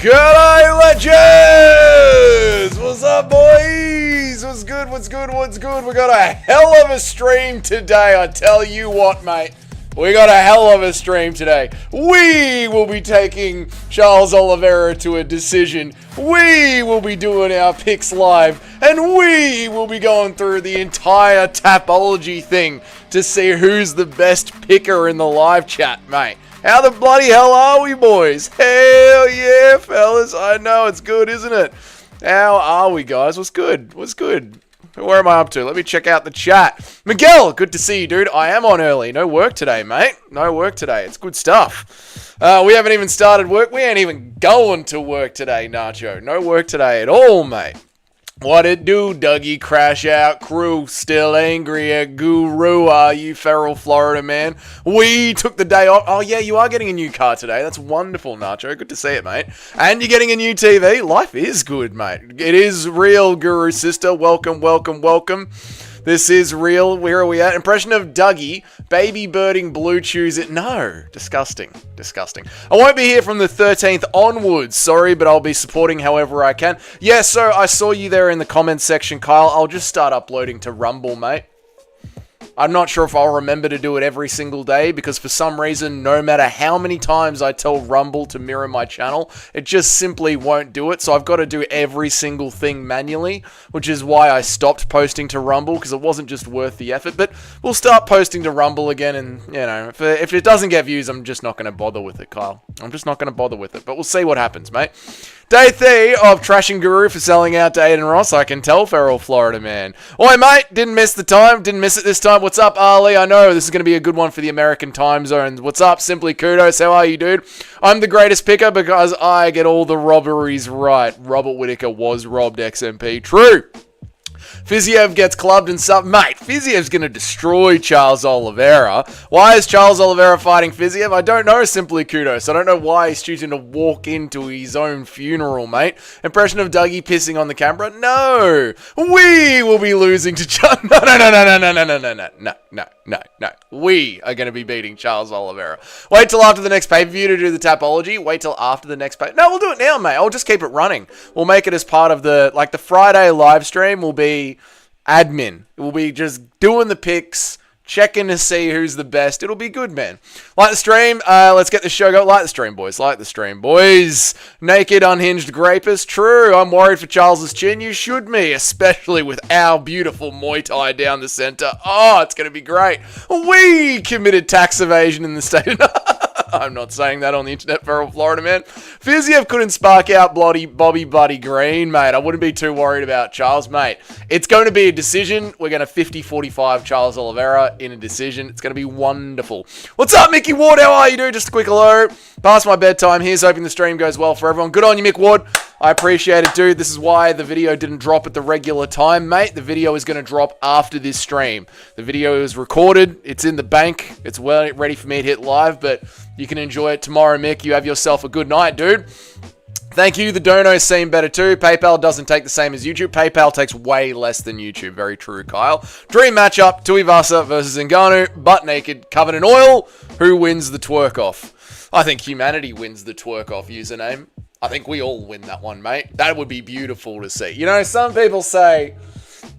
G'day, legends! What's up, boys? What's good, what's good, what's good? We got a hell of a stream today, I tell you what, mate. We got a hell of a stream today. We will be taking Charles Oliveira to a decision. We will be doing our picks live. And we will be going through the entire Tapology thing to see who's the best picker in the live chat, mate. How the bloody hell are we, boys? Hell yeah, fellas. I know, it's good, isn't it? How are we, guys? What's good? What's good? Where am I up to? Let me check out the chat. Miguel, good to see you, dude. I am on early. No work today, mate. No work today. It's good stuff. We haven't even started work. We ain't even going to work today, Nacho. No work today at all, mate. What it do, Dougie? Crash Out crew. Still angry at Guru, are you, feral Florida man? We took the day off. Oh, yeah, you are getting a new car today. That's wonderful, Nacho. Good to see it, mate. And you're getting a new TV. Life is good, mate. It is real, Guru sister. Welcome, welcome, welcome. This is real. Where are we at? Impression of Dougie. Baby birding blue chews it. No. Disgusting. Disgusting. I won't be here from the 13th onwards. Sorry, but I'll be supporting however I can. Yeah, so I saw you there in the comments section, Kyle. I'll just start uploading to Rumble, mate. I'm not sure if I'll remember to do it every single day because for some reason, no matter how many times I tell Rumble to mirror my channel, it just simply won't do it. So I've got to do every single thing manually, which is why I stopped posting to Rumble because it wasn't just worth the effort. But we'll start posting to Rumble again and, you know, if it doesn't get views, I'm just not going to bother with it, Kyle. I'm just not going to bother with it, but we'll see what happens, mate. Day 3 of trashing Guru for selling out to Aiden Ross. I can tell, feral Florida man. Oi, mate. Didn't miss the time. Didn't miss it this time. What's up, Ali? I know this is going to be a good one for the American time zones. What's up? Simply Kudos. How are you, dude? I'm the greatest picker because I get all the robberies right. Robert Whittaker was robbed, XMP. True. Fiziev gets clubbed and stuff. Mate, Fiziev's going to destroy Charles Oliveira. Why is Charles Oliveira fighting Fiziev? I don't know, Simply Kudos. I don't know why he's choosing to walk into his own funeral, mate. Impression of Dougie pissing on the camera? No. We will be losing to Charles. No. We are going to be beating Charles Oliveira. Wait till after the next pay-per-view to do the Tapology. Wait till after the next pay. No, we'll do it now, mate. I'll just keep it running. We'll make it as part of the, like, the Friday live stream will be admin. It will be just doing the picks, checking to see who's the best. It'll be good, man. Like the stream. Let's get the show going. Like the stream, boys. Like the stream, boys. Naked, unhinged grapist. True. I'm worried for Charles's chin. You should be, especially with our beautiful Muay Thai down the center. Oh, it's going to be great. We committed tax evasion in the state. I'm not saying that on the internet, feral Florida man. Fiziev couldn't spark out bloody Bobby Buddy Green, mate. I wouldn't be too worried about Charles, mate. It's going to be a decision. We're going to 50-45 Charles Oliveira in a decision. It's going to be wonderful. What's up, Mickey Ward? How are you, dude? Just a quick hello. Past my bedtime. Here's hoping the stream goes well for everyone. Good on you, Mick Ward. I appreciate it, dude. This is why the video didn't drop at the regular time, mate. The video is going to drop after this stream. The video is recorded. It's in the bank. It's well ready for me to hit live, but you can enjoy it tomorrow, Mick. You have yourself a good night, dude. Thank you. The donos seem better too. PayPal doesn't take the same as YouTube. PayPal takes way less than YouTube. Very true, Kyle. Dream matchup, Tuivasa versus Ngannou. Butt naked, covered in oil. Who wins the twerk off? I think humanity wins the twerk off username. I think we all win that one, mate. That would be beautiful to see. You know, some people say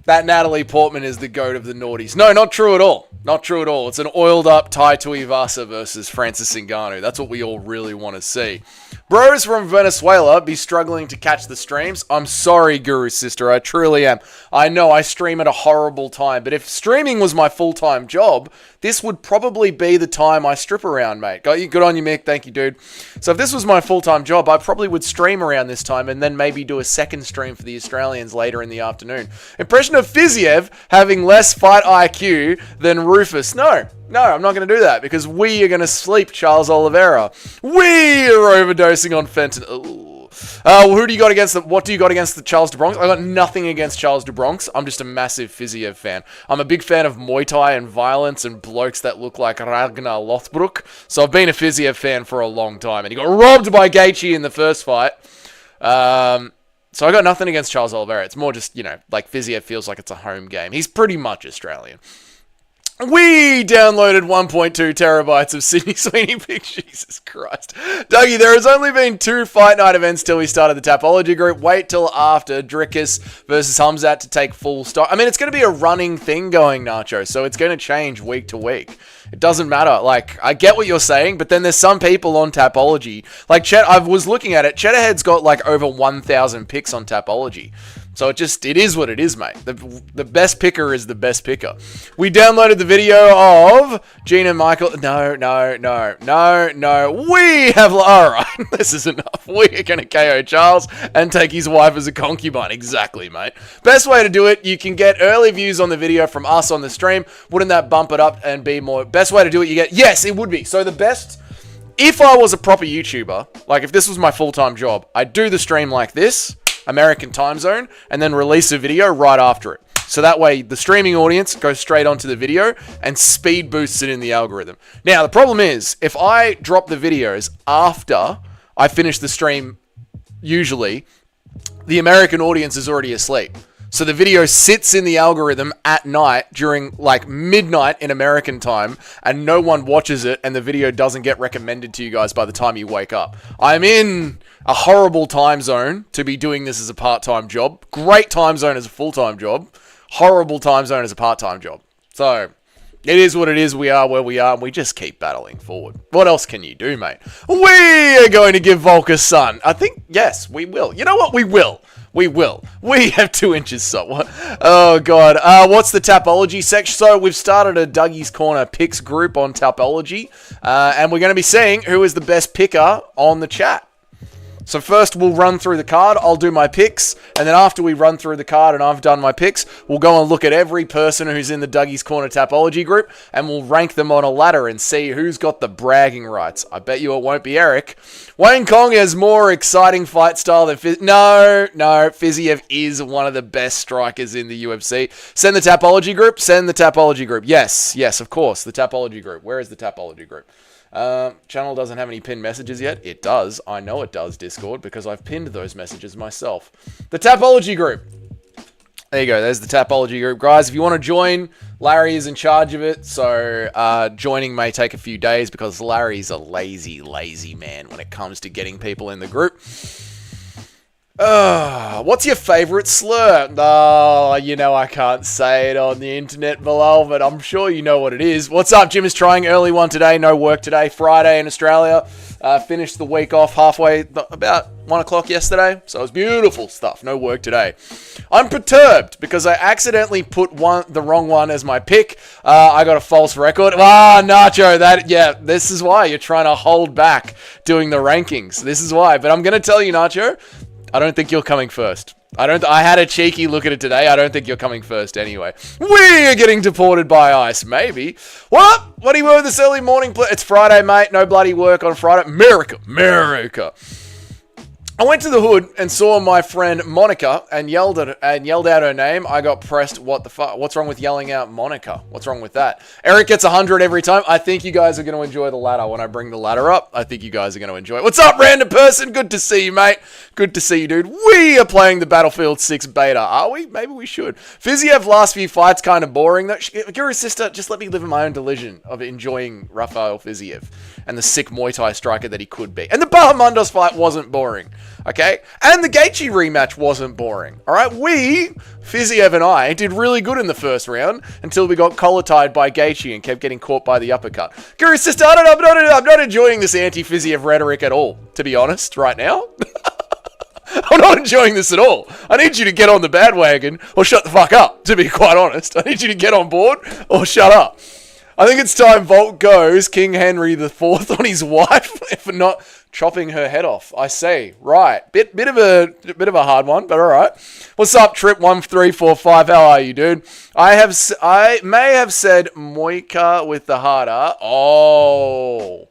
that Natalie Portman is the goat of the naughties. No, not true at all. Not true at all. It's an oiled up Tai Tuivasa versus Francis Ngannou. That's what we all really want to see. Bros from Venezuela be struggling to catch the streams. I'm sorry, Guru Sister. I truly am. I know I stream at a horrible time, but if streaming was my full-time job, this would probably be the time I strip around, mate. Good on you, Mick. Thank you, dude. So if this was my full-time job, I probably would stream around this time and then maybe do a second stream for the Australians later in the afternoon. Impression of Fiziev having less fight IQ than Rufus. No, I'm not going to do that because we are going to sleep Charles Oliveira. We are overdosing on fentanyl. Who do you got against what do you got against the Charles de Bronx? I got nothing against Charles de Bronx. I'm just a massive Fiziev fan. I'm a big fan of Muay Thai and violence and blokes that look like Ragnar Lothbrok. So I've been a Fiziev fan for a long time. And he got robbed by Gaethje in the first fight. So I got nothing against Charles Oliveira. It's more just, you know, like Fiziev feels like it's a home game. He's pretty much Australian. We downloaded 1.2 terabytes of Sydney Sweeney pics. Jesus Christ. Dougie, there has only been 2 fight night events till we started the Tapology group. Wait till after Drickus versus Hamzat to take full stock. I mean, it's going to be a running thing going, Nacho, so it's going to change week to week. It doesn't matter. Like, I get what you're saying, but then there's some people on Tapology. Like, I was looking at it. Cheddarhead's got like over 1,000 picks on Tapology. So it is what it is, mate. The best picker is the best picker. We downloaded the video of Gene and Michael. No. We have, all right, this is enough. We are going to KO Charles and take his wife as a concubine. Exactly, mate. Best way to do it, you can get early views on the video from us on the stream. Wouldn't that bump it up and be more? Best way to do it, you get, yes, it would be. So the best, if I was a proper YouTuber, like if this was my full-time job, I'd do the stream like this, American time zone, and then release a video right after it. So that way the streaming audience goes straight onto the video and speed boosts it in the algorithm. Now, the problem is, if I drop the videos after I finish the stream, usually, the American audience is already asleep. So the video sits in the algorithm at night during like midnight in American time, and no one watches it, and the video doesn't get recommended to you guys by the time you wake up. I'm in a horrible time zone to be doing this as a part-time job. Great time zone as a full-time job. Horrible time zone as a part-time job. So it is what it is. We are where we are, and we just keep battling forward. What else can you do, mate? We are going to give Volk a son. I think, yes, we will. You know what? We will. We will. We have 2 inches, so what? Oh, God. What's the Tapology section? So we've started a Dougie's Corner picks group on Tapology, and we're going to be seeing who is the best picker on the chat. So first we'll run through the card, I'll do my picks, and then after we run through the card and I've done my picks, we'll go and look at every person who's in the Dougie's Corner Tapology group, and we'll rank them on a ladder and see who's got the bragging rights. I bet you it won't be Eric. Wayne Kong has more exciting fight style than No, Fiziev is one of the best strikers in the UFC. Send the Tapology group, send the Tapology group. Yes, of course, the Tapology group. Where is the Tapology group? Channel doesn't have any pinned messages yet. It does. I know it does, Discord, because I've pinned those messages myself. The Tapology group. There you go. There's the Tapology group. Guys, if you want to join, Larry is in charge of it. So joining may take a few days because Larry's a lazy man when it comes to getting people in the group. What's your favorite slur? Oh, you know I can't say it on the internet below, but I'm sure you know what it is. What's up? Jim is trying early one today. No work today. Friday in Australia. Finished the week off halfway, about 1 o'clock yesterday. So it was beautiful stuff. No work today. I'm perturbed because I accidentally put the wrong one as my pick. I got a false record. Nacho, this is why you're trying to hold back doing the rankings. This is why. But I'm going to tell you, Nacho, I don't think you're coming first. I had a cheeky look at it today. I don't think you're coming first anyway. We are getting deported by ICE, maybe. What? What do you want with this early morning? It's Friday, mate. No bloody work on Friday. America. I went to the hood and saw my friend Monica and yelled out her name. I got pressed. What the fuck? What's wrong with yelling out Monica? What's wrong with that? Eric gets 100 every time. I think you guys are going to enjoy the ladder when I bring the ladder up. I think you guys are going to enjoy it. What's up, random person? Good to see you, mate. Good to see you, dude. We are playing the Battlefield 6 beta, are we? Maybe we should. Fiziev last few fights kind of boring. You're a sister. Just let me live in my own delusion of enjoying Rafael Fiziev and the sick Muay Thai striker that he could be. And the Bahamundos fight wasn't boring. Okay? And the Gaethje rematch wasn't boring. Alright? Fiziev and I, did really good in the first round until we got collar-tied by Gaethje and kept getting caught by the uppercut. Curious sister, I'm not enjoying this anti-Fiziev rhetoric at all, to be honest, right now. I'm not enjoying this at all. I need you to get on the bandwagon or shut the fuck up, to be quite honest. I need you to get on board or shut up. I think it's time Volk goes King Henry IV on his wife for not chopping her head off. I see. Right. Bit of a hard one, but all right. What's up, Trip1345? How are you, dude? I may have said Moika with the harder. Oh,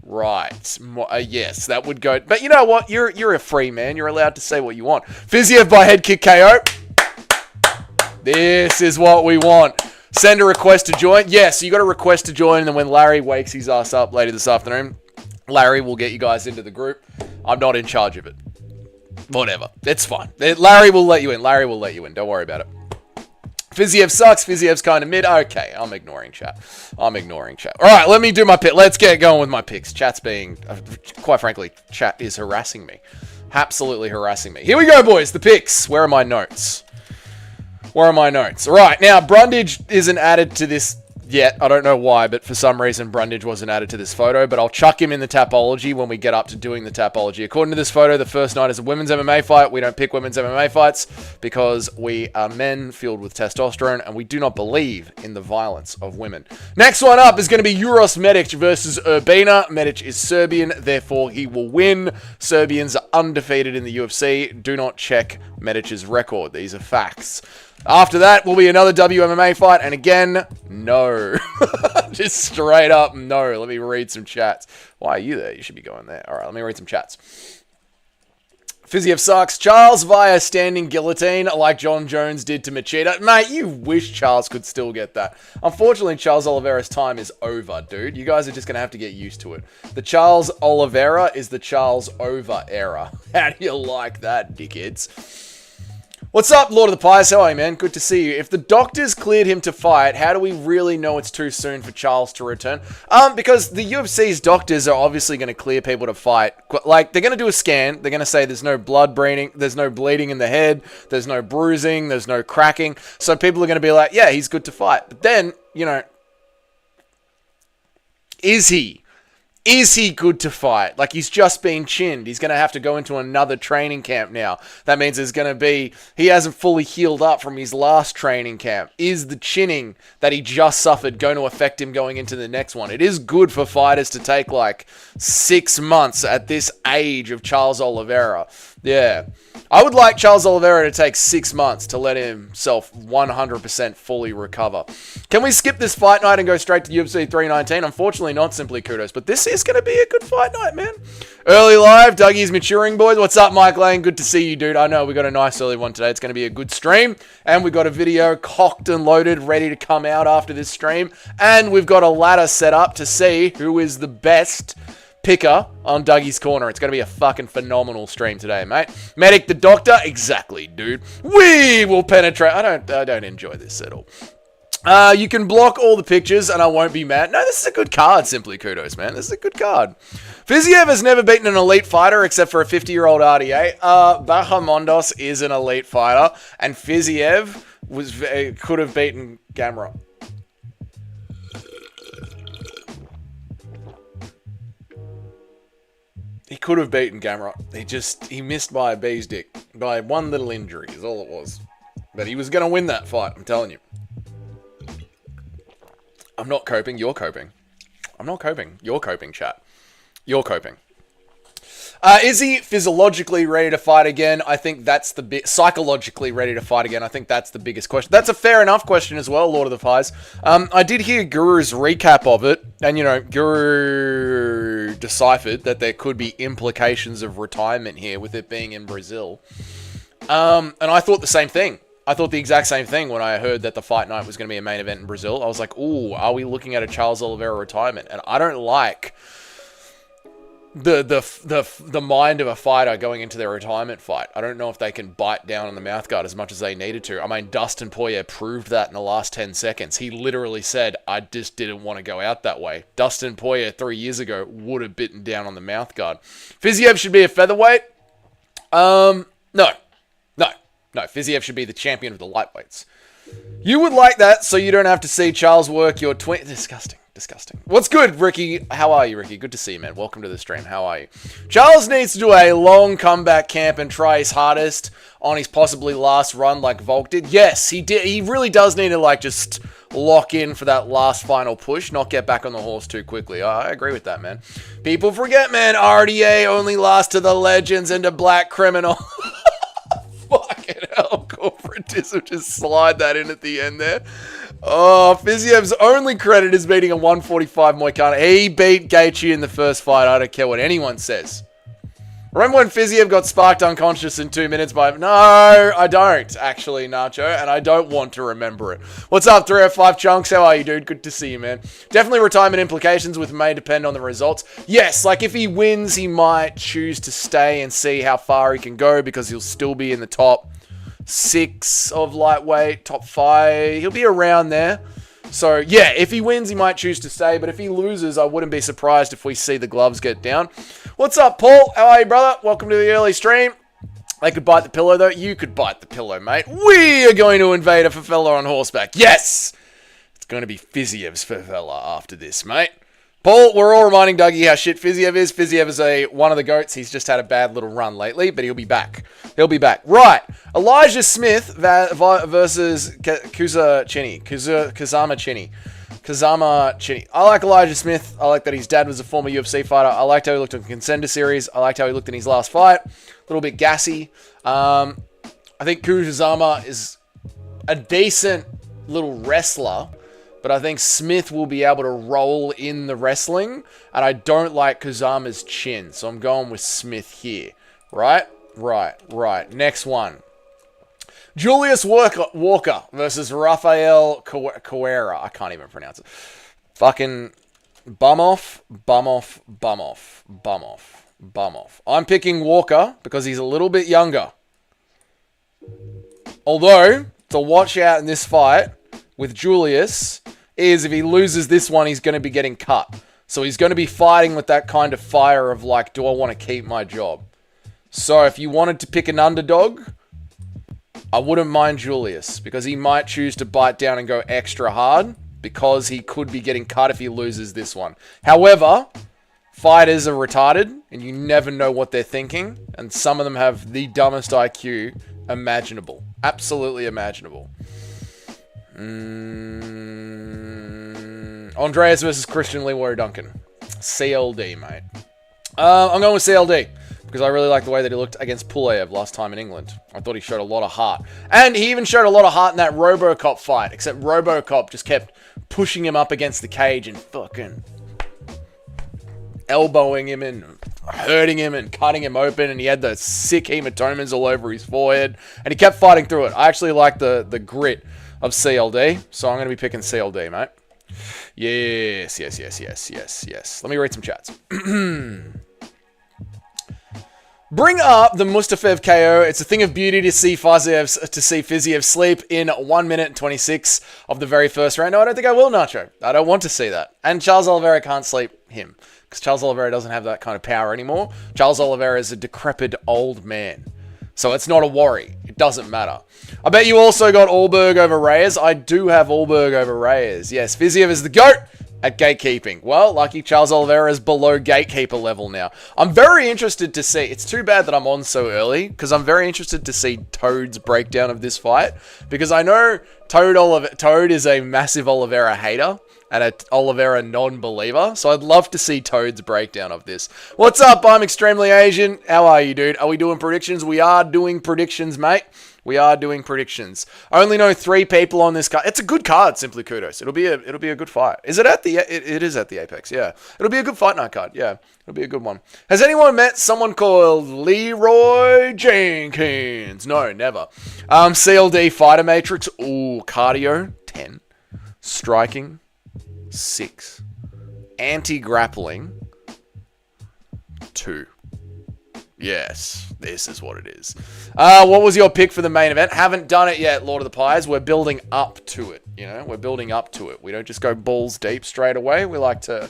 right. Yes, that would go. But you know what? You're a free man. You're allowed to say what you want. Fiziev by head kick KO. This is what we want. Send a request to join. Yes, you got a request to join, and then when Larry wakes his ass up later this afternoon, Larry will get you guys into the group. I'm not in charge of it. Whatever. It's fine. Larry will let you in. Don't worry about it. Fiziev sucks. Fiziev's kind of mid. Okay, I'm ignoring chat. All right, let me do my pick. Let's get going with my picks. Chat's being, quite frankly, chat is harassing me. Absolutely harassing me. Here we go, boys. The picks. Where are my notes? All right, now, Brundage isn't added to this yet. I don't know why, but for some reason, Brundage wasn't added to this photo, but I'll chuck him in the Tapology when we get up to doing the Tapology. According to this photo, the first night is a women's MMA fight. We don't pick women's MMA fights because we are men filled with testosterone, and we do not believe in the violence of women. Next one up is going to be Uros Medic versus Urbina. Medic is Serbian, therefore he will win. Serbians are undefeated in the UFC. Do not check Medic's record. These are facts. After that will be another WMMA fight, and again, no. Just straight up no. Let me read some chats. Why are you there? You should be going there. All right, let me read some chats. Fiziev sucks. Charles via standing guillotine like John Jones did to Machida. Mate, you wish Charles could still get that. Unfortunately, Charles Oliveira's time is over, dude. You guys are just going to have to get used to it. The Charles Oliveira is the Charles Over era. How do you like that, dickheads? What's up, Lord of the Pies? How are you, man? Good to see you. If the doctors cleared him to fight, how do we really know it's too soon for Charles to return? Because the UFC's doctors are obviously going to clear people to fight. Like, they're going to do a scan. They're going to say there's no blood bleeding, there's no bleeding in the head, there's no bruising, there's no cracking. So people are going to be like, yeah, he's good to fight. But then, you know, is he? Is he good to fight? Like, he's just been chinned. He's going to have to go into another training camp now. That means there's going to be... He hasn't fully healed up from his last training camp. Is the chinning that he just suffered going to affect him going into the next one? It is good for fighters to take, like, 6 months at this age of Charles Oliveira. Yeah. I would like Charles Oliveira to take 6 months to let himself 100% fully recover. Can we skip this fight night and go straight to UFC 319? Unfortunately not, Simply Kudos. But this is going to be a good fight night, man. Early live, Dougie's maturing, boys. What's up, Mike Lane? Good to see you, dude. I know we got a nice early one today. It's going to be a good stream. And we got a video cocked and loaded, ready to come out after this stream. And we've got a ladder set up to see who is the best picker on Dougie's Corner. It's going to be a fucking phenomenal stream today, mate. Medic the Doctor? Exactly, dude. We will penetrate. I don't enjoy this at all. You can block all the pictures and I won't be mad. No, this is a good card, Simply Kudos, man. This is a good card. Fiziev has never beaten an elite fighter except for a 50-year-old RDA. Bahamondos is an elite fighter, and Fiziev could have beaten Gamrot. He could have beaten Gamrot. He missed by a bee's dick. By one little injury is all it was. But he was going to win that fight, I'm telling you. I'm not coping, you're coping. I'm not coping, you're coping, chat. You're coping. Is he physiologically ready to fight again? I think that's the psychologically ready to fight again. I think that's the biggest question. That's a fair enough question as well, Lord of the Pies. I did hear Guru's recap of it, and you know, Guru deciphered that there could be implications of retirement here with it being in Brazil. And I thought the same thing. I thought the exact same thing when I heard that the fight night was going to be a main event in Brazil. I was like, ooh, are we looking at a Charles Oliveira retirement? And I don't like the mind of a fighter going into their retirement fight. I don't know if they can bite down on the mouthguard as much as they needed to. I mean, Dustin Poirier proved that in the last 10 seconds. He literally said, I just didn't want to go out that way. Dustin Poirier 3 years ago would have bitten down on the mouthguard. Fiziev should be a featherweight? No, Fiziev should be the champion of the lightweights. You would like that, so you don't have to see Charles work your twin... Disgusting. What's good, Ricky? How are you, Ricky? Good to see you, man. Welcome to the stream. How are you? Charles needs to do a long comeback camp and try his hardest on his possibly last run like Volk did. Yes, he did. He really does need to, like, just lock in for that last final push, not get back on the horse too quickly. I agree with that, man. People forget, man, RDA only lost to the legends and a black criminal. Fucking hell, corporatism, just slide that in at the end there. Oh, Fiziev's only credit is beating a 145 Moicano. He beat Gaethje in the first fight. I don't care what anyone says. Remember when Fiziev got sparked unconscious in 2 minutes by... No, I don't, actually, Nacho, and I don't want to remember it. What's up, 305 Chunks? How are you, dude? Good to see you, man. Definitely retirement implications with may depend on the results. Yes, like if he wins, he might choose to stay and see how far he can go because he'll still be in the top 6 of lightweight, top 5. He'll be around there. So, yeah, if he wins, he might choose to stay. But if he loses, I wouldn't be surprised if we see the gloves get down. What's up, Paul? How are you, brother? Welcome to the early stream. They could bite the pillow, though. You could bite the pillow, mate. We are going to invade a Fafella on horseback. Yes! It's going to be Fiziev's Fafella after this, mate. Paul, we're all reminding Dougie how shit Fiziev is. Fiziev is one of the GOATs. He's just had a bad little run lately, but he'll be back. He'll be back. Right. Elijah Smith versus Kuzama Chinny. I like Elijah Smith. I like that his dad was a former UFC fighter. I liked how he looked in the Contender Series. I liked how he looked in his last fight. A little bit gassy. I think Kuzama is a decent little wrestler, but I think Smith will be able to roll in the wrestling, and I don't like Kuzama's chin, so I'm going with Smith here. Right. Next one. Julius Walker versus Rafael Carrera. I can't even pronounce it. Fucking bum off. I'm picking Walker because he's a little bit younger. Although, to watch out in this fight with Julius is if he loses this one, he's going to be getting cut. So he's going to be fighting with that kind of fire of like, do I want to keep my job? So if you wanted to pick an underdog, I wouldn't mind Julius because he might choose to bite down and go extra hard because he could be getting cut if he loses this one. However, fighters are retarded and you never know what they're thinking, and some of them have the dumbest IQ imaginable. Absolutely imaginable. Andreas versus Christian Leroy Duncan. CLD, mate. I'm going with CLD because I really like the way that he looked against Pulev last time in England. I thought he showed a lot of heart. And he even showed a lot of heart in that Robocop fight, except Robocop just kept pushing him up against the cage and fucking elbowing him and hurting him and cutting him open, and he had the sick hematomas all over his forehead, and he kept fighting through it. I actually like the grit of CLD, so I'm going to be picking CLD, mate. Yes. Let me read some chats. Bring up the Mustafev KO. It's a thing of beauty to see Fiziev sleep in 1 minute and 26 of the very first round. No, I don't think I will, Nacho. I don't want to see that. And Charles Oliveira can't sleep him because Charles Oliveira doesn't have that kind of power anymore. Charles Oliveira is a decrepit old man. So it's not a worry. It doesn't matter. I bet you also got Allberg over Reyes. I do have Allberg over Reyes. Yes, Fiziev is the GOAT at gatekeeping. Well, lucky Charles Oliveira is below gatekeeper level now. I'm very interested to see. It's too bad that I'm on so early because I'm very interested to see Toad's breakdown of this fight because I know Toad is a massive Oliveira hater and an Oliveira non-believer. So I'd love to see Toad's breakdown of this. What's up? I'm Extremely Asian. How are you, dude? Are we doing predictions? We are doing predictions, mate. We are doing predictions. I only know 3 people on this card. It's a good card, simply kudos. It'll be a good fight. Is it at the it is at the Apex, yeah. It'll be a good fight night card, yeah. It'll be a good one. Has anyone met someone called Leroy Jenkins? No, never. CLD Fighter Matrix. Ooh, cardio 10. Striking 6. Anti-grappling 2. Yes, this is what it is. What was your pick for the main event? Haven't done it yet, Lord of the Pies. We're building up to it, you know? We're building up to it. We don't just go balls deep straight away. We like to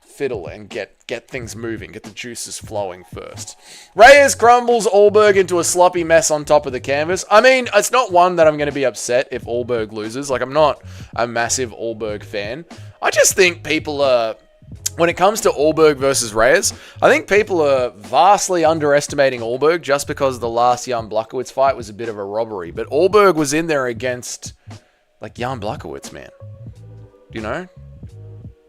fiddle and get things moving, get the juices flowing first. Reyes crumbles Allberg into a sloppy mess on top of the canvas. I mean, it's not one that I'm going to be upset if Allberg loses. Like, I'm not a massive Allberg fan. I just think people are... When it comes to Allberg versus Reyes, I think people are vastly underestimating Allberg just because the last Jan Blachowicz fight was a bit of a robbery. But Allberg was in there against, like, Jan Blachowicz, man. You know?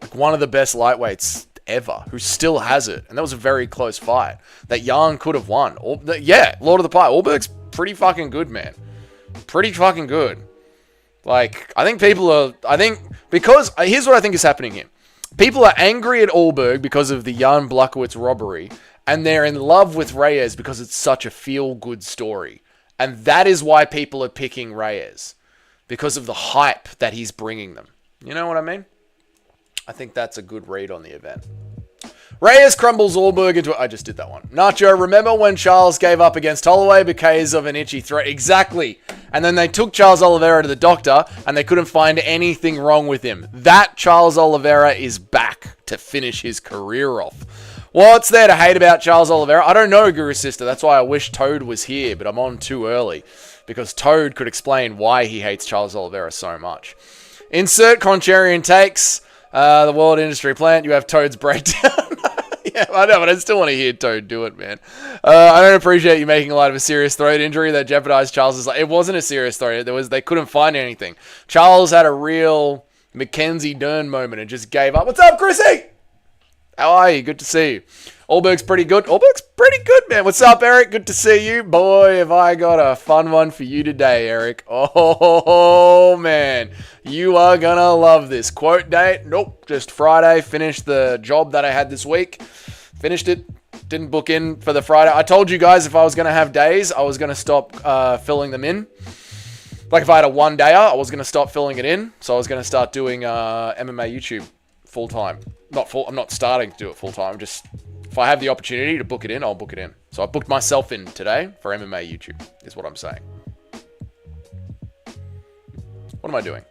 Like, one of the best lightweights ever, who still has it. And that was a very close fight that Jan could have won. Yeah, Lord of the Pie. Allberg's pretty fucking good, man. Pretty fucking good. Like, I think people are... because... Here's what I think is happening here. People are angry at Allberg because of the Jan Blachowicz robbery, and they're in love with Reyes because it's such a feel-good story. And that is why people are picking Reyes, because of the hype that he's bringing them. You know what I mean? I think that's a good read on the event. Reyes crumbles Allberg into... I just did that one. Nacho, remember when Charles gave up against Holloway because of an itchy throat? Exactly. And then they took Charles Oliveira to the doctor, and they couldn't find anything wrong with him. That Charles Oliveira is back to finish his career off. What's there to hate about Charles Oliveira? I don't know, Guru Sister. That's why I wish Toad was here, but I'm on too early. Because Toad could explain why he hates Charles Oliveira so much. Insert contrarian takes. The World Industry Plant. You have Toad's breakdown. Yeah, I know, but I still want to hear Toad do it, man. I don't appreciate you making light of a serious throat injury that jeopardized Charles' life. It wasn't a serious throat. They couldn't find anything. Charles had a real Mackenzie Dern moment and just gave up. What's up, Chrissy? How are you? Good to see you. Allberg's pretty good. Allberg's pretty good, man. What's up, Eric? Good to see you. Boy, have I got a fun one for you today, Eric. Oh, man. You are gonna love this. Quote date? Nope. Just Friday. Finished the job that I had this week. Finished it. Didn't book in for the Friday. I told you guys if I was gonna have days, I was gonna stop filling them in. Like if I had a one-dayer, I was gonna stop filling it in. So I was gonna start doing MMA YouTube full-time. I'm not starting to do it full-time. Just... if I have the opportunity to book it in, I'll book it in. So I booked myself in today for MMA YouTube, is what I'm saying. What am I doing?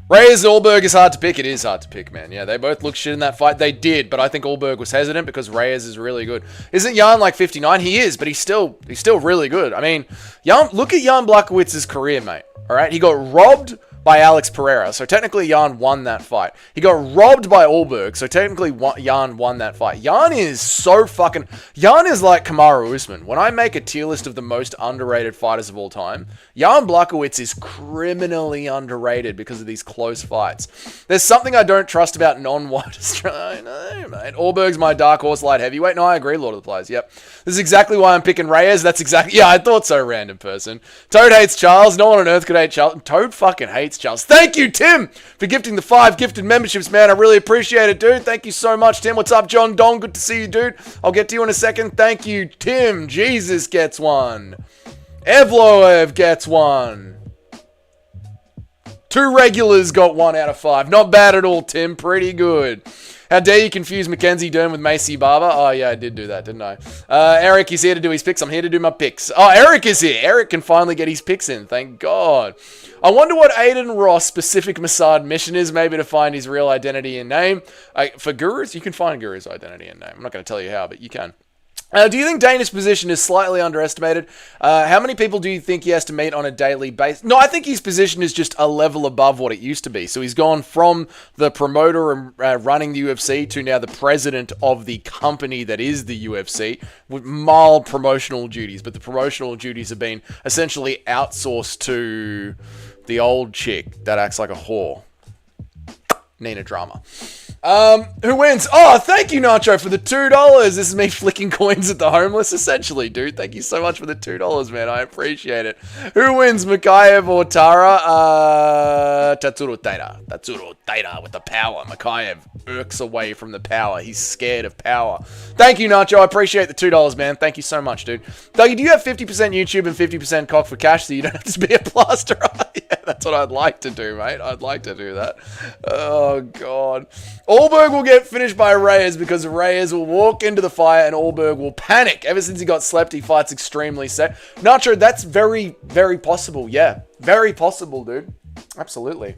Reyes Allberg is hard to pick. It is hard to pick, man. Yeah, they both look shit in that fight. They did, but I think Allberg was hesitant because Reyes is really good. Isn't Jan like 59? He is, but he's still really good. I mean, look at Jan Blachowicz' career, mate. All right, he got robbed by Alex Pereira, so technically Jan won that fight. He got robbed by Allberg, so technically Jan won that fight. Jan is so fucking... Jan is like Kamaru Usman. When I make a tier list of the most underrated fighters of all time, Jan Blachowicz is criminally underrated because of these close fights. There's something I don't trust about non-white Australia. I know, mate. Allberg's my dark horse light heavyweight. No, I agree, Lord of the Players. Yep. This is exactly why I'm picking Reyes. That's exactly... yeah, I thought so, random person. Toad hates Charles. No one on earth could hate Charles. Toad fucking hates Charles. Thank you, Tim, for gifting the 5 gifted memberships, man. I really appreciate it, dude. Thank you so much, Tim. What's up, John Dong? Good to see you, dude. I'll get to you in a second. Thank you, Tim. Jesus gets one. Evloev gets one. 2 regulars got 1 out of 5. Not bad at all, Tim. Pretty good. How dare you confuse Mackenzie Dern with Macy Barber? Oh, yeah, I did do that, didn't I? Eric is here to do his picks. I'm here to do my picks. Oh, Eric is here. Eric can finally get his picks in. Thank God. I wonder what Aiden Ross' specific Mossad mission is, maybe to find his real identity and name. For Guru's, you can find Guru's identity and name. I'm not going to tell you how, but you can. Do you think Dana's position is slightly underestimated? How many people do you think he has to meet on a daily basis? No, I think his position is just a level above what it used to be. So he's gone from the promoter and running the UFC to now the president of the company that is the UFC with mild promotional duties. But the promotional duties have been essentially outsourced to the old chick that acts like a whore. Nina Drama. Who wins? Oh, thank you, Nacho, for the $2. This is me flicking coins at the homeless, essentially, dude. Thank you so much for the $2, man. I appreciate it. Who wins, Makayev or Tara? Tatsuro Taira. Tatsuro Taira with the power. Makayev irks away from the power. He's scared of power. Thank you, Nacho. I appreciate the $2, man. Thank you so much, dude. Dougie, do you have 50% YouTube and 50% cock for cash so you don't have to be a plasterer? Yeah, that's what I'd like to do, mate. I'd like to do that. Oh, God. Allberg will get finished by Reyes because Reyes will walk into the fire and Allberg will panic. Ever since he got slept, he fights extremely safe. Nacho, that's very, very possible. Yeah, very possible, dude. Absolutely.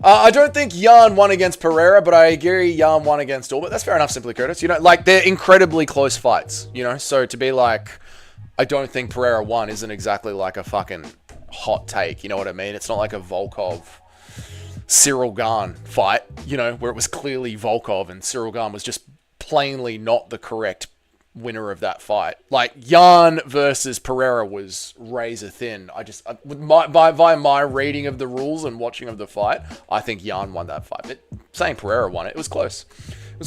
I don't think Jan won against Pereira, but I agree Jan won against Allberg. That's fair enough, Simply Curtis. You know, like, they're incredibly close fights, you know? So to be like, I don't think Pereira won isn't exactly like a fucking hot take, you know what I mean? It's not like a Volkov Cyril Gane fight, you know, where it was clearly Volkov and Cyril Gane was just plainly not the correct winner of that fight. Like, Jan versus Pereira was razor thin. By my reading of the rules and watching of the fight, I think Jan won that fight. But saying Pereira won it, it was close.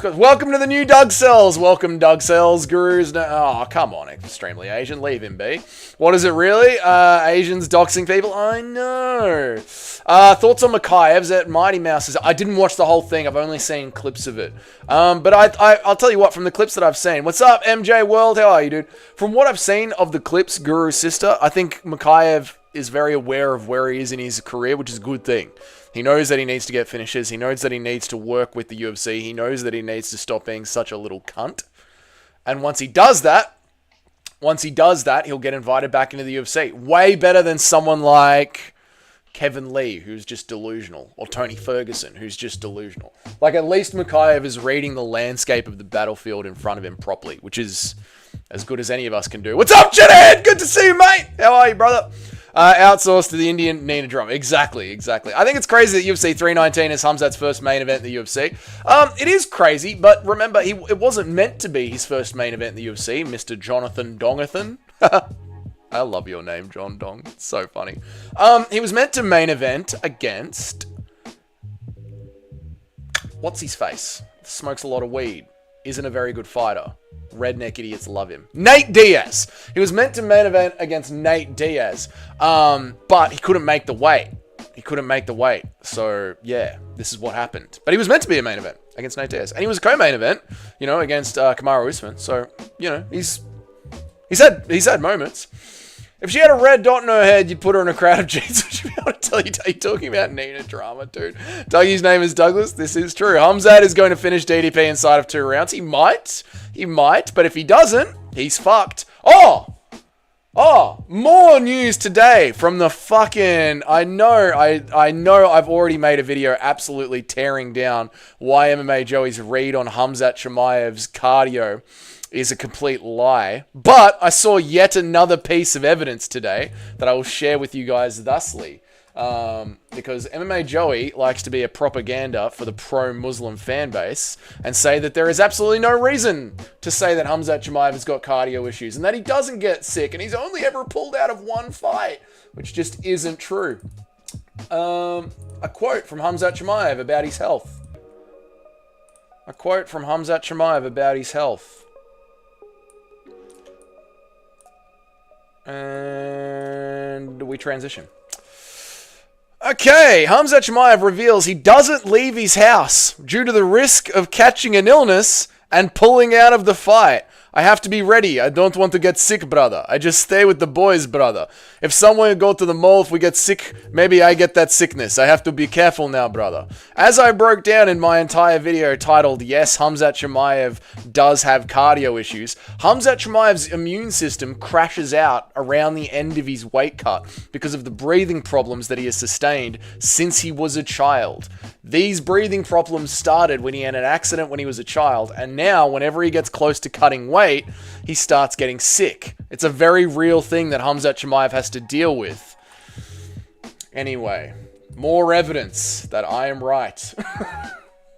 Welcome to the new Doug Cells. Welcome, Doug Cells. Gurus. Oh, come on, extremely Asian. Leave him be. What is it really? Asians doxing people? I know. Thoughts on Makayev's at Mighty Mouse? I didn't watch the whole thing. I've only seen clips of it. But I'll tell you what, from the clips that I've seen. What's up, MJ World? How are you, dude? From what I've seen of the clips, Guru's sister, I think Makayev is very aware of where he is in his career, which is a good thing. He knows that he needs to get finishes. He knows that he needs to work with the UFC. He knows that he needs to stop being such a little cunt. And once he does that, he'll get invited back into the UFC. Way better than someone like Kevin Lee, who's just delusional, or Tony Ferguson, who's just delusional. Like, at least Mikhaev is reading the landscape of the battlefield in front of him properly, which is as good as any of us can do. What's up, Jethead? Good to see you, mate. How are you, brother? Outsourced to the Indian Nina Drum. Exactly. I think it's crazy that UFC 319 is Khamzat's first main event in the UFC. It is crazy, but remember, it wasn't meant to be his first main event in the UFC, Mr. Jonathan Dongathan. I love your name, John Dong. It's so funny. He was meant to main event against... What's his face? Smokes a lot of weed. Isn't a very good fighter. Redneck idiots love him. Nate Diaz. He was meant to main event against Nate Diaz. But he couldn't make the weight. So, yeah, this is what happened. But he was meant to be a main event against Nate Diaz. And he was a co-main event, against Kamaru Usman. So, he's had moments. If she had a red dot in her head, you'd put her in a crowd of jeans. Would you be able to tell you? Are you talking about Nina Drama, dude? Dougie's name is Douglas. This is true. Khamzat is going to finish DDP inside of 2 rounds. He might. But if he doesn't, he's fucked. Oh, more news today from the fucking... I know I've already made a video absolutely tearing down why MMA Joey's read on Khamzat Chimaev's cardio is a complete lie. But I saw yet another piece of evidence today that I will share with you guys thusly. Because MMA Joey likes to be a propaganda for the pro-Muslim fan base and say that there is absolutely no reason to say that Khamzat Chimaev has got cardio issues and that he doesn't get sick and he's only ever pulled out of 1 fight, which just isn't true. A quote from Khamzat Chimaev about his health. And we transition. Okay, Khamzat Chimaev reveals he doesn't leave his house due to the risk of catching an illness and pulling out of the fight. I have to be ready. I don't want to get sick, brother. I just stay with the boys, brother. If someone go to the mall, if we get sick, maybe I get that sickness. I have to be careful now, brother. As I broke down in my entire video titled, Yes, Khamzat Chimaev does have cardio issues, Khamzat Chimaev's immune system crashes out around the end of his weight cut because of the breathing problems that he has sustained since he was a child. These breathing problems started when he had an accident when he was a child, and now whenever he gets close to cutting weight, he starts getting sick. It's a very real thing that Khamzat Chimaev has to deal with. Anyway, more evidence that I am right.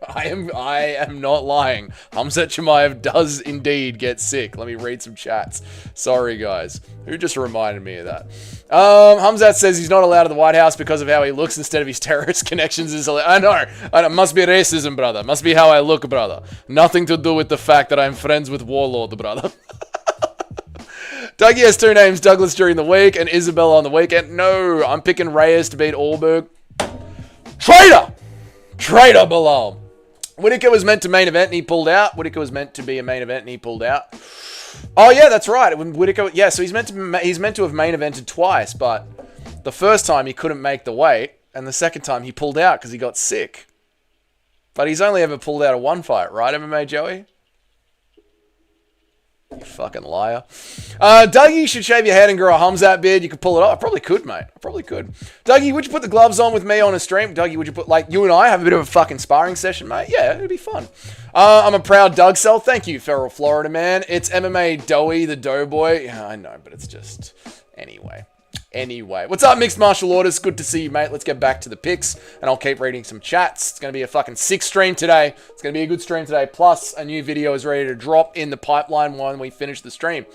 I am not lying. Khamzat Chimaev does indeed get sick. Let me read some chats. Sorry, guys. Who just reminded me of that? Khamzat says he's not allowed at the White House because of how he looks instead of his terrorist connections. I know. It must be racism, brother. Must be how I look, brother. Nothing to do with the fact that I'm friends with Warlord, brother. Dougie has 2 names, Douglas during the week and Isabella on the weekend. No, I'm picking Reyes to beat Allberg. Traitor, Bilal. Whittaker was meant to main event and he pulled out. Whittaker was meant to be a main event and he pulled out. Oh yeah, that's right. When Whittaker, yeah, so he's meant to have main evented twice, but the first time he couldn't make the weight, and the second time he pulled out because he got sick. But he's only ever pulled out of 1 fight, right, MMA Joey? You fucking liar. Dougie, you should shave your head and grow a Khamzat beard. You could pull it off. I probably could, mate. I probably could. Dougie, would you put the gloves on with me on a stream? Dougie, would you put, like, you and I have a bit of a fucking sparring session, mate? Yeah, it'd be fun. I'm a proud Doug cell. Thank you, Feral Florida man. It's MMA Doey, the Doughboy. Yeah, I know, but it's just... Anyway, what's up, Mixed Martial Orders? Good to see you, mate. Let's get back to the picks, and I'll keep reading some chats. It's going to be a fucking sick stream today. It's going to be a good stream today. Plus, a new video is ready to drop in the pipeline when we finish the stream.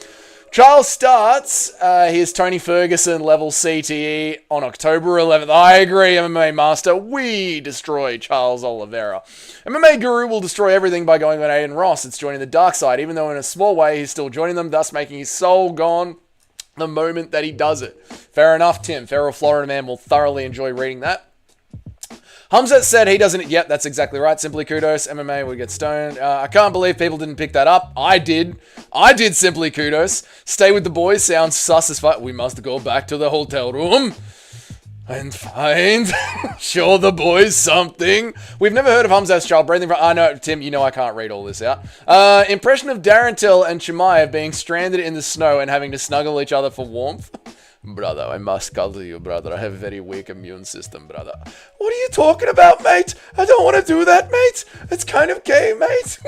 Trial starts. Here's Tony Ferguson, level CTE on October 11th. I agree, MMA Master. We destroy Charles Oliveira. MMA Guru will destroy everything by going on Aiden Ross. It's joining the dark side, even though in a small way he's still joining them, thus making his soul gone the moment that he does it. Fair enough, Tim. Feral Florida man will thoroughly enjoy reading that. Khamzat said he doesn't... Yep, that's exactly right. Simply kudos. MMA would get stoned. I can't believe people didn't pick that up. I did. Simply kudos. Stay with the boys sounds sus as fuck. We must go back to the hotel room. And find, show the boys something. We've never heard of Hamzat's child breathing from... I know, Tim, you know I can't read all this out. Impression of Darren Till and Shemaya being stranded in the snow and having to snuggle each other for warmth. Brother, I must cuddle you, brother. I have a very weak immune system, brother. What are you talking about, mate? I don't want to do that, mate. It's kind of gay, mate.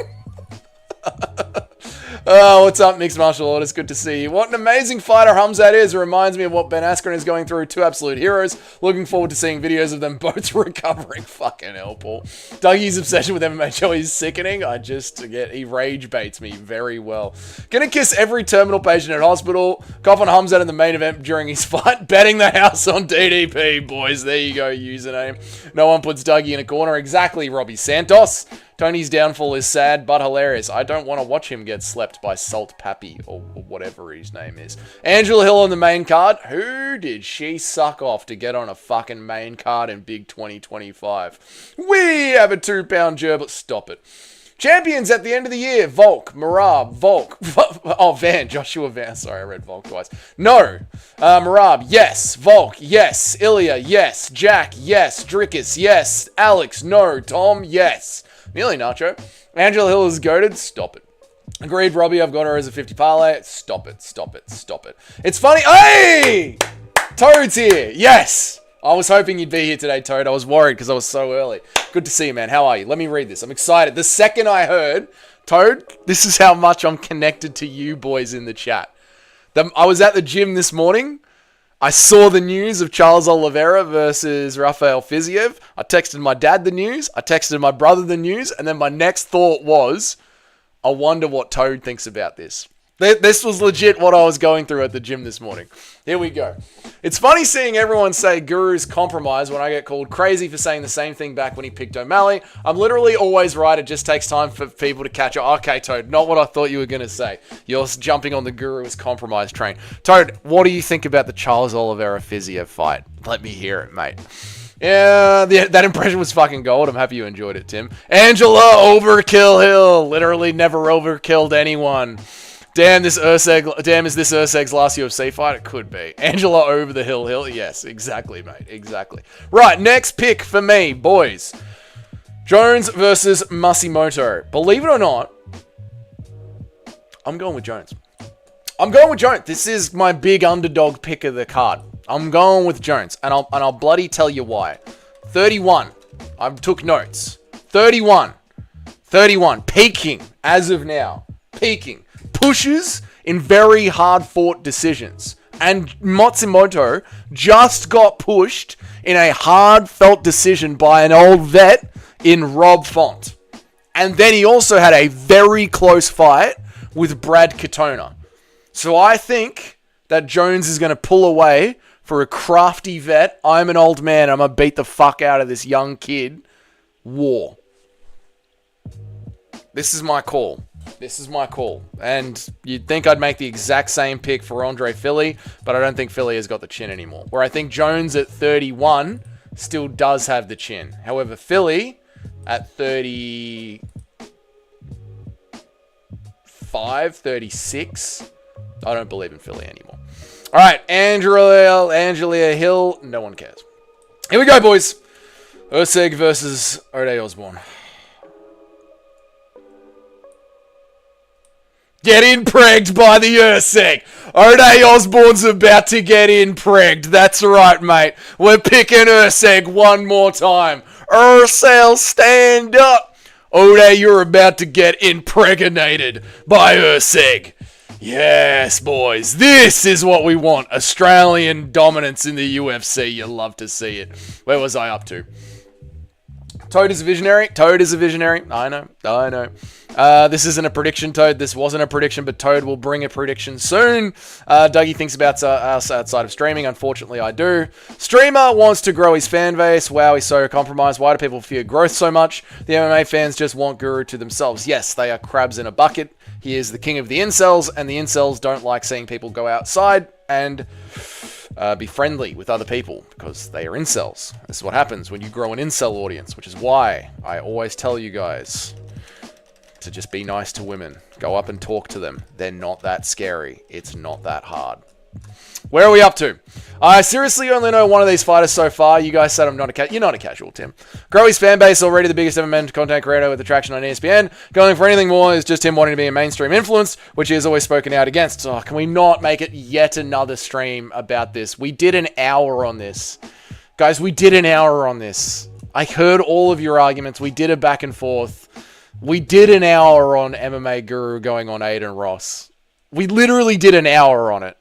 Oh, what's up, Mixed Martial Artist? Good to see you. What an amazing fighter Hamzat is. It reminds me of what Ben Askren is going through. Two absolute heroes. Looking forward to seeing videos of them both recovering. Fucking hell, Paul. Dougie's obsession with MMA show is sickening. He rage baits me very well. Gonna kiss every terminal patient at hospital. Cough on Hamzat in the main event during his fight. Betting the house on DDP, boys. There you go, username. No one puts Dougie in a corner. Exactly, Robbie Santos. Tony's downfall is sad, but hilarious. I don't want to watch him get slept by Salt Pappy, or whatever his name is. Angela Hill on the main card. Who did she suck off to get on a fucking main card in Big 2025? We have a 2-pound gerbil. Stop it. Champions at the end of the year. Volk, Marab, Volk. Oh, Joshua Van. Sorry, I read Volk twice. No. Marab, yes. Volk, yes. Ilya, yes. Jack, yes. Drickus, yes. Alex, no. Tom, yes. Nearly Nacho. Angela Hill is goated. Stop it. Agreed, Robbie. I've got her as a 50 parlay. Stop it. Stop it. Stop it. It's funny. Hey! Toad's here. Yes. I was hoping you'd be here today, Toad. I was worried because I was so early. Good to see you, man. How are you? Let me read this. I'm excited. The second I heard, Toad, this is how much I'm connected to you boys in the chat. I was at the gym this morning. I saw the news of Charles Oliveira versus Rafael Fiziev. I texted my dad the news. I texted my brother the news. And then my next thought was, I wonder what Toad thinks about this. This was legit what I was going through at the gym this morning. Here we go. It's funny seeing everyone say Guru's compromised when I get called crazy for saying the same thing back when he picked O'Malley. I'm literally always right. It just takes time for people to catch up. Okay, Toad, not what I thought you were going to say. You're jumping on the Guru's compromised train. Toad, what do you think about the Charles Oliveira Fiziev fight? Let me hear it, mate. Yeah, that impression was fucking gold. I'm happy you enjoyed it, Tim. Angela Overkill Hill. Literally never overkilled anyone. Damn, is this Urseg's last UFC fight? It could be. Angela over the hill. Yes, exactly, mate. Exactly. Right, next pick for me, boys. Jones versus Masimoto. Believe it or not, I'm going with Jones. This is my big underdog pick of the card. I'm going with Jones, and I'll bloody tell you why. 31. I took notes. 31. Peaking as of now. Peaking. Pushes in very hard-fought decisions. And Matsumoto just got pushed in a hard-felt decision by an old vet in Rob Font. And then he also had a very close fight with Brad Katona. So I think that Jones is going to pull away for a crafty vet. I'm an old man. I'm going to beat the fuck out of this young kid. War. This is my call. And you'd think I'd make the exact same pick for Andre Philly, but I don't think Philly has got the chin anymore. Where I think Jones at 31 still does have the chin. However, Philly at 35, 36, I don't believe in Philly anymore. All right, Angela Hill, no one cares. Here we go, boys. Urseg versus Ode Osborne. Get impregged by the Urseg. Ode Osborne's about to get impregged. That's right, mate. We're picking Urseg one more time. Ursel, stand up. Ode, you're about to get impregnated by Urseg. Yes, boys. This is what we want. Australian dominance in the UFC. You love to see it. Where was I up to? Toad is a visionary. I know. This isn't a prediction, Toad. This wasn't a prediction, but Toad will bring a prediction soon. Dougie thinks about us outside of streaming. Unfortunately, I do. Streamer wants to grow his fan base. Wow, he's so compromised. Why do people fear growth so much? The MMA fans just want Guru to themselves. Yes, they are crabs in a bucket. He is the king of the incels, and the incels don't like seeing people go outside and be friendly with other people because they are incels. This is what happens when you grow an incel audience, which is why I always tell you guys to just be nice to women. Go up and talk to them. They're not that scary. It's not that hard. Where are we up to? I seriously only know one of these fighters so far. You guys said I'm not a casual. You're not a casual, Tim. Grow his fan base, already the biggest ever men content creator with attraction on ESPN. Going for anything more is just him wanting to be a mainstream influence, which he has always spoken out against. Oh, can we not make it yet another stream about this? We did an hour on this. Guys, we did an hour on this. I heard all of your arguments. We did a back and forth. We did an hour on MMA Guru going on Aiden Ross. We literally did an hour on it.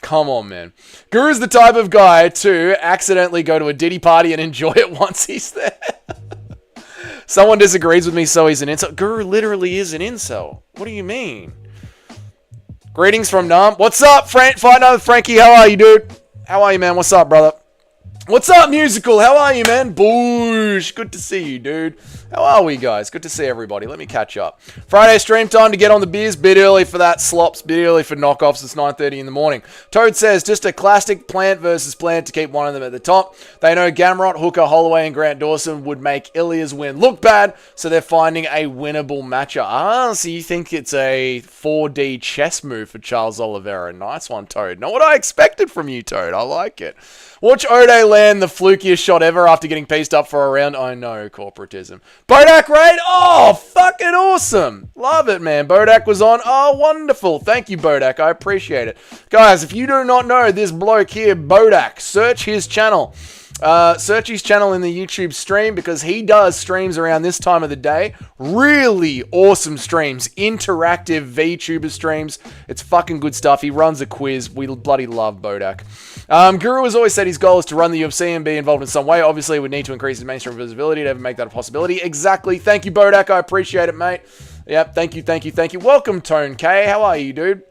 Come on, man. Guru's the type of guy to accidentally go to a Diddy party and enjoy it once he's there. Someone disagrees with me, so he's an incel. Guru literally is an incel. What do you mean? Greetings from Nam. What's up, Fight Night with Frankie? How are you, dude? How are you, man? What's up, brother? What's up, Musical? How are you, man? Boosh. Good to see you, dude. How are we, guys? Good to see everybody. Let me catch up. Friday stream time to get on the beers. Bit early for that. Slops. Bit early for knockoffs. It's 9:30 in the morning. Toad says, just a classic plant versus plant to keep one of them at the top. They know Gamrot, Hooker, Holloway, and Grant Dawson would make Ilya's win look bad, so they're finding a winnable matchup. Ah, so you think it's a 4D chess move for Charles Oliveira. Nice one, Toad. Not what I expected from you, Toad. I like it. Watch Ode land the flukiest shot ever after getting pieced up for a round. I know, corporatism. Bodak raid? Oh, fucking awesome. Love it, man. Bodak was on. Oh, wonderful. Thank you, Bodak. I appreciate it. Guys, if you do not know this bloke here, Bodak, search his channel. Search his channel in the YouTube stream because he does streams around this time of the day. Really awesome streams. Interactive VTuber streams. It's fucking good stuff. He runs a quiz. We bloody love Bodak. Guru has always said his goal is to run the UFC and be involved in some way. Obviously, we need to increase his mainstream visibility to ever make that a possibility. Exactly. Thank you, Bodak. I appreciate it, mate. Yep. Thank you. Welcome, Tone K. How are you, dude?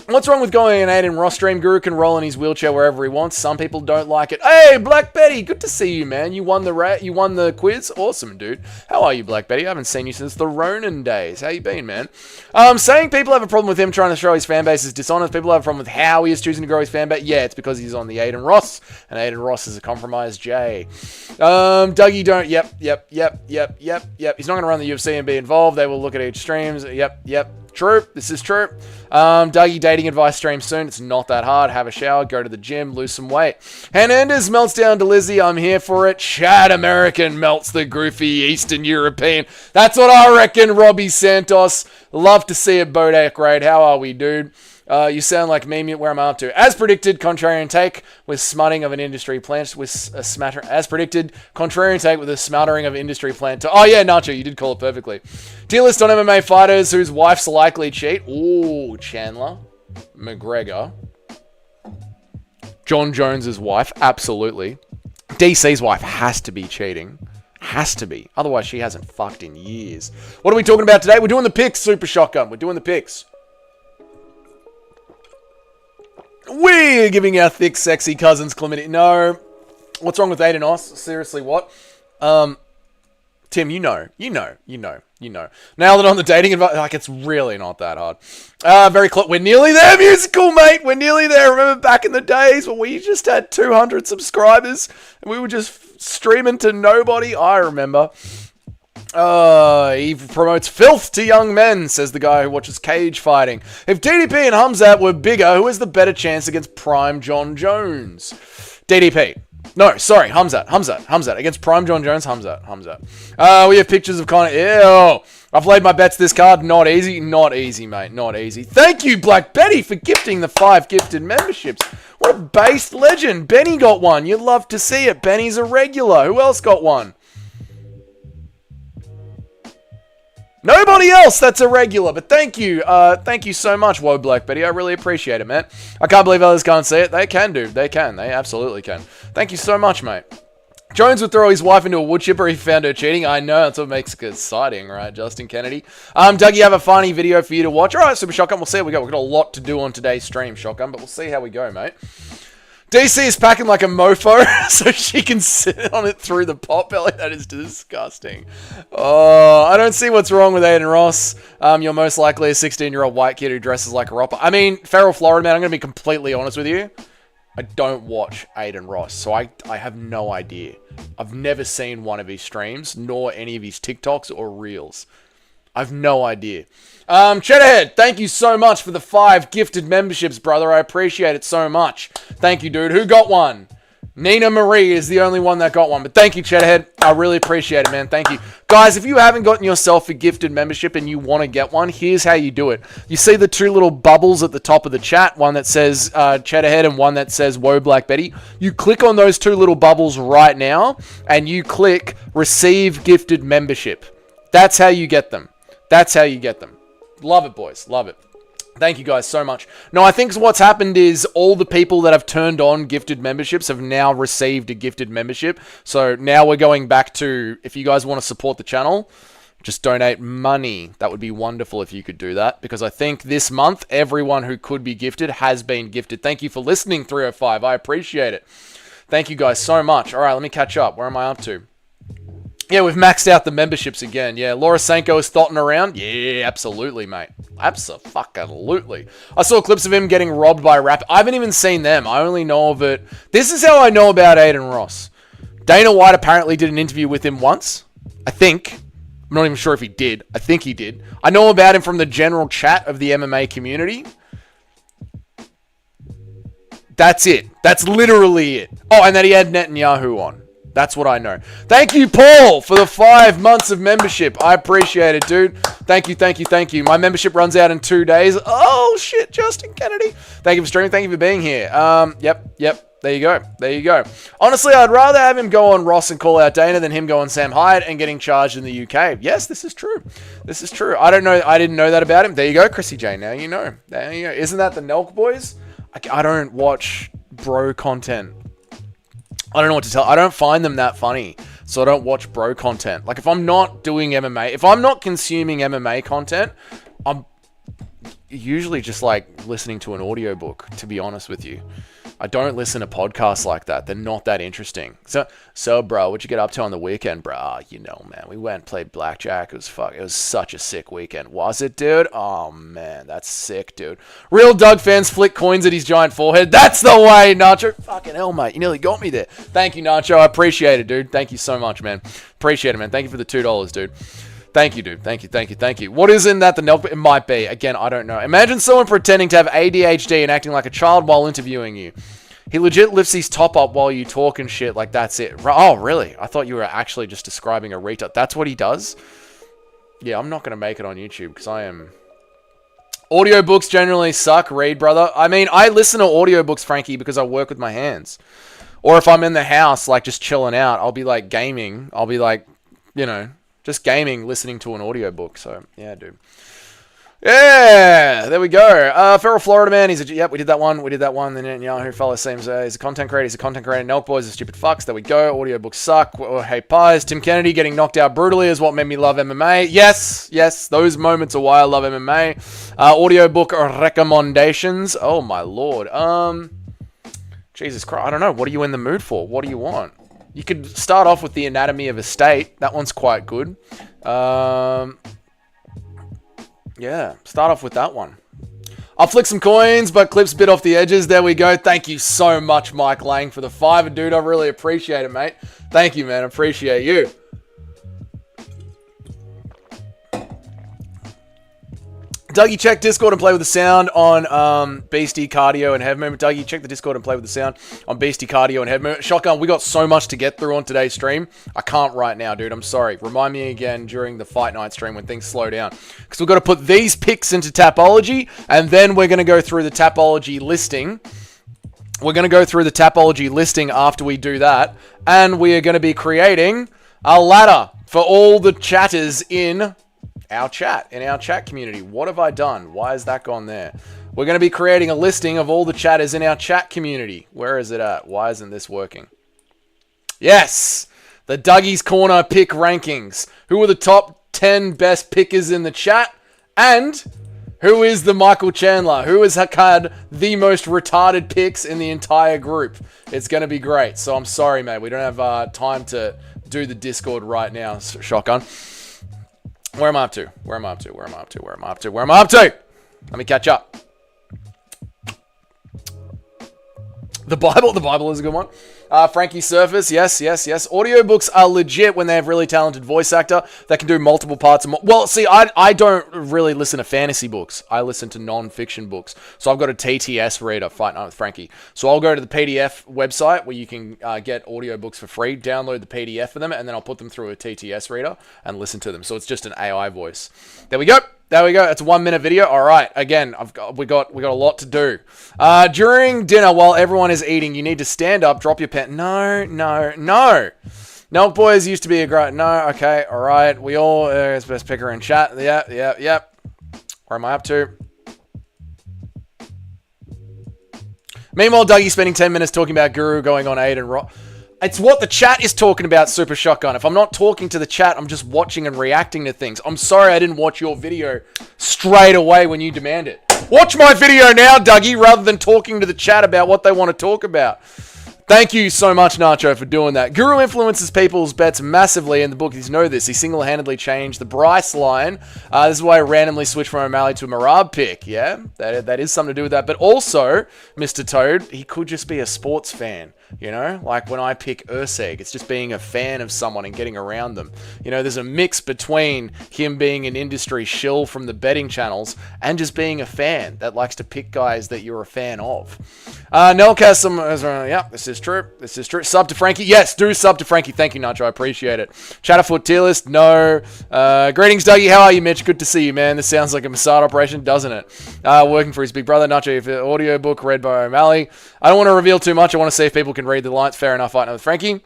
What's wrong with going in Aiden Ross stream? Guru can roll in his wheelchair wherever he wants. Some people don't like it. Hey, Black Betty, good to see you, man. You won the quiz. Awesome, dude. How are you, Black Betty? I haven't seen you since the Ronin days. How you been, man? Saying people have a problem with him trying to show his fan base is dishonest. People have a problem with how he is choosing to grow his fan base. Yeah, it's because he's on the Aiden Ross, and Aiden Ross is a compromised J. Dougie don't. Yep. He's not going to run the UFC and be involved. They will look at each streams. Yep. True. This is true. Dougie, dating advice stream soon. It's not that hard. Have a shower, go to the gym, lose some weight. Hernandez melts down Dolidze. I'm here for it. Chad American melts the goofy Eastern European. That's what I reckon, Robbie Santos. Love to see it, Bodak Raid. How are we, dude? You sound like me. Where am I up to? As predicted, contrarian take with smutting of an industry plant. As predicted, contrarian take with a smattering of industry plant. Oh yeah, Nacho, you did call it perfectly. Tier list on MMA fighters whose wives likely cheat. Ooh, Chandler, McGregor, John Jones's wife, absolutely. DC's wife has to be cheating. Has to be. Otherwise, she hasn't fucked in years. What are we talking about today? We're doing the picks, Super Shotgun. We're doing the picks. We're giving our thick, sexy cousins chlamydia. No. What's wrong with Aiden Ross? Seriously, what? Tim, you know. Now that on the dating advice, like, it's really not that hard. Very close. We're nearly there, Musical, mate. We're nearly there. Remember back in the days when we just had 200 subscribers and we were just streaming to nobody? I remember. He promotes filth to young men, says the guy who watches cage fighting. If DDP and Hamzat were bigger, who has the better chance against Prime John Jones? DDP. No, sorry, Hamzat. Against Prime John Jones, Hamzat. We have pictures of Conor. Ew. I've laid my bets this card. Not easy, mate. Not easy. Thank you, Black Betty, for gifting the 5 gifted memberships. What a based legend. Benny got one. You'd love to see it. Benny's a regular. Who else got one? Nobody else that's a regular, but thank you. Thank you so much, Whoa Black Betty. I really appreciate it, man. I can't believe others can't see it. They can, dude. They can. They absolutely can. Thank you so much, mate. Jones would throw his wife into a wood chipper if he found her cheating. I know, that's what makes it exciting, right, Justin Kennedy? Doug, you have a funny video for you to watch. All right, Super Shotgun, we'll see how we go. We've got a lot to do on today's stream, Shotgun, but we'll see how we go, mate. DC is packing like a mofo so she can sit on it through the pot belly. That is disgusting. Oh, I don't see what's wrong with Aiden Ross. You're most likely a 16-year-old white kid who dresses like a rapper. I mean, Feral Florida, man, I'm going to be completely honest with you. I don't watch Aiden Ross, so I have no idea. I've never seen one of his streams, nor any of his TikToks or Reels. I've no idea. Cheddarhead, thank you so much for the 5 gifted memberships, brother. I appreciate it so much. Thank you, dude. Who got one? Nina Marie is the only one that got one. But thank you, Cheddarhead. I really appreciate it, man. Thank you. Guys, if you haven't gotten yourself a gifted membership and you want to get one, here's how you do it. You see the 2 little bubbles at the top of the chat, one that says Cheddarhead and one that says Whoa Black Betty. You click on those 2 little bubbles right now and you click Receive Gifted Membership. That's how you get them. That's how you get them. Love it, boys. Love it. Thank you guys so much. No, I think what's happened is all the people that have turned on gifted memberships have now received a gifted membership. So now we're going back to, if you guys want to support the channel, just donate money. That would be wonderful if you could do that. Because I think this month, everyone who could be gifted has been gifted. Thank you for listening, 305. I appreciate it. Thank you guys so much. All right, let me catch up. Where am I up to? Yeah, we've maxed out the memberships again. Yeah, Laura Senko is thotting around. Yeah, absolutely, mate. Abso-fucking-lutely. I saw clips of him getting robbed by a rapper. I haven't even seen them. I only know of it. This is how I know about Aiden Ross. Dana White apparently did an interview with him once. I think. I'm not even sure if he did. I think he did. I know about him from the general chat of the MMA community. That's it. That's literally it. Oh, and that he had Netanyahu on. That's what I know. Thank you, Paul, for the 5 months of membership. I appreciate it, dude. Thank you, thank you, thank you. My membership runs out in 2 days. Oh, shit, Justin Kennedy. Thank you for streaming. Thank you for being here. Yep. There you go. There you go. Honestly, I'd rather have him go on Ross and call out Dana than him go on Sam Hyde and getting charged in the UK. Yes, this is true. This is true. I don't know. I didn't know that about him. There you go, Chrissy J. Now you know. There you go. Isn't that the Nelk boys? I don't watch bro content. I don't know what to tell. I don't find them that funny, so I don't watch bro content. Like, if I'm not doing MMA, if I'm not consuming MMA content, I'm usually just, like, listening to an audiobook, to be honest with you. I don't listen to podcasts like that. They're not that interesting. So, bro, what'd you get up to on the weekend, bro? You know, man, we went and played blackjack. It was such a sick weekend. Was it, dude? Oh, man, that's sick, dude. Real Doug fans flick coins at his giant forehead. That's the way, Nacho. Fucking hell, mate. You nearly got me there. Thank you, Nacho. I appreciate it, dude. Thank you so much, man. Appreciate it, man. Thank you for the $2, dude. Thank you, dude. Thank you. What is in that? The Nelk? It might be. Again, I don't know. Imagine someone pretending to have ADHD and acting like a child while interviewing you. He legit lifts his top up while you talk and shit. Like, that's it. Oh, really? I thought you were actually just describing a retard. That's what he does? Yeah, I'm not going to make it on YouTube because I am... Audiobooks generally suck. Read, brother. I mean, I listen to audiobooks, Frankie, because I work with my hands. Or if I'm in the house, like, just chilling out, I'll be, like, gaming. I'll be, like, you know... Just gaming, listening to an audiobook. So, yeah, dude. Yeah, there we go. Feral Florida Man. Yep, we did that one. The Netanyahu fellow seems he's a content creator. Nelk boys are stupid fucks. There we go. Audiobooks suck. Oh, hey, pies. Tim Kennedy getting knocked out brutally is what made me love MMA. Yes. Those moments are why I love MMA. Audiobook recommendations. Oh, my lord. Jesus Christ. I don't know. What are you in the mood for? What do you want? You could start off with The Anatomy of a State. That one's quite good. Yeah, start off with that one. I'll flick some coins, but clips bit off the edges. There we go. Thank you so much, Mike Lang, for the $5, dude. I really appreciate it, mate. Thank you, man. I appreciate you. Dougie, check Discord and play with the sound on Beastie, Cardio, and Head Movement. Dougie, check the Discord and play with the sound on Beastie, Cardio, and Head Movement. Shotgun, we got so much to get through on today's stream. I can't right now, dude. I'm sorry. Remind me again during the Fight Night stream when things slow down. Because we've got to put these picks into Tapology, and then we're going to go through the Tapology listing. We're going to go through the Tapology listing after we do that, and we are going to be creating a ladder for all the chatters in our chat community. What have I done? Why has that gone there? We're going to be creating a listing of all the chatters in our chat community. Where is it at? Why isn't this working? Yes! The Dougie's Corner pick rankings. Who are the top 10 best pickers in the chat? And who is the Michael Chandler? Who has had the most retarded picks in the entire group? It's going to be great. So I'm sorry, mate. We don't have time to do the Discord right now, Shotgun. Where am I up to? Let me catch up. The Bible is a good one. Frankie Surface, yes. Audiobooks are legit when they have really talented voice actor that can do multiple parts. Well, see, I don't really listen to fantasy books. I listen to non-fiction books. So I've got a TTS reader, Fight Night with Frankie. So I'll go to the PDF website where you can get audiobooks for free, download the PDF for them, and then I'll put them through a TTS reader and listen to them. So it's just an AI voice. There we go. It's a 1 minute video. All right. Again, we got a lot to do. During dinner, while everyone is eating, you need to stand up, drop your pen. No. Milk Boys used to be a great. No. Okay. All right. We all it's best picker in chat. Yeah. Where am I up to? Meanwhile, Dougie's spending 10 minutes talking about Guru going on 8 and Rock. It's what the chat is talking about, Super Shotgun. If I'm not talking to the chat, I'm just watching and reacting to things. I'm sorry I didn't watch your video straight away when you demand it. Watch my video now, Dougie, rather than talking to the chat about what they want to talk about. Thank you so much, Nacho, for doing that. Guru influences people's bets massively in the book. You know this. He single-handedly changed the Bryce line. This is why I randomly switched from O'Malley to a Marab pick. Yeah, that is something to do with that. But also, Mr. Toad, he could just be a sports fan. You know, like when I pick Urseg, it's just being a fan of someone and getting around them. You know, there's a mix between him being an industry shill from the betting channels and just being a fan that likes to pick guys that you're a fan of. Nelcast, yeah, this is true. Sub to Frankie. Yes, do sub to Frankie. Thank you, Nacho. I appreciate it. Chatterfoot tier list. No. Greetings, Dougie. How are you, Mitch? Good to see you, man. This sounds like a Mossad operation, doesn't it? Working for his big brother, Nacho. If audiobook read by O'Malley. I don't want to reveal too much. I want to see if people can read the lines. Fair enough. Fighting with Frankie.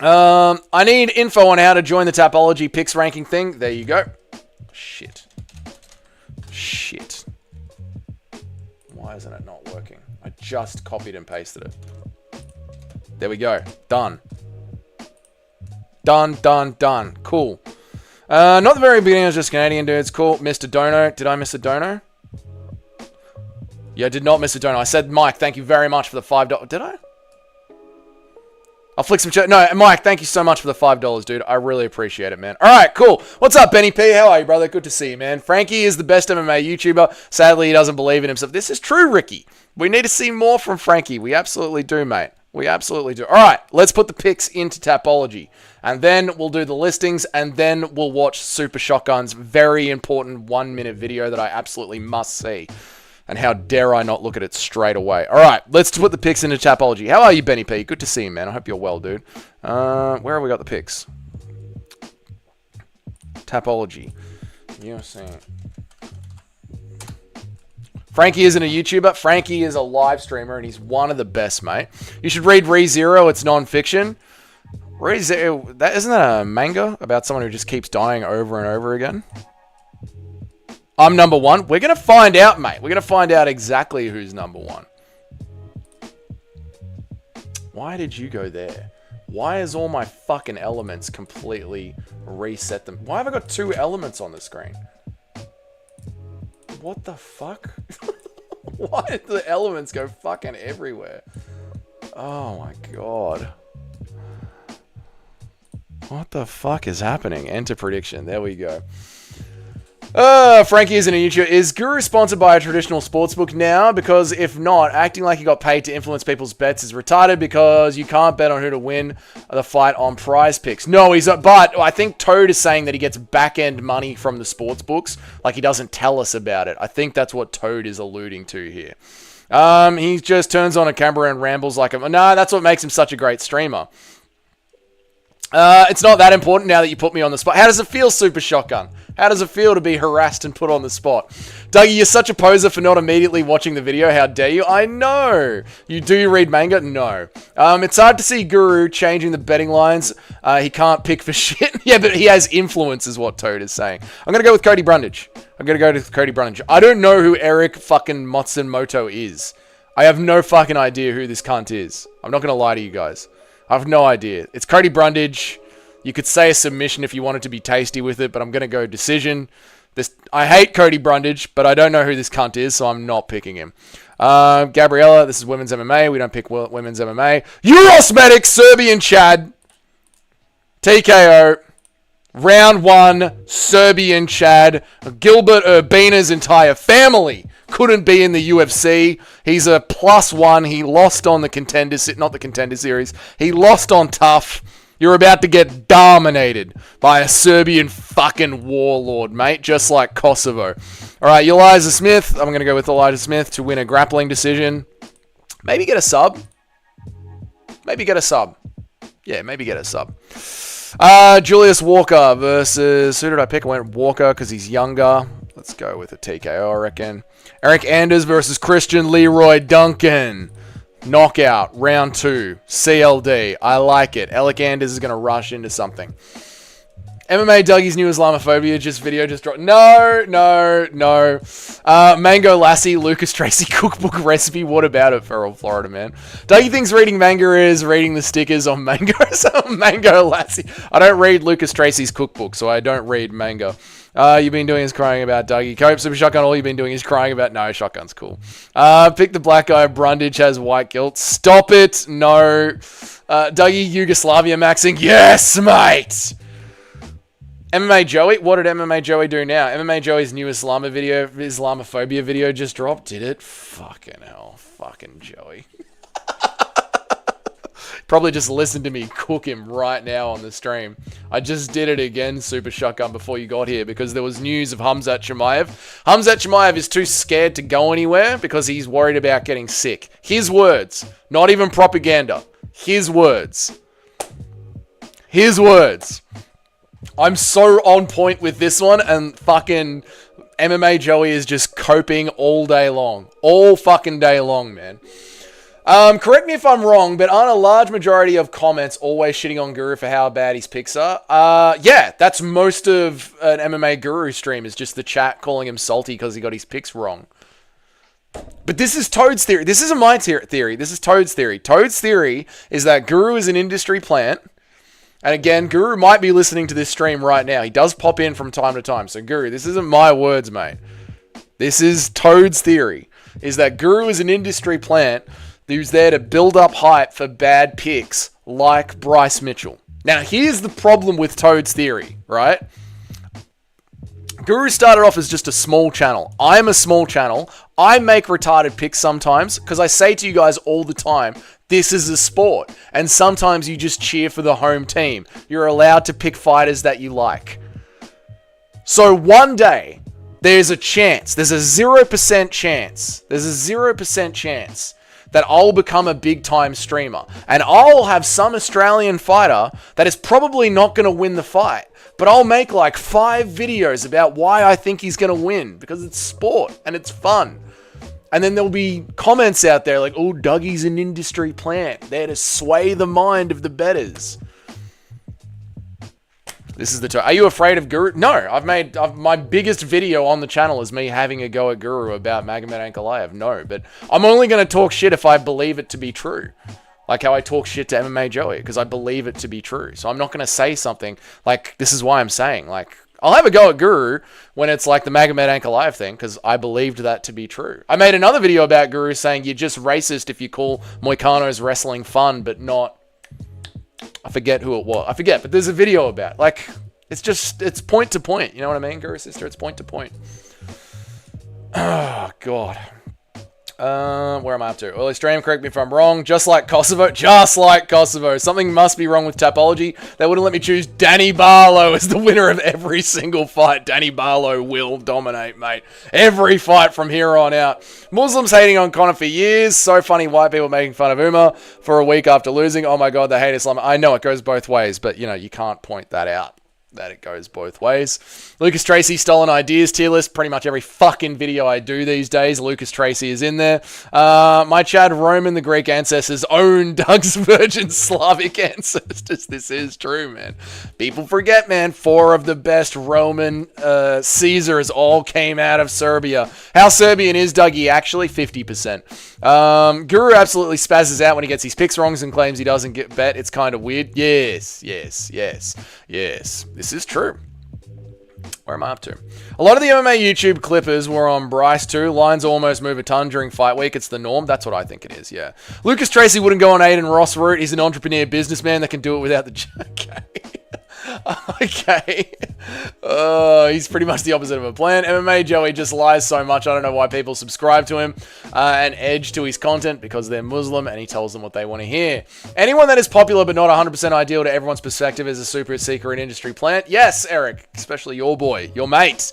I need info on how to join the Tapology picks ranking thing. There you go. Shit. Why isn't it not working? I just copied and pasted it. There we go. Done. Cool. Not the very beginning, I was just Canadian dudes. Cool. Missed a dono. Did I miss a dono? Yeah, I did not miss a dono. I said, Mike, thank you very much for the $5. Did I? I'll flick some chat. No, Mike, thank you so much for the $5, dude. I really appreciate it, man. All right, cool. What's up, Benny P? How are you, brother? Good to see you, man. Frankie is the best MMA YouTuber. Sadly, he doesn't believe in himself. This is true, Ricky. We need to see more from Frankie. We absolutely do, mate. We absolutely do. All right, let's put the picks into Tapology. And then we'll do the listings, and then we'll watch Super Shotgun's very important 1 minute video that I absolutely must see. And how dare I not look at it straight away. All right, let's put the picks into Tapology. How are you, Benny P? Good to see you, man. I hope you're well, dude. Where have we got the picks? Tapology. UFC. Frankie isn't a YouTuber. Frankie is a live streamer, and he's one of the best, mate. You should read ReZero. It's non-fiction. ReZero, isn't that a manga about someone who just keeps dying over and over again? I'm number one. We're going to find out, mate. We're going to find out exactly who's number one. Why did you go there? Why is all my fucking elements completely reset them? Why have I got 2 elements on the screen? What the fuck? Why did the elements go fucking everywhere? Oh my god. What the fuck is happening? Enter prediction. There we go. Frankie isn't a YouTuber. Is Guru sponsored by a traditional sportsbook now? Because if not, acting like he got paid to influence people's bets is retarded because you can't bet on who to win the fight on prize picks. No, he's not. But I think Toad is saying that he gets back-end money from the sports books. Like he doesn't tell us about it. I think that's what Toad is alluding to here. He just turns on a camera and rambles like him. No, that's what makes him such a great streamer. It's not that important now that you put me on the spot. How does it feel, Super Shotgun? How does it feel to be harassed and put on the spot? Dougie, you're such a poser for not immediately watching the video. How dare you? I know. You do read manga? No. It's hard to see Guru changing the betting lines. He can't pick for shit. Yeah, but he has influence is what Toad is saying. I'm going to go with Cody Brundage. I don't know who Eric fucking Matsumoto is. I have no fucking idea who this cunt is. I'm not going to lie to you guys. I have no idea. It's Cody Brundage. You could say a submission if you wanted to be tasty with it, but I'm going to go decision. I hate Cody Brundage, but I don't know who this cunt is, so I'm not picking him. Gabriella, this is women's MMA. We don't pick women's MMA. Eurosmetics, Serbian Chad. TKO. Round 1, Serbian Chad. Gilbert Urbina's entire family couldn't be in the UFC. He's a +1. He lost on the not the contender series. He lost on Tough. You're about to get dominated by a Serbian fucking warlord, mate, just like Kosovo. All right, Elijah Smith. I'm going to go with Elijah Smith to win a grappling decision. Maybe get a sub. Yeah, maybe get a sub. Julius Walker versus... Who did I pick? I went Walker because he's younger. Let's go with a TKO, I reckon. Eric Anders versus Christian Leroy Duncan. Knockout, round 2, CLD. I like it. Alec Anders is going to rush into something. MMA Dougie's new Islamophobia video just dropped. No. Mango Lassie, Lucas Tracy cookbook recipe. What about it, Feral Florida man? Dougie thinks reading manga is reading the stickers on mangoes. Mango Lassie. I don't read Lucas Tracy's cookbook, so I don't read manga. You've been doing is crying about Dougie. Cope, Super Shotgun, all you've been doing is crying about... No, Shotgun's cool. Pick the black guy. Brundage has white guilt. Stop it. No. Dougie, Yugoslavia maxing. Yes, mate. MMA Joey? What did MMA Joey do now? MMA Joey's new Islamophobia video just dropped. Did it? Fucking hell. Fucking Joey. Probably just listen to me cook him right now on the stream. I just did it again, Super Shotgun, before you got here because there was news of Hamzat Chimaev. Hamzat Chimaev is too scared to go anywhere because he's worried about getting sick. His words. Not even propaganda. His words. His words. I'm so on point with this one, and fucking MMA Joey is just coping all day long. All fucking day long, man. Correct me if I'm wrong, but aren't a large majority of comments always shitting on Guru for how bad his picks are? Yeah, that's most of an MMA Guru stream, is just the chat calling him salty because he got his picks wrong. But this is Toad's theory. This isn't my theory. This is Toad's theory. Toad's theory is that Guru is an industry plant. And again, Guru might be listening to this stream right now. He does pop in from time to time. So Guru, this isn't my words, mate. This is Toad's theory, is that Guru is an industry plant who's there to build up hype for bad picks like Bryce Mitchell. Now, here's the problem with Toad's theory, right? Guru started off as just a small channel. I'm a small channel. I make retarded picks sometimes because I say to you guys all the time, this is a sport. And sometimes you just cheer for the home team. You're allowed to pick fighters that you like. So one day, there's a chance. There's a 0% chance. There's a 0% chance that I'll become a big-time streamer. And I'll have some Australian fighter that is probably not going to win the fight. But I'll make like 5 videos about why I think he's going to win. Because it's sport and it's fun. And then there'll be comments out there like, oh, Dougie's an industry plant. There to sway the mind of the bettors. This is the... Are you afraid of Guru? No, my biggest video on the channel is me having a go at Guru about Magomed Ankalaev. No, but I'm only going to talk shit if I believe it to be true. Like how I talk shit to MMA Joey, because I believe it to be true. So I'm not going to say something like, this is why I'm saying, like, I'll have a go at Guru when it's like the Magomed Ankalaev thing, because I believed that to be true. I made another video about Guru saying you're just racist if you call Moicano's wrestling fun, but not... I forget who it was. I forget, but there's a video about it. Like, it's point to point. You know what I mean, Guru Sister? It's point to point. Oh, God. Where am I up to? Early stream, correct me if I'm wrong. Just like Kosovo. Something must be wrong with Tapology. They wouldn't let me choose Danny Barlow as the winner of every single fight. Danny Barlow will dominate, mate. Every fight from here on out. Muslims hating on Conor for years. So funny, white people making fun of Umar for a week after losing. Oh my God, they hate Islam. I know it goes both ways, but you know, you can't point that out. That it goes both ways. Lucas Tracy stolen ideas tier list. Pretty much every fucking video I do these days, Lucas Tracy is in there. My Chad Roman, the Greek ancestors, own Doug's virgin Slavic ancestors. This is true, man. People forget, man. 4 of the best Roman Caesars all came out of Serbia. How Serbian is Dougie? Actually, 50%. Guru absolutely spazzes out when he gets his picks wrong and claims he doesn't get bet. It's kind of weird. Yes. This is true. Where am I up to? A lot of the MMA YouTube clippers were on Bryce too. Lines almost move a ton during fight week. It's the norm. That's what I think it is, yeah. Lucas Tracy wouldn't go on Aiden Ross route. He's an entrepreneur businessman that can do it without the... Okay. Okay. He's pretty much the opposite of a plant. MMA Joey just lies so much. I don't know why people subscribe to him and edge to his content because they're Muslim and he tells them what they want to hear. Anyone that is popular but not 100% ideal to everyone's perspective is a super secret industry plant. Yes, Eric, especially your boy, your mate.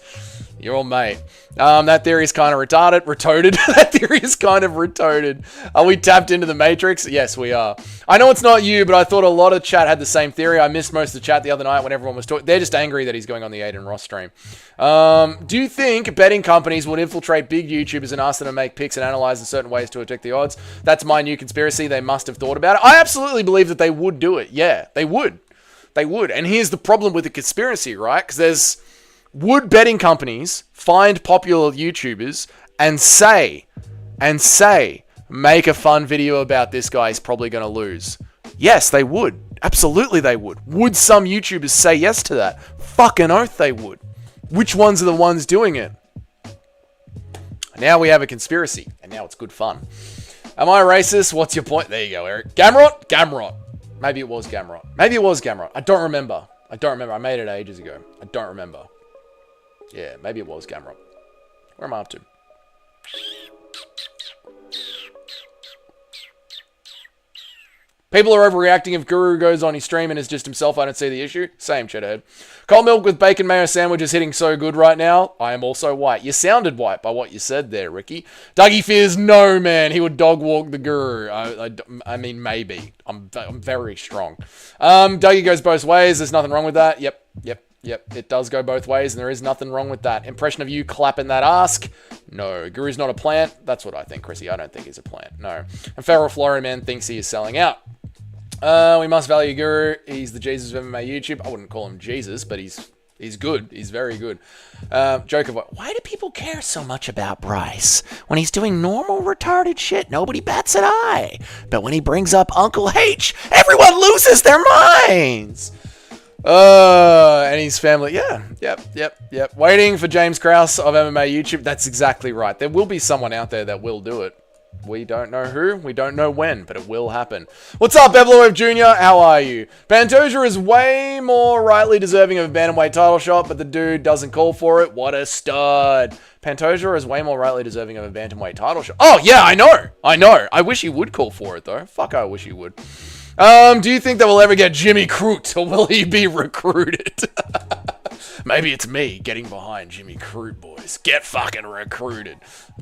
Your old mate. That theory is kind of retarded. That theory is kind of retarded. Are we tapped into the Matrix? Yes, we are. I know it's not you, but I thought a lot of chat had the same theory. I missed most of the chat the other night when everyone was talking. They're just angry that he's going on the Aiden Ross stream. Do you think betting companies would infiltrate big YouTubers and ask them to make picks and analyze in certain ways to affect the odds? That's my new conspiracy. They must have thought about it. I absolutely believe that they would do it. Yeah, they would. They would. And here's the problem with the conspiracy, right? Because would betting companies find popular YouTubers and say, make a fun video about this guy, he's probably going to lose? Yes, they would. Absolutely they would. Would some YouTubers say yes to that? Fucking oath they would. Which ones are the ones doing it? Now we have a conspiracy, and now it's good fun. Am I racist? What's your point? There you go, Eric. Gamrot? Gamrot. Maybe it was Gamrot. Maybe it was Gamrot. I don't remember. I made it ages ago. I don't remember. Yeah, maybe it was Gamrot. Where am I up to? People are overreacting if Guru goes on his stream and is just himself. I don't see the issue. Same, Cheddarhead. Cold milk with bacon mayo sandwich is hitting so good right now. I am also white. You sounded white by what you said there, Ricky. Dougie fears no, man. He would dog walk the Guru. I mean, maybe. I'm very strong. Dougie goes both ways. There's nothing wrong with that. Yep. It does go both ways, and there is nothing wrong with that. Impression of you clapping that ask? No. Guru's not a plant? That's what I think, Chrissy. I don't think he's a plant. No. And Feral Florida Man thinks he is selling out. We must value Guru. He's the Jesus of MMA YouTube. I wouldn't call him Jesus, but he's good. He's very good. Joke of what? Why do people care so much about Bryce? When he's doing normal retarded shit, nobody bats an eye. But when he brings up Uncle H, everyone loses their minds. And his family, yeah, yep. Waiting for James Krause of MMA YouTube. That's exactly right. There will be someone out there that will do it. We don't know who, we don't know when, but it will happen. What's up, Evloev Jr.? How are you? Pantoja is way more rightly deserving of a bantamweight title shot, but the dude doesn't call for it. What a stud. Pantoja is way more rightly deserving of a bantamweight title shot. Oh, yeah, I know. I wish he would call for it, though. Fuck, I wish he would. Do you think that we'll ever get Jimmy Crute, or will he be recruited? Maybe it's me getting behind Jimmy Crute, boys. Get fucking recruited.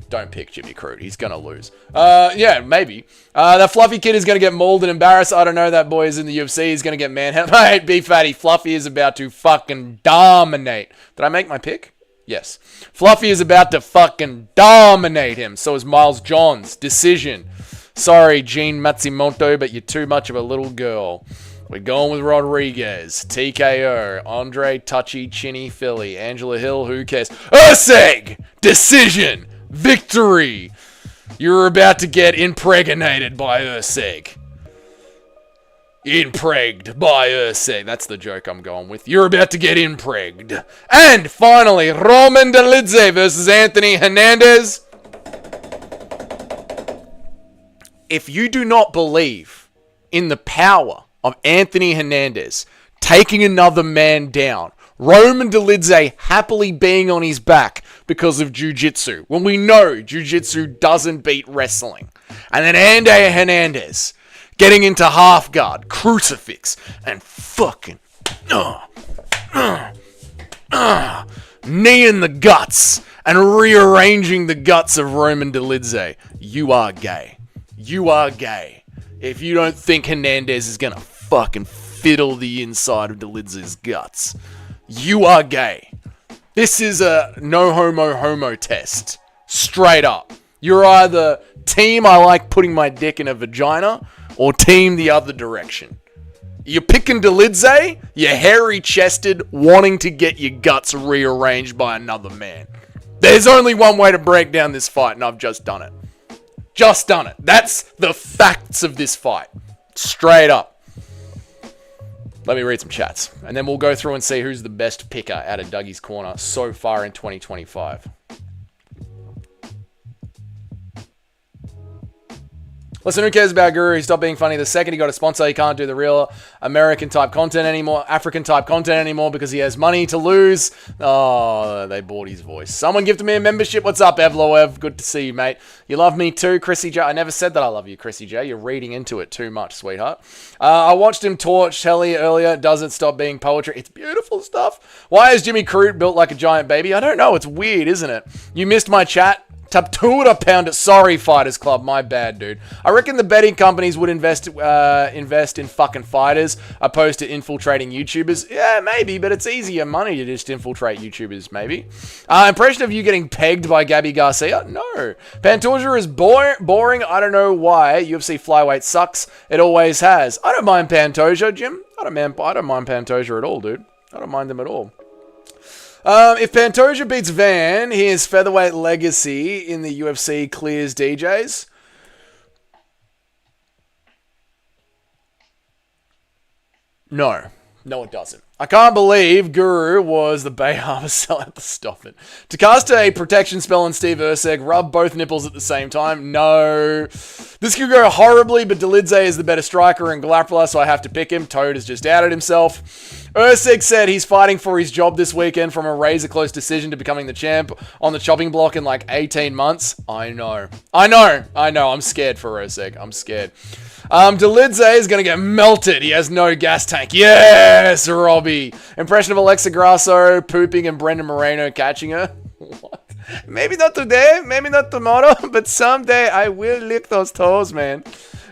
Don't pick Jimmy Crute. He's gonna lose. Yeah, maybe. That Fluffy kid is gonna get mauled and embarrassed. I don't know. That boy is in the UFC. He's gonna get manhandled. Mate, B Fatty. Fluffy is about to fucking dominate. Did I make my pick? Yes. Fluffy is about to fucking dominate him. So is Miles Johns. Decision. Sorry, Gene Matsumoto, but you're too much of a little girl. We're going with Rodriguez, TKO, Andre Touchy, Chinny, Philly, Angela Hill, who cares? Urseg! Decision! Victory! You're about to get impregnated by Urseg. Impregged by Urseg. That's the joke I'm going with. You're about to get impregged. And finally, Roman Dolidze versus Anthony Hernandez. If you do not believe in the power of Anthony Hernandez taking another man down, Roman Dolidze happily being on his back because of jiu-jitsu, when we know jiu-jitsu doesn't beat wrestling, and then Andy Hernandez getting into half guard, crucifix, and fucking knee in the guts and rearranging the guts of Roman Dolidze, you are gay. You are gay. If you don't think Hernandez is gonna fucking fiddle the inside of Dolidze's guts, you are gay. This is a no homo test. Straight up. You're either team I like putting my dick in a vagina, or team the other direction. You're picking Dolidze, you're hairy-chested, wanting to get your guts rearranged by another man. There's only one way to break down this fight, and I've just done it. Just done it. That's the facts of this fight. Straight up. Let me read some chats. And then we'll go through and see who's the best picker out of Dougie's Corner so far in 2025. Listen, who cares about Guru? He stopped being funny the second he got a sponsor. He can't do the real American-type content anymore, African-type content anymore because he has money to lose. Oh, they bought his voice. Someone gifted me a membership. What's up, Evloev? Good to see you, mate. You love me too, Chrissy J. I never said that I love you, Chrissy J. You're reading into it too much, sweetheart. I watched him torch Telly earlier. Doesn't stop being poetry. It's beautiful stuff. Why is Jimmy Crute built like a giant baby? I don't know. It's weird, isn't it? You missed my chat. Taptura Pounder. Sorry, Fighters Club. My bad, dude. I reckon the betting companies would invest in fucking fighters opposed to infiltrating YouTubers. Yeah, maybe, but it's easier money to just infiltrate YouTubers, maybe. Impression of you getting pegged by Gabby Garcia? No. Pantoja is boring. I don't know why. UFC flyweight sucks. It always has. I don't mind Pantoja, Jim. I don't mind Pantoja at all, dude. I don't mind them at all. If Pantoja beats Van, his featherweight legacy in the UFC clears DJs. No. No, it doesn't. I can't believe Guru was the Bay Harbor sellout to stop it. To cast a protection spell on Steve Urseg, rub both nipples at the same time. No. This could go horribly, but Dolidze is the better striker and grappler, so I have to pick him. Toad has just outed himself. Urseg said he's fighting for his job this weekend from a razor-close decision to becoming the champ on the chopping block in like 18 months. I know. I'm scared for Urseg. I'm scared. Dolidze is going to get melted. He has no gas tank. Yes, Robbie. Impression of Alexa Grasso pooping and Brendan Moreno catching her. What? Maybe not today, maybe not tomorrow, but someday I will lick those toes, man.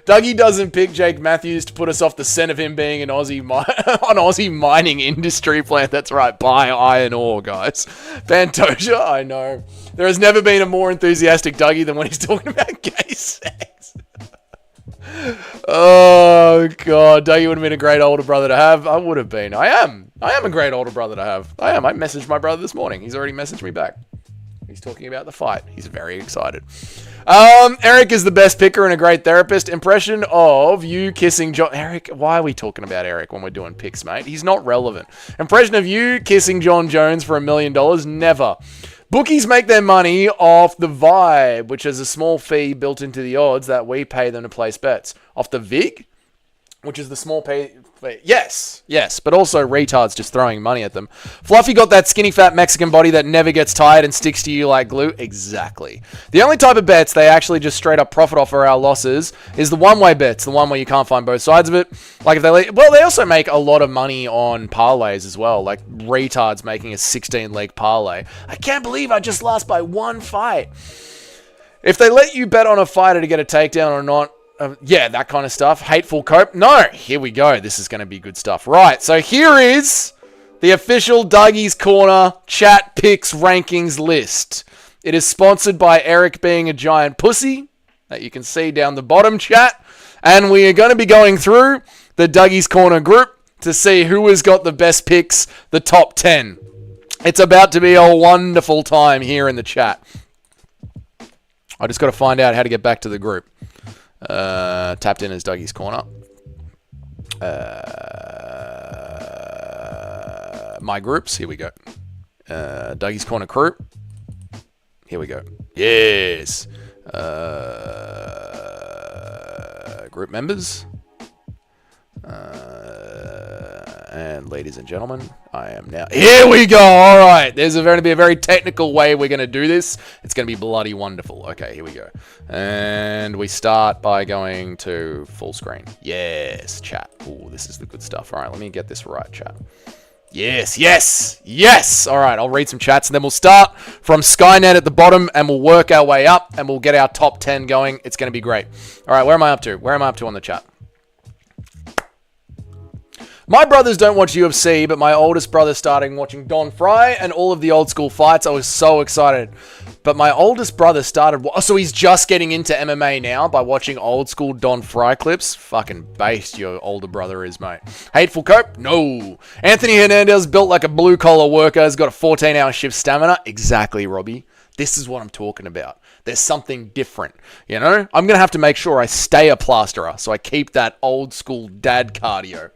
Dougie doesn't pick Jake Matthews to put us off the scent of him being an Aussie mining industry plant. That's right, buy iron ore, guys. Pantoja, I know. There has never been a more enthusiastic Dougie than when he's talking about gay sex. Oh, God. Dougie would have been a great older brother to have. I would have been. I am a great older brother to have. I am. I messaged my brother this morning. He's already messaged me back. He's talking about the fight. He's very excited. Eric is the best picker and a great therapist. Impression of you kissing John... Eric, why are we talking about Eric when we're doing picks, mate? He's not relevant. Impression of you kissing John Jones for $1 million? Never. Bookies make their money off the vibe, which is a small fee built into the odds that we pay them to place bets. Off the VIG, which is the small pay... Yes, but also retards just throwing money at them. Fluffy got that skinny fat Mexican body that never gets tired and sticks to you like glue. Exactly. The only type of bets they actually just straight up profit off for our losses is the one-way bets, the one where you can't find both sides of it. Like if they also make a lot of money on parlays as well, like retards making a 16-leg parlay. I can't believe I just lost by one fight. If they let you bet on a fighter to get a takedown or not, yeah, that kind of stuff. Hateful Cope. No, here we go. This is going to be good stuff. Right, so here is the official Dougie's Corner chat picks rankings list. It is sponsored by Eric being a giant pussy, that you can see down the bottom, chat. And we are going to be going through the Dougie's Corner group to see who has got the best picks, the top 10. It's about to be a wonderful time here in the chat. I just got to find out how to get back to the group. Tapped in as Dougie's Corner. My groups. Here we go. Dougie's Corner crew. Here we go. Yes. Group members. And ladies and gentlemen, I am now... Here we go! Alright, there's going to be a very technical way we're going to do this. It's going to be bloody wonderful. Okay, here we go. And we start by going to full screen. Yes, chat. Ooh, this is the good stuff. Alright, let me get this right, chat. Yes! Alright, I'll read some chats and then we'll start from Skynet at the bottom and we'll work our way up and we'll get our top 10 going. It's going to be great. Alright, where am I up to? Where am I up to on the chat? My brothers don't watch UFC, but my oldest brother started watching Don Fry and all of the old school fights. I was so excited. But my oldest brother started... So he's just getting into MMA now by watching old school Don Fry clips? Fucking based your older brother is, mate. Hateful Cope? No. Anthony Hernandez built like a blue-collar worker. Has got a 14-hour shift stamina. Exactly, Robbie. This is what I'm talking about. There's something different, you know? I'm going to have to make sure I stay a plasterer so I keep that old school dad cardio.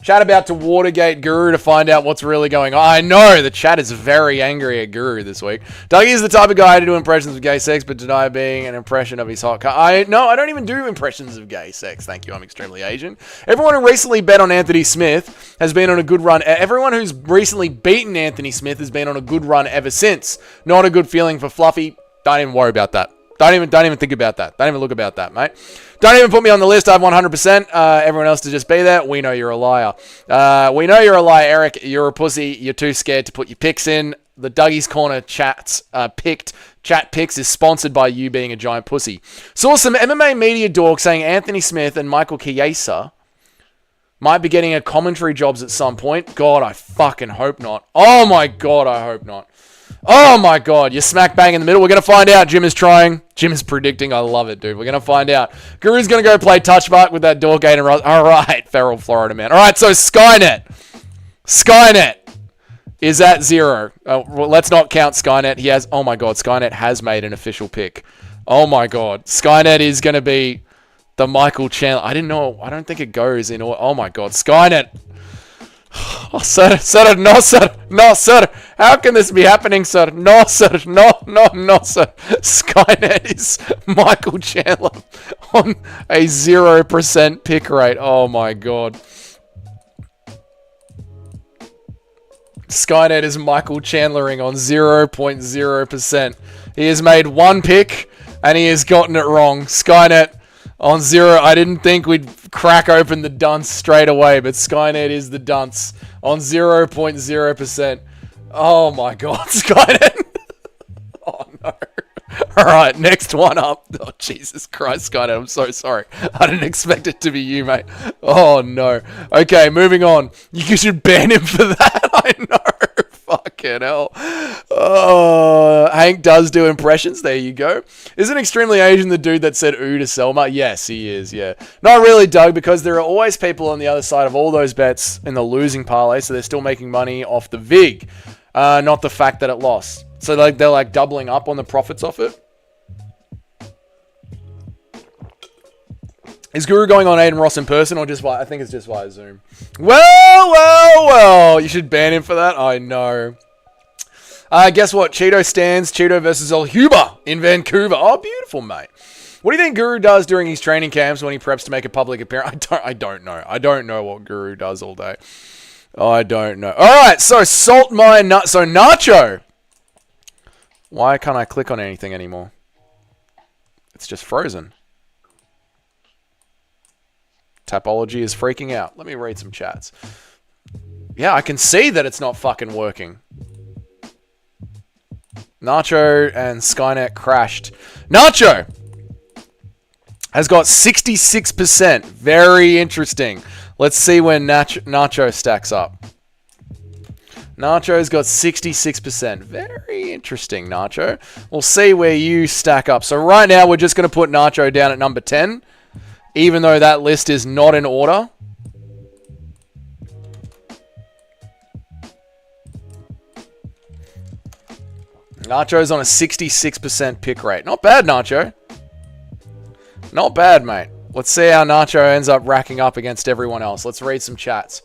Chat about to Watergate Guru to find out what's really going on. I know, the chat is very angry at Guru this week. Dougie is the type of guy to do impressions of gay sex, but deny being an impression of his hot car. No, I don't even do impressions of gay sex. Thank you, I'm extremely Asian. Everyone who recently bet on Anthony Smith has been on a good run. Everyone who's recently beaten Anthony Smith has been on a good run ever since. Not a good feeling for Fluffy. Don't even worry about that. Don't even think about that. Don't even look about that, mate. Don't even put me on the list. I have 100%. Everyone else to just be there. We know you're a liar. We know you're a liar, Eric. You're a pussy. You're too scared to put your picks in. The Dougie's Corner chat picks is sponsored by you being a giant pussy. Saw some MMA media dork saying Anthony Smith and Michael Chiesa might be getting a commentary jobs at some point. God, I fucking hope not. Oh my God, I hope not. Oh my God, you're smack bang in the middle. We're going to find out. Jim is trying. Jim is predicting. I love it, dude. We're going to find out. Guru's going to go play touch mark with that Dorkgate and Ross. All right, feral Florida man. All right, so Skynet is at 0. Well, let's not count Skynet. He has, oh my God, Skynet has made an official pick. Oh my God. Skynet is going to be the Michael Chandler. I didn't know. I don't think it goes in. Oh my God, Skynet. Oh, sir. No, sir. How can this be happening, sir? No, sir. No, sir. Skynet is Michael Chandler on a 0% pick rate. Oh, my God. Skynet is Michael Chandlering on 0.0%. He has made one pick, and he has gotten it wrong. Skynet on 0. I didn't think we'd crack open the dunce straight away, but Skynet is the dunce on 0.0%. Oh my God, Skynet. Oh no. Alright, next one up. Oh, Jesus Christ, Skynet, I'm so sorry. I didn't expect it to be you, mate. Oh no. Okay, moving on. You should ban him for that. I know. Fucking hell. Oh, Hank does do impressions. There you go. Isn't Extremely Asian the dude that said ooh to Selma? Yes, he is, yeah. Not really, Doug, because there are always people on the other side of all those bets in the losing parlay, so they're still making money off the VIG, not the fact that it lost. So they're like doubling up on the profits off it. Is Guru going on Aiden Ross in person or just via... I think it's just via Zoom. Well. You should ban him for that. I know. Guess what? Cheeto stands. Cheeto versus El Huber in Vancouver. Oh, beautiful, mate. What do you think Guru does during his training camps when he preps to make a public appearance? I don't know. I don't know what Guru does all day. I don't know. All right, so salt my nut. So Nacho. Why can't I click on anything anymore? It's just frozen. Tapology is freaking out. Let me read some chats. Yeah, I can see that it's not fucking working. Nacho and Skynet crashed. Nacho has got 66%. Very interesting. Let's see where Nacho stacks up. Nacho's got 66%. Very interesting, Nacho. We'll see where you stack up. So right now, we're just going to put Nacho down at number 10. Even though that list is not in order. Nacho's on a 66% pick rate. Not bad, Nacho. Not bad, mate. Let's see how Nacho ends up racking up against everyone else. Let's read some chats.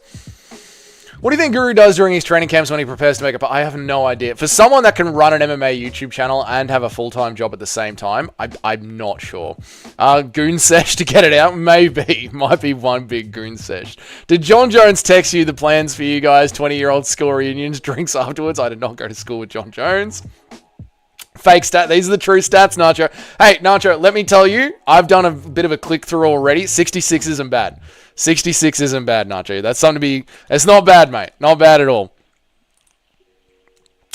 What do you think Guru does during his training camps when he prepares to make a... I have no idea. For someone that can run an MMA YouTube channel and have a full-time job at the same time, I'm not sure. Goon sesh to get it out? Maybe. Might be one big goon sesh. Did John Jones text you the plans for you guys? 20-year-old school reunions, drinks afterwards? I did not go to school with John Jones. Fake stat. These are the true stats, Nacho. Hey, Nacho, let me tell you, I've done a bit of a click-through already. 66 isn't bad. 66 isn't bad, Nacho. That's something to be... It's not bad, mate. Not bad at all.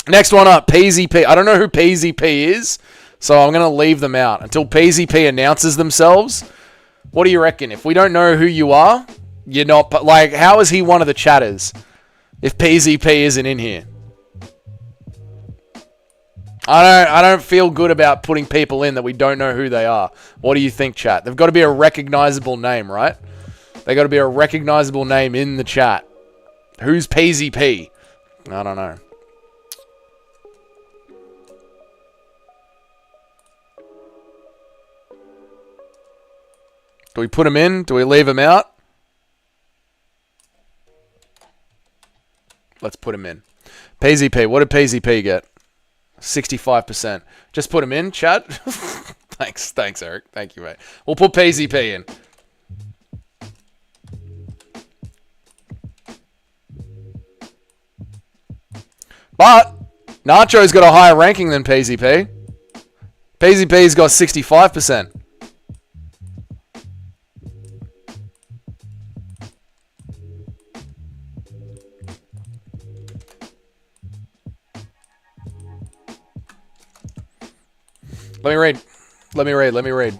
Next one up, PZP. I don't know who PZP is, so I'm going to leave them out until PZP announces themselves. What do you reckon? If we don't know who you are, you're not... Like, how is he one of the chatters if PZP isn't in here? I don't feel good about putting people in that we don't know who they are. What do you think, chat? They've got to be a recognizable name, right? They got to be a recognizable name in the chat. Who's PZP? I don't know. Do we put him in? Do we leave him out? Let's put him in. PZP. What did PZP get? 65%. Just put him in, chat. Thanks, Eric. Thank you, mate. We'll put PZP in. But Nacho's got a higher ranking than PZP. PZP's got 65%. Let me read.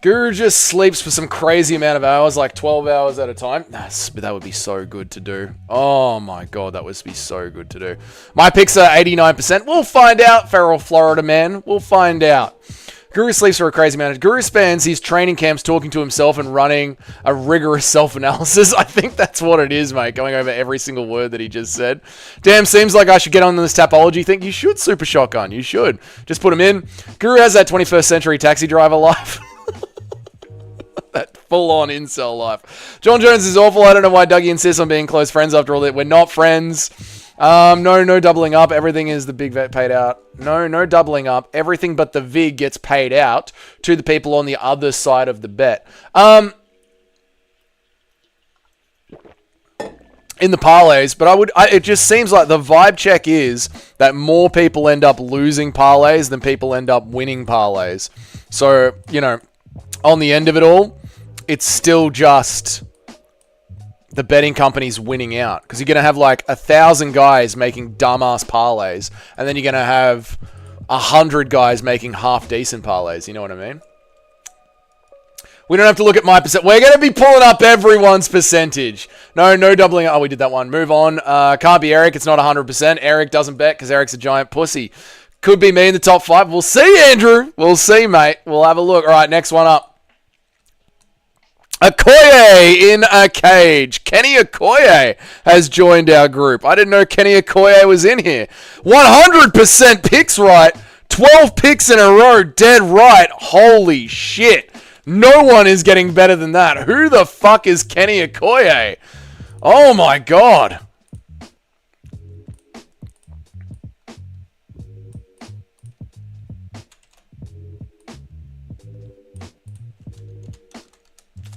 Guru just sleeps for some crazy amount of hours, like 12 hours at a time. That would be so good to do. Oh my god, that would be so good to do. My picks are 89%. We'll find out, Feral Florida man. We'll find out. Guru sleeps for a crazy amount. Guru spends his training camps talking to himself and running a rigorous self-analysis. I think that's what it is, mate. Going over every single word that he just said. Damn, seems like I should get on this Tapology thing. You should, Super Shotgun. You should. Just put him in. Guru has that 21st century taxi driver life. That full-on incel life. John Jones is awful. I don't know why Dougie insists on being close friends after all that. We're not friends. No doubling up. Everything is the big vet paid out. No doubling up. Everything but the VIG gets paid out to the people on the other side of the bet. In the parlays, but it just seems like the vibe check is that more people end up losing parlays than people end up winning parlays. So, on the end of it all, it's still just the betting company's winning out, because you're going to have like 1,000 guys making dumbass parlays, and then you're going to have 100 guys making half decent parlays. You know what I mean? We don't have to look at my percent. We're going to be pulling up everyone's percentage. No doubling. Oh, we did that one. Move on. Can't be Eric. It's not 100%. Eric doesn't bet because Eric's a giant pussy. Could be me in the top 5. We'll see, Andrew. We'll see, mate. We'll have a look. All right, next one up. Okoye in a cage. Kenny Okoye has joined our group. I didn't know Kenny Okoye was in here. 100% picks right. 12 picks in a row. Dead right. Holy shit. No one is getting better than that. Who the fuck is Kenny Okoye? Oh my god.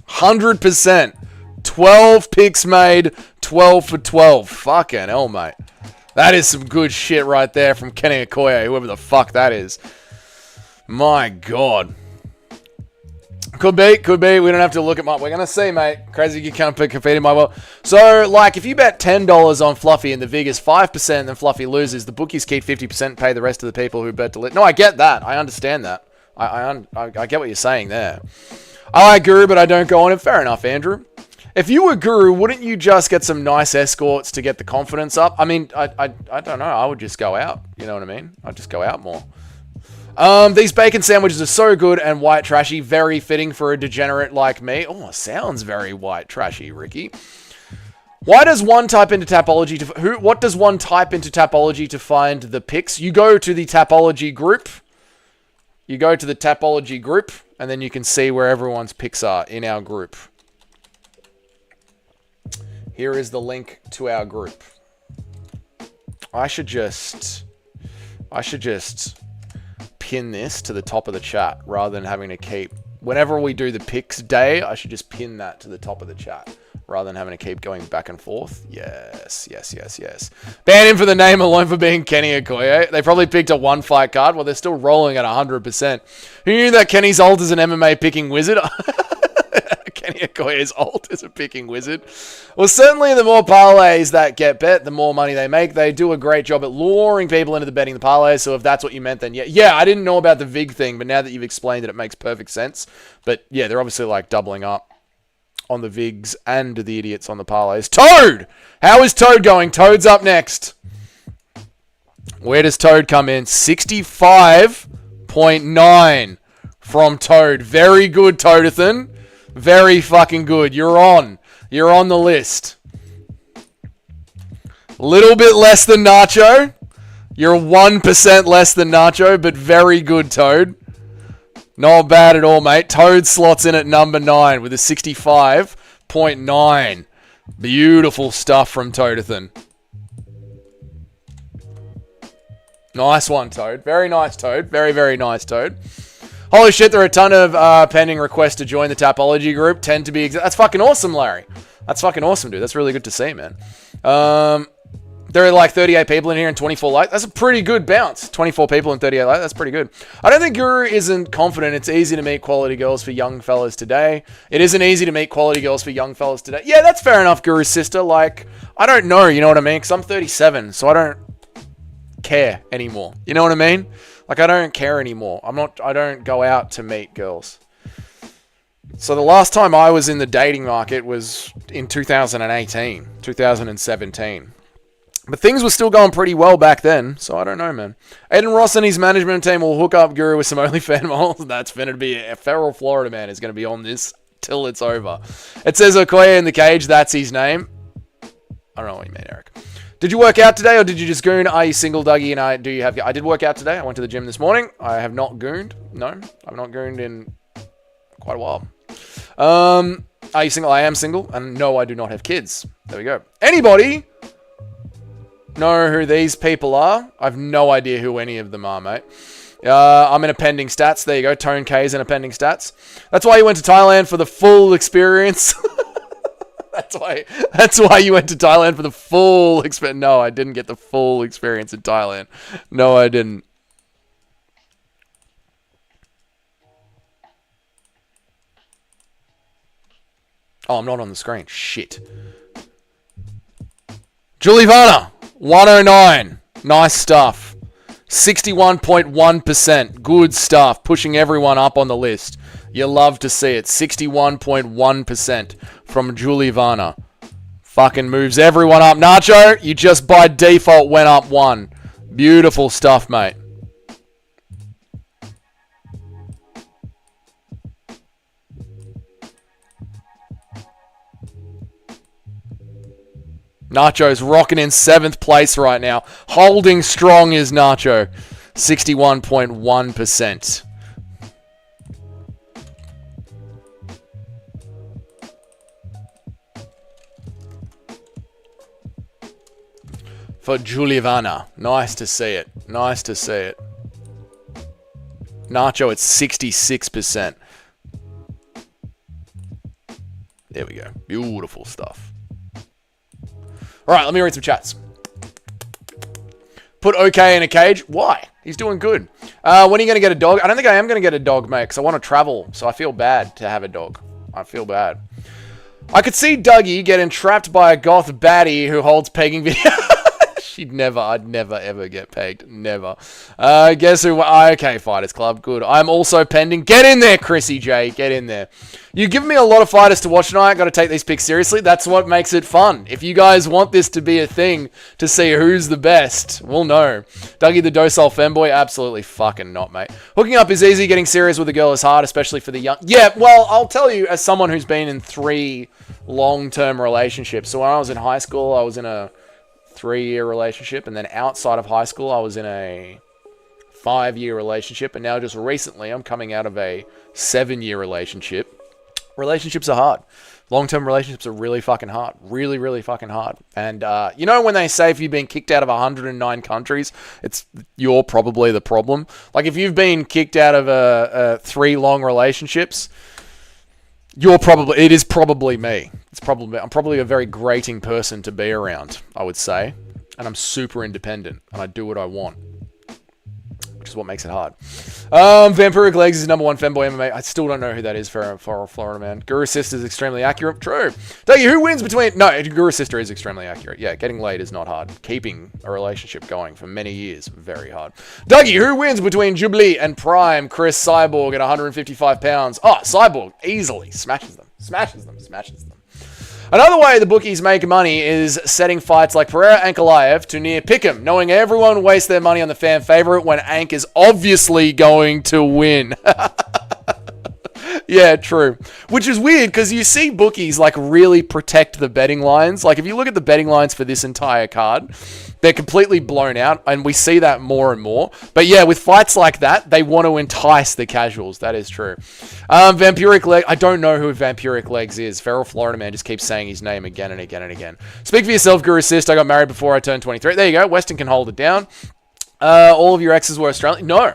%. 12 picks made, 12 for 12. Fucking hell, mate. That is some good shit right there from Kenny Okoye, whoever the fuck that is. My god. Could be. We don't have to look at my... We're going to see, mate. Crazy you can't compete in my world. So, like, if you bet $10 on Fluffy and the VIG is 5% and then Fluffy loses, the bookies keep 50% and pay the rest of the people who bet Dolidze. No, I get that. I understand that. I get what you're saying there. I like Guru, but I don't go on it. Fair enough, Andrew. If you were Guru, wouldn't you just get some nice escorts to get the confidence up? I mean, I don't know. I would just go out. You know what I mean? I'd just go out more. These bacon sandwiches are so good and white trashy. Very fitting for a degenerate like me. Oh, sounds very white trashy, Ricky. Why does one type into Tapology to... What does one type into Tapology to find the picks? You go to the Tapology group. And then you can see where everyone's picks are in our group. Here is the link to our group. I should just pin this to the top of the chat rather than having to keep... Whenever we do the picks day, I should just pin that to the top of the chat rather than having to keep going back and forth. Yes. Ban him for the name alone for being Kenny Okoye. They probably picked a one-fight card. Well, they're still rolling at 100%. Who knew that Kenny's ult is an MMA picking wizard? Kenny Okoye's ult is a picking wizard. Well, certainly the more parlays that get bet, the more money they make. They do a great job at luring people into the betting the parlays. So if that's what you meant, then yeah, I didn't know about the VIG thing, but now that you've explained it makes perfect sense. But yeah, they're obviously like doubling up on the VIGs and the idiots on the parlays. Toad! How is Toad going? Toad's up next. Where does Toad come in? 65.9 from Toad. Very good, Toadathan. Very fucking good. You're on the list. Little bit less than Nacho. You're 1% less than Nacho, but very good, Toad. Not bad at all, mate. Toad slots in at number 9 with a 65. 0.9. Beautiful stuff from Todathan. Nice one, Toad. Very nice, Toad. Very, very nice, Toad. Holy shit, there are a ton of pending requests to join the Tapology group. 10 to be exact. That's fucking awesome, Larry. That's fucking awesome, dude. That's really good to see, man. There are like 38 people in here and 24 likes. That's a pretty good bounce. 24 people and 38 likes. That's pretty good. I don't think Guru isn't confident. It's easy to meet quality girls for young fellas today. It isn't easy to meet quality girls for young fellas today. Yeah, that's fair enough, Guru's sister. Like, I don't know, you know what I mean? Because I'm 37, so I don't care anymore. You know what I mean? Like, I don't care anymore. I don't go out to meet girls. So the last time I was in the dating market was in 2018, 2017. But things were still going pretty well back then, so I don't know, man. Aiden Ross and his management team will hook up Guru with some OnlyFans models. That's going to be a feral Florida man is going to be on this till it's over. It says Okoye in the cage. That's his name. I don't know what you mean, Eric. Did you work out today, or did you just goon? Are you single, Dougie? And I did work out today. I went to the gym this morning. I have not gooned. No, I've not gooned in quite a while. Are you single? I am single, and no, I do not have kids. There we go. Anybody know who these people are? I have no idea who any of them are, mate. I'm in a pending stats. There you go. Tone K's in a pending stats. That's why you went to Thailand for the full experience. That's why you went to Thailand for the full experience. No, I didn't get the full experience in Thailand. No, I didn't. Oh, I'm not on the screen. Shit. Julie Varner, 109. Nice stuff. 61.1%. Good stuff. Pushing everyone up on the list. You love to see it. 61.1% from Julie Varner. Fucking moves everyone up. Nacho, you just by default went up 1. Beautiful stuff, mate. Nacho's rocking in 7th place right now. Holding strong is Nacho. 61.1%. For Juliana. Nice to see it. Nice to see it. Nacho at 66%. There we go. Beautiful stuff. Alright, let me read some chats. Put OK in a cage. Why? He's doing good. When are you going to get a dog? I don't think I am going to get a dog, mate, because I want to travel, so I feel bad to have a dog. I feel bad. I could see Dougie getting trapped by a goth baddie who holds pegging video. I'd never ever get pegged. Never. Guess who? Okay, Fighters Club. Good. I'm also pending. Get in there, Chrissy J. Get in there. You give me a lot of fighters to watch tonight. Got to take these picks seriously. That's what makes it fun. If you guys want this to be a thing to see who's the best, we'll know. Dougie the docile femboy? Absolutely fucking not, mate. Hooking up is easy. Getting serious with a girl is hard, especially for the young. Yeah, well, I'll tell you, as someone who's been in 3 long-term relationships. So when I was in high school, I was in a 3-year relationship, and then outside of high school I was in a 5-year relationship, and now just recently I'm coming out of a 7-year relationship. Relationships are hard. Long-term relationships are really fucking hard. Really, really fucking hard. And you know when they say if you've been kicked out of 109 countries, you're probably the problem. Like if you've been kicked out of 3 long relationships, it is probably me. I'm probably a very grating person to be around, I would say. And I'm super independent, and I do what I want, which is what makes it hard. Vampiric Legs is #1 femboy MMA. I still don't know who that is for a Florida man. Guru Sister is extremely accurate. True. Dougie, who wins between... No, Guru Sister is extremely accurate. Yeah, getting laid is not hard. Keeping a relationship going for many years, very hard. Dougie, who wins between Jubilee and Prime Chris Cyborg at 155 pounds? Oh, Cyborg easily smashes them. Smashes them. Another way the bookies make money is setting fights like Pereira Ankalaev to near pick'em, knowing everyone wastes their money on the fan favorite when Ank is obviously going to win. Yeah, true. Which is weird because you see bookies like really protect the betting lines. Like if you look at the betting lines for this entire card, they're completely blown out, and we see that more and more. But yeah, with fights like that, they want to entice the casuals. That is true. Vampiric Leg. I don't know who Vampiric Legs is. Feral Florida Man just keeps saying his name again and again and again. Speak for yourself, Guru Assist. I got married before I turned 23. There you go. Weston can hold it down. All of your exes were Australian? No.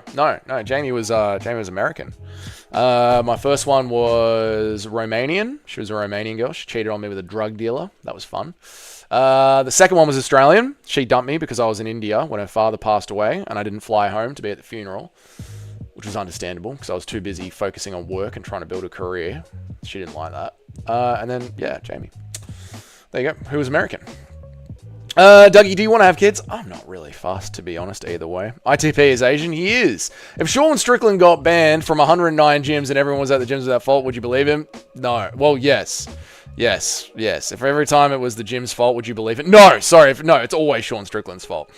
Jamie was American. My first one was Romanian. She was a Romanian girl. She cheated on me with a drug dealer. That was fun. The second one was Australian. She dumped me because I was in India when her father passed away and I didn't fly home to be at the funeral, which was understandable because I was too busy focusing on work and trying to build a career. She didn't like that. And then, yeah, Jamie. There you go. Who was American? Dougie, do you want to have kids? I'm not really fussed, to be honest, either way. ITP is Asian? He is. If Sean Strickland got banned from 109 gyms and everyone was at the gyms without fault, would you believe him? No. Well, yes. Yes. If every time it was the gym's fault, would you believe it? No, sorry. No, it's always Sean Strickland's fault.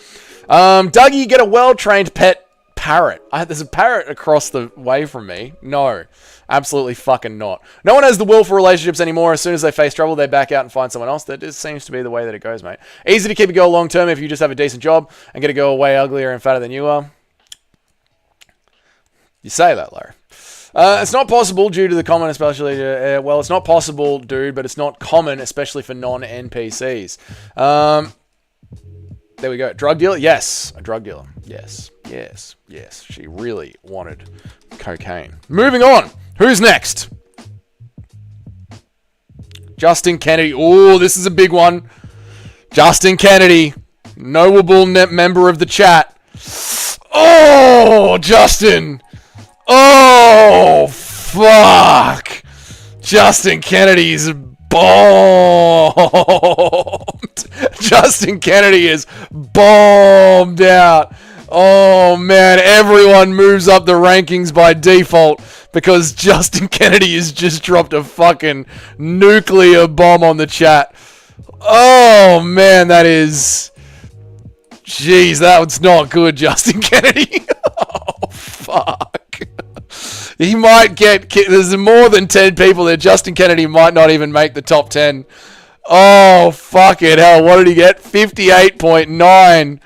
Dougie, get a well-trained pet parrot. There's a parrot across the way from me. No. Absolutely fucking not. No one has the will for relationships anymore. As soon as they face trouble, they back out and find someone else. That just seems to be the way that it goes, mate. Easy to keep a girl long term if you just have a decent job and get a girl way uglier and fatter than you are. You say that, Larry. It's not possible due to the common, especially... well, it's not possible, dude, but it's not common, especially for non-NPCs. There we go. Drug dealer? Yes. A drug dealer. Yes. She really wanted cocaine. Moving on. Who's next? Justin Kennedy. Oh, this is a big one. Justin Kennedy. Knowable member of the chat. Oh, Justin. Oh, fuck. Justin Kennedy's bombed. Justin Kennedy is bombed out. Oh, man. Everyone moves up the rankings by default because Justin Kennedy has just dropped a fucking nuclear bomb on the chat. Oh, man. That is... Jeez, that was not good, Justin Kennedy. Oh, fuck. He might get... There's more than 10 people there. Justin Kennedy might not even make the top 10. Oh, fuck it. Hell, what did he get? 58.9.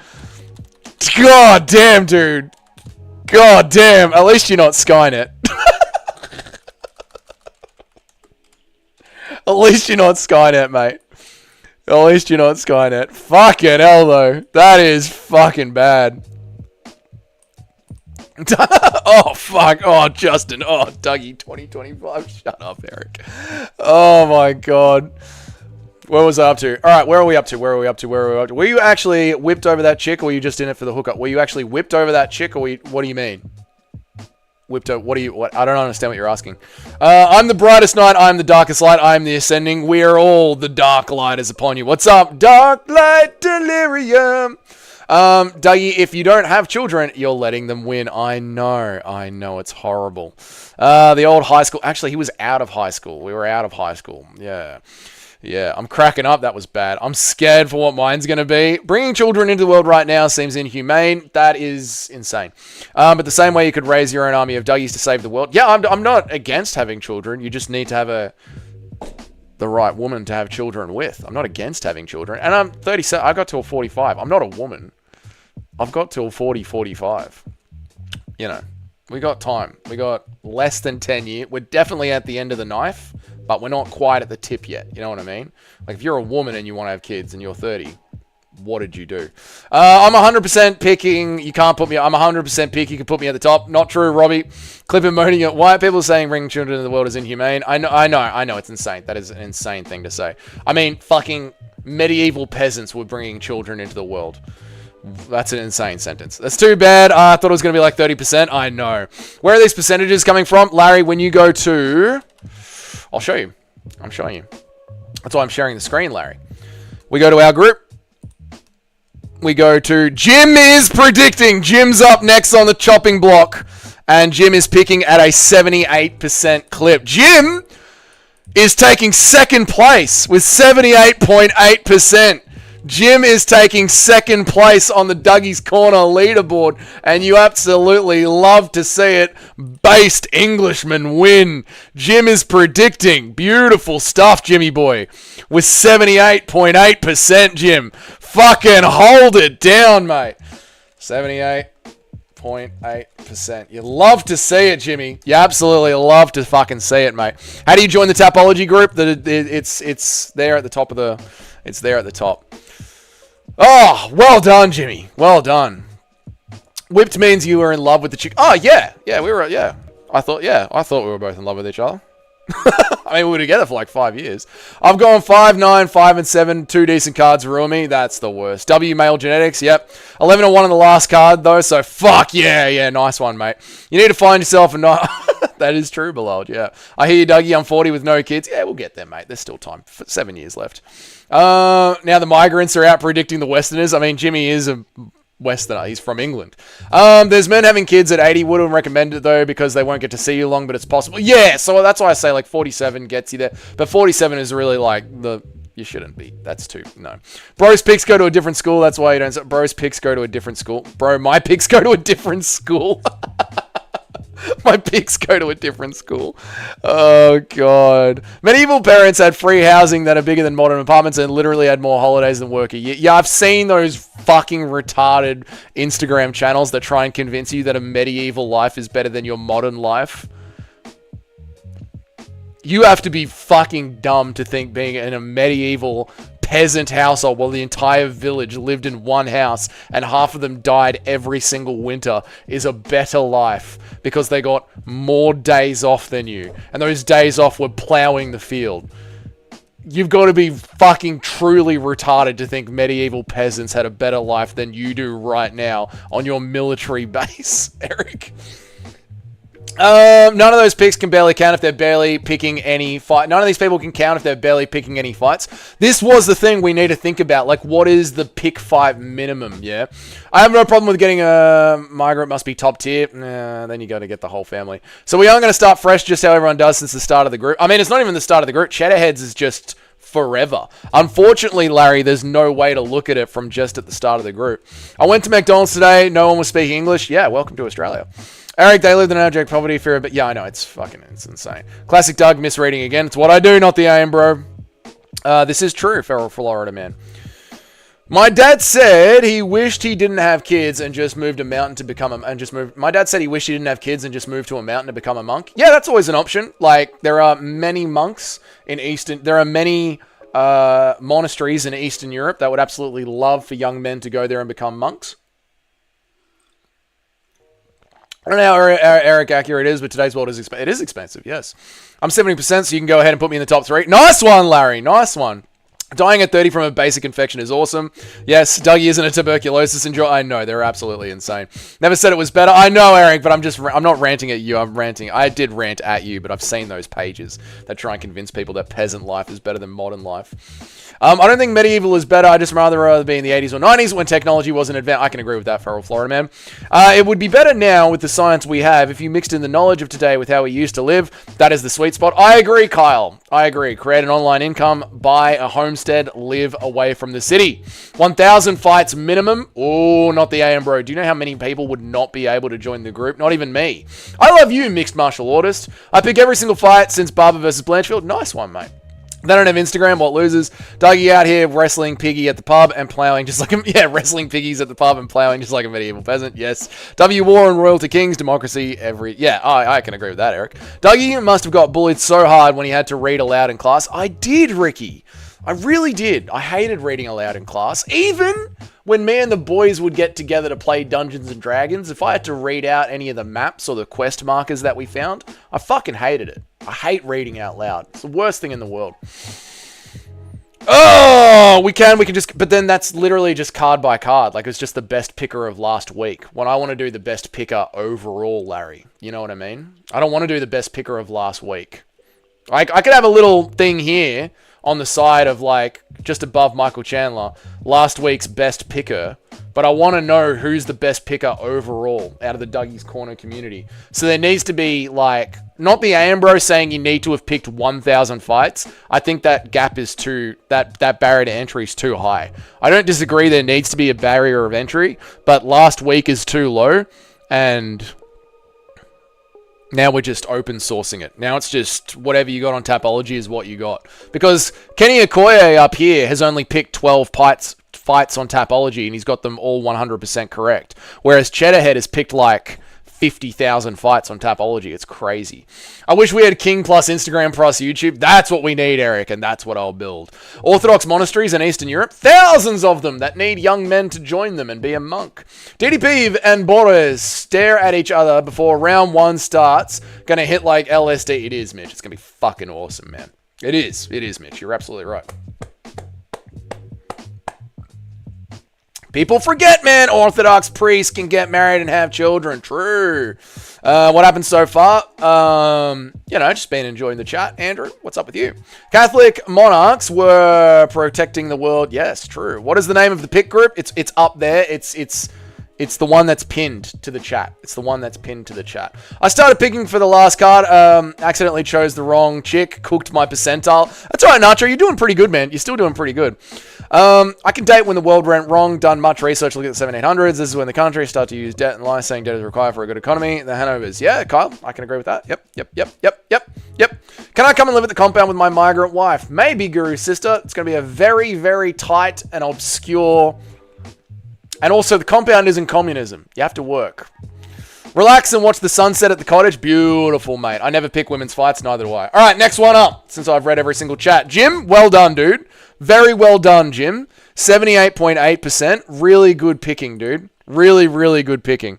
God damn, dude. God damn. At least you're not Skynet. At least you're not Skynet, mate. At least you're not Skynet. Fucking hell, though. That is fucking bad. Oh, fuck. Oh, Justin. Oh, Dougie 2025. Shut up, Eric. Oh, my God. Where was I up to? All right, where are we up to? Where are we up to? Were you actually whipped over that chick, or were you just in it for the hookup? Were you actually whipped over that chick, or what do you mean? Whipped over? What? I don't understand what you're asking. I'm the brightest night. I'm the darkest light. I'm the ascending. We are all the dark light is upon you. What's up? Dark light delirium. Dougie, if you don't have children, you're letting them win. I know. It's horrible. The old high school. Actually, he was out of high school. We were out of high school. Yeah, I'm cracking up. That was bad. I'm scared for what mine's going to be. Bringing children into the world right now seems inhumane. That is insane. But the same way you could raise your own army of Dougies to save the world. Yeah, I'm not against having children. You just need to have the right woman to have children with. I'm not against having children. And I'm 37. I got till 45. I'm not a woman. I've got till 40, 45. You know, we got time. We got less than 10 years. We're definitely at the end of the knife. But we're not quite at the tip yet. You know what I mean? Like, if you're a woman and you want to have kids and you're 30, what did you do? I'm 100% picking. You can't put me... I'm 100% pick. You can put me at the top. Not true, Robbie. Clip and moaning at white people saying bringing children into the world is inhumane. I know. It's insane. That is an insane thing to say. I mean, fucking medieval peasants were bringing children into the world. That's an insane sentence. That's too bad. I thought it was going to be like 30%. I know. Where are these percentages coming from? Larry, when you go to... I'll show you. I'm showing you. That's why I'm sharing the screen, Larry. We go to our group. We go to Jim is predicting. Jim's up next on the chopping block. And Jim is picking at a 78% clip. Jim is taking second place with 78.8%. Jim is taking second place on the Dougie's Corner leaderboard, and you absolutely love to see it. Based Englishman win. Jim is predicting. Beautiful stuff, Jimmy boy. With 78.8%, Jim. Fucking hold it down, mate. 78.8%. You love to see it, Jimmy. You absolutely love to fucking see it, mate. How do you join the Tapology group? It's there at the top of the... It's there at the top. Oh, well done, Jimmy. Well done. Whipped means you were in love with the chick. Oh, yeah. Yeah, we were, yeah. I thought we were both in love with each other. I mean, we were together for like 5 years. I've gone 5, 9, 5, and 7. 2 decent cards ruin me. That's the worst. W male genetics. Yep. 11 and 1 on the last card though. So fuck yeah, yeah. Nice one, mate. You need to find yourself a nice. That is true, beloved. Yeah. I hear you, Dougie. I'm 40 with no kids. Yeah, we'll get there, mate. There's still time. 7 years left. Now the migrants are out predicting the Westerners. I mean, Jimmy is a Westerner. He's from England. There's men having kids at 80. Wouldn't recommend it though because they won't get to see you long, but it's possible. Yeah, so that's why I say like 47 gets you there. But 47 is really like the... You shouldn't be. That's too... No. Bro's picks go to a different school. That's why you don't... Bro's picks go to a different school. Bro, my picks go to a different school. My picks go to a different school. Oh, God. Medieval parents had free housing that are bigger than modern apartments and literally had more holidays than work a year. Yeah, I've seen those fucking retarded Instagram channels that try and convince you that a medieval life is better than your modern life. You have to be fucking dumb to think being in a medieval peasant household while the entire village lived in one house and half of them died every single winter is a better life because they got more days off than you. And those days off were plowing the field. You've got to be fucking truly retarded to think medieval peasants had a better life than you do right now on your military base, Eric. None of those picks can barely count if they're barely picking any fight. None of these people can count if they're barely picking any fights. This was the thing we need to think about. Like, what is the pick fight minimum? Yeah. I have no problem with getting a migrant must be top tier. Then you got to get the whole family. So we are going to start fresh just how everyone does since the start of the group. I mean, it's not even the start of the group. Cheddarheads is just forever. Unfortunately, Larry, there's no way to look at it from just at the start of the group. I went to McDonald's today. No one was speaking English. Yeah, welcome to Australia. Eric, they lived in abject poverty fear, but yeah, I know, it's insane. Classic Doug misreading again. It's what I do, not the aim, bro. This is true, feral Florida man. My dad said he wished he didn't have kids and just moved a mountain to become a... My dad said he wished he didn't have kids and just moved to a mountain to become a monk. Yeah, that's always an option. Like, there are many monks in Eastern... There are many monasteries in Eastern Europe that would absolutely love for young men to go there and become monks. I don't know how Eric accurate it is, but today's world is expensive. It is expensive, yes. I'm 70%, so you can go ahead and put me in the top 3. Nice one, Larry. Nice one. Dying at 30 from a basic infection is awesome. Yes, Dougie isn't a tuberculosis enjoy. I know, they're absolutely insane. Never said it was better. I know, Eric, but I'm not ranting at you. I'm ranting. I did rant at you, but I've seen those pages that try and convince people that peasant life is better than modern life. I don't think medieval is better. I just rather be in the 80s or 90s when technology wasn't advanced. I can agree with that, feral Florida man. It would be better now with the science we have if you mixed in the knowledge of today with how we used to live. That is the sweet spot. I agree, Kyle. I agree. Create an online income, buy a homestead, live away from the city. 1,000 fights minimum. Oh, not the AM, bro. Do you know how many people would not be able to join the group? Not even me. I love you, mixed martial artist. I pick every single fight since Barber versus Blanchfield. Nice one, mate. They don't have Instagram, what losers? Dougie out here wrestling piggy at the pub and ploughing just like a... Yeah, wrestling piggies at the pub and ploughing just like a medieval peasant. Yes. W war and royal to kings, democracy, every... Yeah, I can agree with that, Eric. Dougie must have got bullied so hard when he had to read aloud in class. I did, Ricky. I really did. I hated reading aloud in class. Even when me and the boys would get together to play Dungeons and Dragons, if I had to read out any of the maps or the quest markers that we found, I fucking hated it. I hate reading out loud. It's the worst thing in the world. Oh, we can just... But then that's literally just card by card. Like, it's just the best picker of last week. When I want to do the best picker overall, Larry. You know what I mean? I don't want to do the best picker of last week. I could have a little thing here on the side of, like, just above Michael Chandler, last week's best picker but I want to know who's the best picker overall out of the Dougie's Corner community. So there needs to be, like, not the Ambro saying you need to have picked 1,000 fights. I think that gap is that barrier to entry is too high. I don't disagree there needs to be a barrier of entry, but last week is too low, and now we're just open sourcing it. Now it's just whatever you got on Tapology is what you got. Because Kenny Okoye up here has only picked 12 fights on Tapology, and he's got them all 100% correct. Whereas Cheddarhead has picked like 50,000 fights on Tapology. It's crazy. I wish we had King plus Instagram plus YouTube. That's what we need, Eric, and that's what I'll build. Orthodox monasteries in Eastern Europe, thousands of them that need young men to join them and be a monk. DDP and Boris stare at each other before round 1 starts. Gonna hit like LSD. It is, Mitch. It's gonna be fucking awesome, man. It is, Mitch. You're absolutely right. People forget, man, Orthodox priests can get married and have children. True. What happened so far? Just been enjoying the chat. Andrew, what's up with you? Catholic monarchs were protecting the world. Yes, true. What is the name of the pick group? It's up there. It's the one that's pinned to the chat. I started picking for the last card. Accidentally chose the wrong chick. Cooked my percentile. That's all right, Nacho. You're doing pretty good, man. You're still doing pretty good. I can date when the world went wrong. Done much research looking at the 1700s. This is when the country started to use debt and lies, saying debt is required for a good economy. The Hanovers. Yeah, Kyle. I can agree with that. Yep. Can I come and live at the compound with my migrant wife? Maybe, Guru Sister. It's going to be a very, very tight and obscure... And also, the compound isn't communism. You have to work. Relax and watch the sunset at the cottage. Beautiful, mate. I never pick women's fights, neither do I. All right, next one up, since I've read every single chat. Jim, well done, dude. Very well done, Jim. 78.8%. Really good picking, dude. Really, really good picking.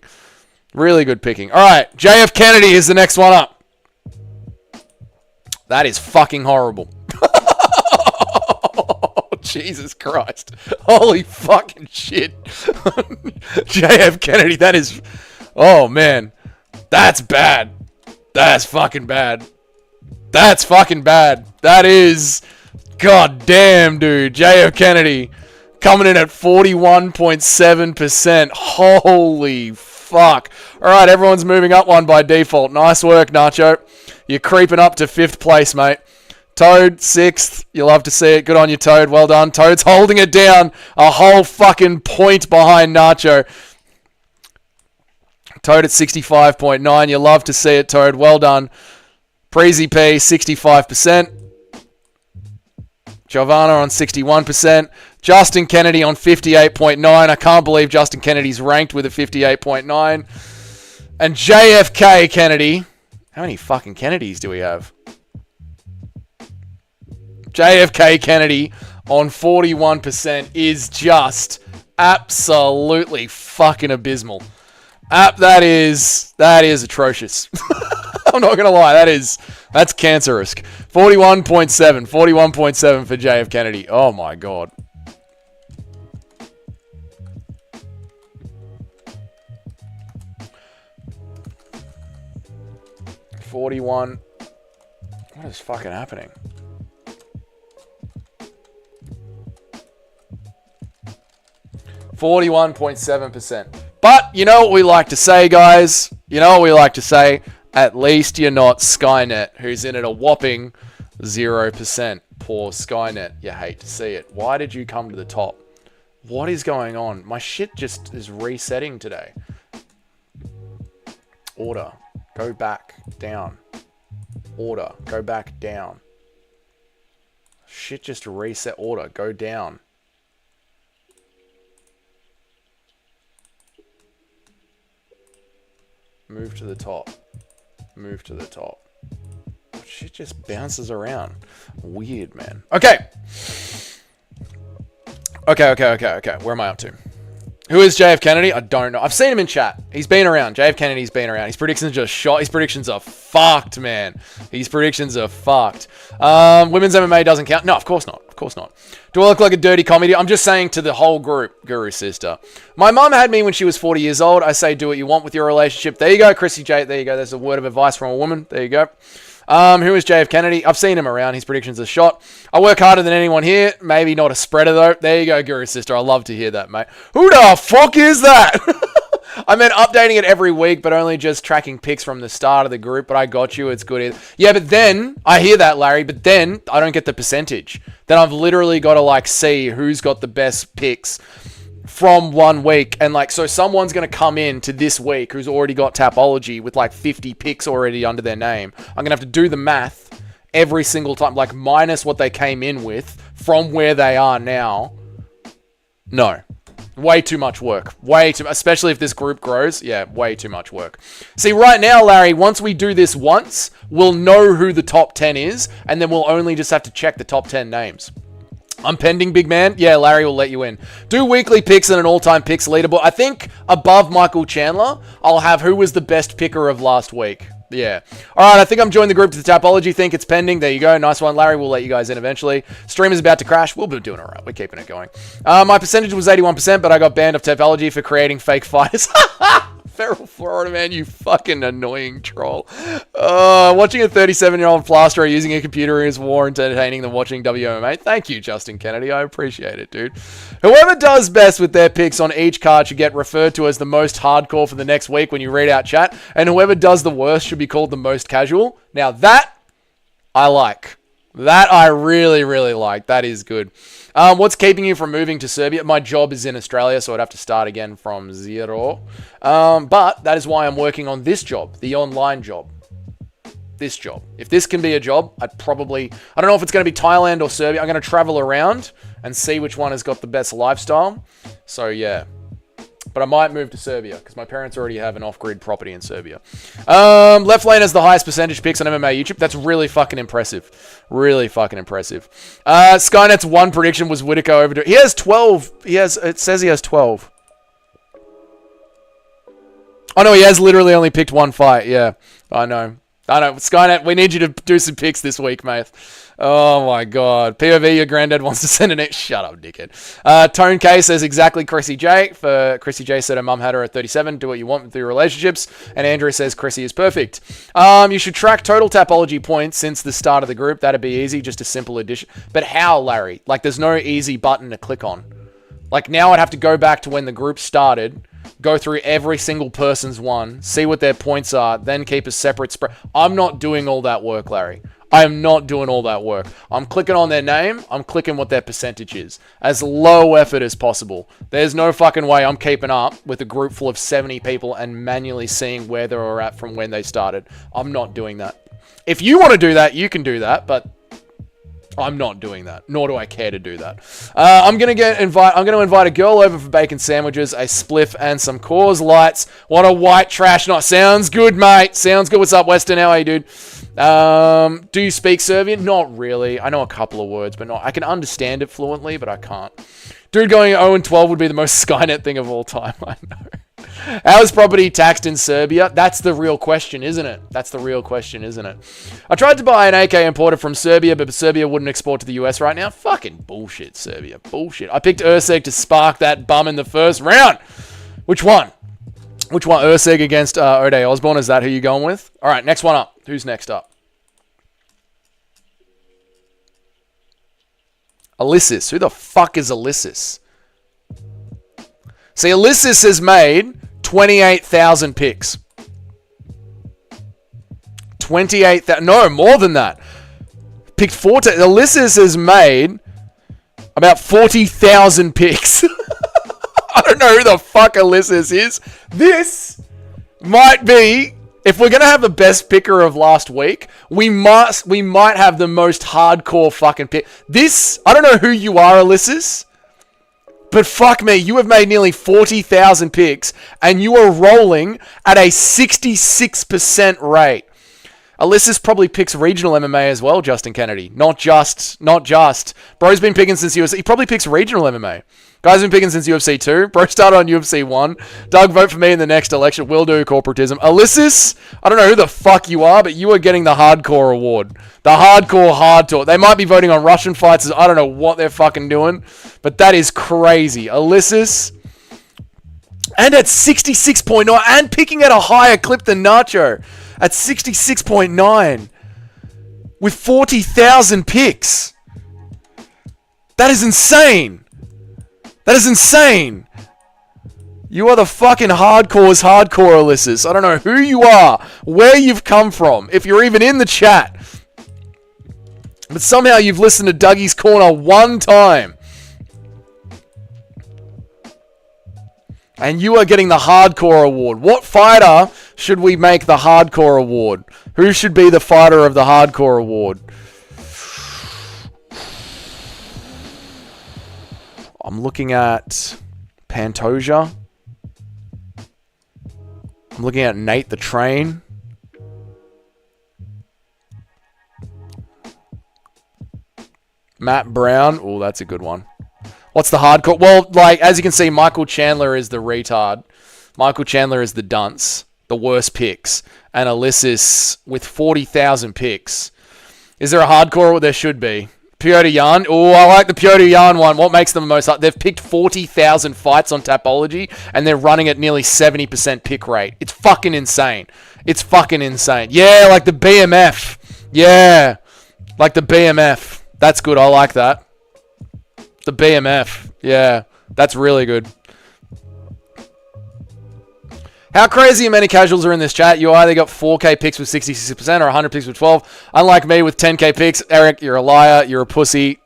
Really good picking. All right, JF Kennedy is the next one up. That is fucking horrible. Jesus Christ. Holy fucking shit. JF Kennedy, that is... Oh, man. That's bad. That's fucking bad. That is... God damn, dude. JF Kennedy coming in at 41.7%. Holy fuck. Alright, everyone's moving up one by default. Nice work, Nacho. You're creeping up to 5th place, mate. Toad, 6th. You love to see it. Good on you, Toad. Well done. Toad's holding it down a whole fucking point behind Nacho. Toad at 65.9. You love to see it, Toad. Well done. Preezy P, 65%. Giovanna on 61%. Justin Kennedy on 58.9. I can't believe Justin Kennedy's ranked with a 58.9. And JFK Kennedy. How many fucking Kennedys do we have? JFK Kennedy on 41% is just absolutely fucking abysmal. That is atrocious. I'm not gonna lie, that's cancerous. 41.7 for JF Kennedy. Oh my god. What is fucking happening? 41.7%. But you know what we like to say, guys? At least you're not Skynet, who's in at a whopping 0%. Poor Skynet. You hate to see it. Why did you come to the top? What is going on? My shit just is resetting today. Order. Go back down. Order. Go back down. Shit just reset. Order. Go down. Move to the top. Move to the top. Shit just bounces around. Weird, man. Okay. Where am I up to? Who is JF Kennedy? I don't know. I've seen him in chat. He's been around. JF Kennedy's been around. His predictions just shot. His predictions are fucked, man. His predictions are fucked. Women's MMA doesn't count. No, of course not. Of course not. Do I look like a dirty comedy? I'm just saying to the whole group, Guru Sister. My mum had me when she was 40 years old. I say do what you want with your relationship. There you go, Chrissy J. There you go. There's a word of advice from a woman. There you go. Who is JF Kennedy? I've seen him around. His predictions are shot. I work harder than anyone here. Maybe not a spreader, though. There you go, Guru Sister. I love to hear that, mate. Who the fuck is that? I meant updating it every week, but only just tracking picks from the start of the group. But I got you. It's good. Yeah, but then, I hear that, Larry, but then I don't get the percentage. Then I've literally got to, like, see who's got the best picks from 1 week. And, like, so someone's going to come in to this week who's already got Tapology with, like, 50 picks already under their name. I'm going to have to do the math every single time, like, minus what they came in with from where they are now. No. Way too much work. Way too, especially if this group grows. Yeah, way too much work. See, right now, Larry, once we do this once, we'll know who the top 10 is, and then we'll only just have to check the top 10 names. I'm pending, big man. Yeah, Larry will let you in. Do weekly picks and an all-time picks leaderboard. I think above Michael Chandler, I'll have who was the best picker of last week. Yeah. All right, I think I'm joining the group to the Tapology. Think it's pending. There you go. Nice one, Larry. We'll let you guys in eventually. Stream is about to crash. We'll be doing all right. We're keeping it going. My percentage was 81%, but I got banned of Tapology for creating fake fighters. Feral Florida man, you fucking annoying troll. Watching a 37-year-old plasterer using a computer is more entertaining than watching WMMA. Thank you, Justin Kennedy. I appreciate it, dude. Whoever does best with their picks on each card should get referred to as the most hardcore for the next week when you read out chat, and whoever does the worst should be called the most casual. Now that, I like. That I really, really like. That is good. What's keeping you from moving to Serbia? My job is in Australia, so I'd have to start again from zero. But that is why I'm working on this job, the online job. This job. If this can be a job, I don't know if it's going to be Thailand or Serbia. I'm going to travel around and see which one has got the best lifestyle. So, yeah. But I might move to Serbia because my parents already have an off-grid property in Serbia. Left lane has the highest percentage picks on MMA YouTube. That's really fucking impressive. Really fucking impressive. Skynet's one prediction was Whittaker over. He has 12. It says he has 12. Oh no, he has literally only picked one fight. Yeah, I know. Skynet, we need you to do some picks this week, mate. Oh my god. POV, your granddad wants to send an X. Shut up, dickhead. Tone K says exactly Chrissy J. Chrissy J said her mum had her at 37. Do what you want with your relationships. And Andrew says Chrissy is perfect. You should track total Tapology points since the start of the group. That'd be easy. Just a simple addition. But how, Larry? Like, there's no easy button to click on. Like, now I'd have to go back to when the group started, go through every single person's one, see what their points are, then keep a separate spread. I'm not doing all that work, Larry. I am not doing all that work. I'm clicking on their name. I'm clicking what their percentage is. As low effort as possible. There's no fucking way I'm keeping up with a group full of 70 people and manually seeing where they were at from when they started. I'm not doing that. If you want to do that, you can do that, but I'm not doing that, nor do I care to do that. I'm going to invite a girl over for bacon sandwiches, a spliff, and some Coors Lights. What a white trash night. Sounds good, mate. Sounds good. What's up, Weston? How are you, dude? Do you speak Serbian? Not really. I know a couple of words, but not. I can understand it fluently, but I can't. Dude, going 0-12 would be the most Skynet thing of all time. I know. How is property taxed in Serbia? That's the real question, isn't it? That's the real question, isn't it? I tried to buy an AK imported from Serbia, but Serbia wouldn't export to the US right now. Fucking bullshit, Serbia. Bullshit. I picked Urseg to spark that bum in the first round. Which one? Which one? Urseg against Ode Osborne. Is that who you're going with? All right, next one up. Who's next up? Alyssis. Who the fuck is Alyssis? See, Alyssis has made 28,000 picks. 28,000. No, more than that. Picked 14. Alyssis has made about 40,000 picks. I don't know who the fuck Alyssis is. This might be, if we're going to have the best picker of last week, we might have the most hardcore fucking pick. This, I don't know who you are, Alyssis. But fuck me, you have made nearly 40,000 picks, and you are rolling at a 66% rate. Alyssis probably picks regional MMA as well, Justin Kennedy. Not just. Bro's been picking since UFC. He probably picks regional MMA. Guys been picking since UFC 2. Bro started on UFC 1. Doug, vote for me in the next election. Will do, corporatism. Alyssis, I don't know who the fuck you are, but you are getting the hardcore award. The hardcore hard talk. They might be voting on Russian fights. I don't know what they're fucking doing, but that is crazy. Alyssis, and at 66.9, and picking at a higher clip than Nacho at 66.9. with 40,000 picks. That is insane. That is insane. You are the fucking hardcore's hardcore, Ulysses. I don't know who you are, where you've come from, if you're even in the chat. But somehow you've listened to Dougie's Corner one time. And you are getting the hardcore award. What fighter should we make the hardcore award? Who should be the fighter of the hardcore award? I'm looking at Pantoja. I'm looking at Nate the Train. Matt Brown. Oh, that's a good one. What's the hardcore? Well, like, as you can see, Michael Chandler is the retard. Michael Chandler is the dunce. The worst picks. And Ulysses with 40,000 picks. Is there a hardcore? Well, there should be. Piotr Jan. Oh, I like the Piotr Jan one. What makes them the most? They've picked 40,000 fights on Tapology, and they're running at nearly 70% pick rate. It's fucking insane. It's fucking insane. Yeah, like the BMF. Yeah, like the BMF. That's good. I like that. The BMF. Yeah, that's really good. How crazy how many casuals are in this chat? You either got 4K picks with 66% or 100 picks with 12. Unlike me with 10K picks. Eric, you're a liar. You're a pussy.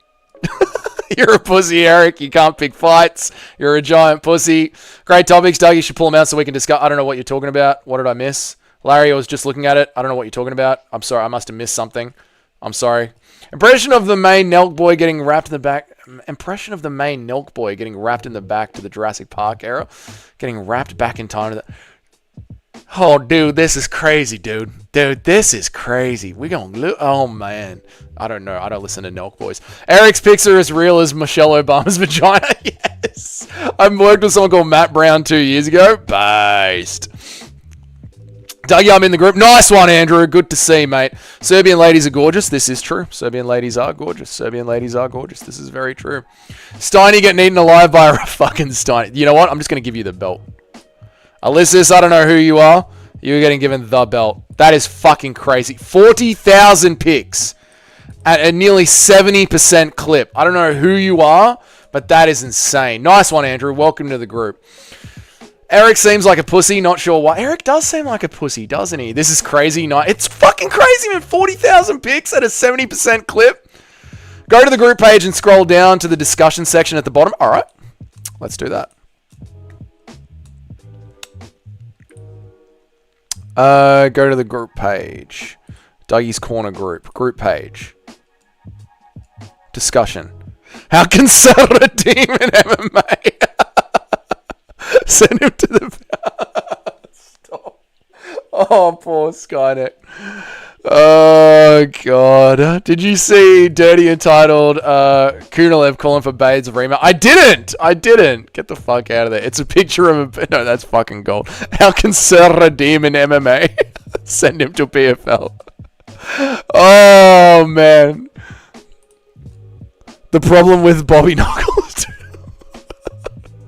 You're a pussy, Eric. You can't pick fights. You're a giant pussy. Great topics, Doug. You should pull them out so we can discuss. I don't know what you're talking about. What did I miss? Larry, I was just looking at it. I don't know what you're talking about. I'm sorry. I must have missed something. I'm sorry. Impression of the main Nelk boy getting wrapped in the back. Impression of the main Nelk boy getting wrapped in the back to the Jurassic Park era. Getting wrapped back in time to the... Oh, dude, this is crazy, dude. Dude, this is crazy. We gonna... Oh, man. I don't know. I don't listen to Nelk boys. Eric's picks are as real as Michelle Obama's vagina. Yes. I worked with someone called Matt Brown 2 years ago. Based. Dougie, I'm in the group. Nice one, Andrew. Good to see, mate. Serbian ladies are gorgeous. This is true. Serbian ladies are gorgeous. Serbian ladies are gorgeous. This is very true. Steiny getting eaten alive by a fucking Steiny. You know what? I'm just going to give you the belt. Ulysses, I don't know who you are. You're getting given the belt. That is fucking crazy. 40,000 picks at a nearly 70% clip. I don't know who you are, but that is insane. Nice one, Andrew. Welcome to the group. Eric seems like a pussy, not sure why. Eric does seem like a pussy, doesn't he? This is crazy. It's fucking crazy, man. 40,000 picks at a 70% clip. Go to the group page and scroll down to the discussion section at the bottom. All right, let's do that. Go to the group page. Dougie's Corner group page. Discussion. How can Saladin in MMA? Send him to the... Stop. Oh, poor Skynet. Oh, God. Did you see Dirty Entitled Kunalev calling for Bade's rematch? I didn't. Get the fuck out of there. It's a picture of a... No, that's fucking gold. How can Saladin in MMA? Send him to PFL. Oh, man. The problem with Bobby Knuckles...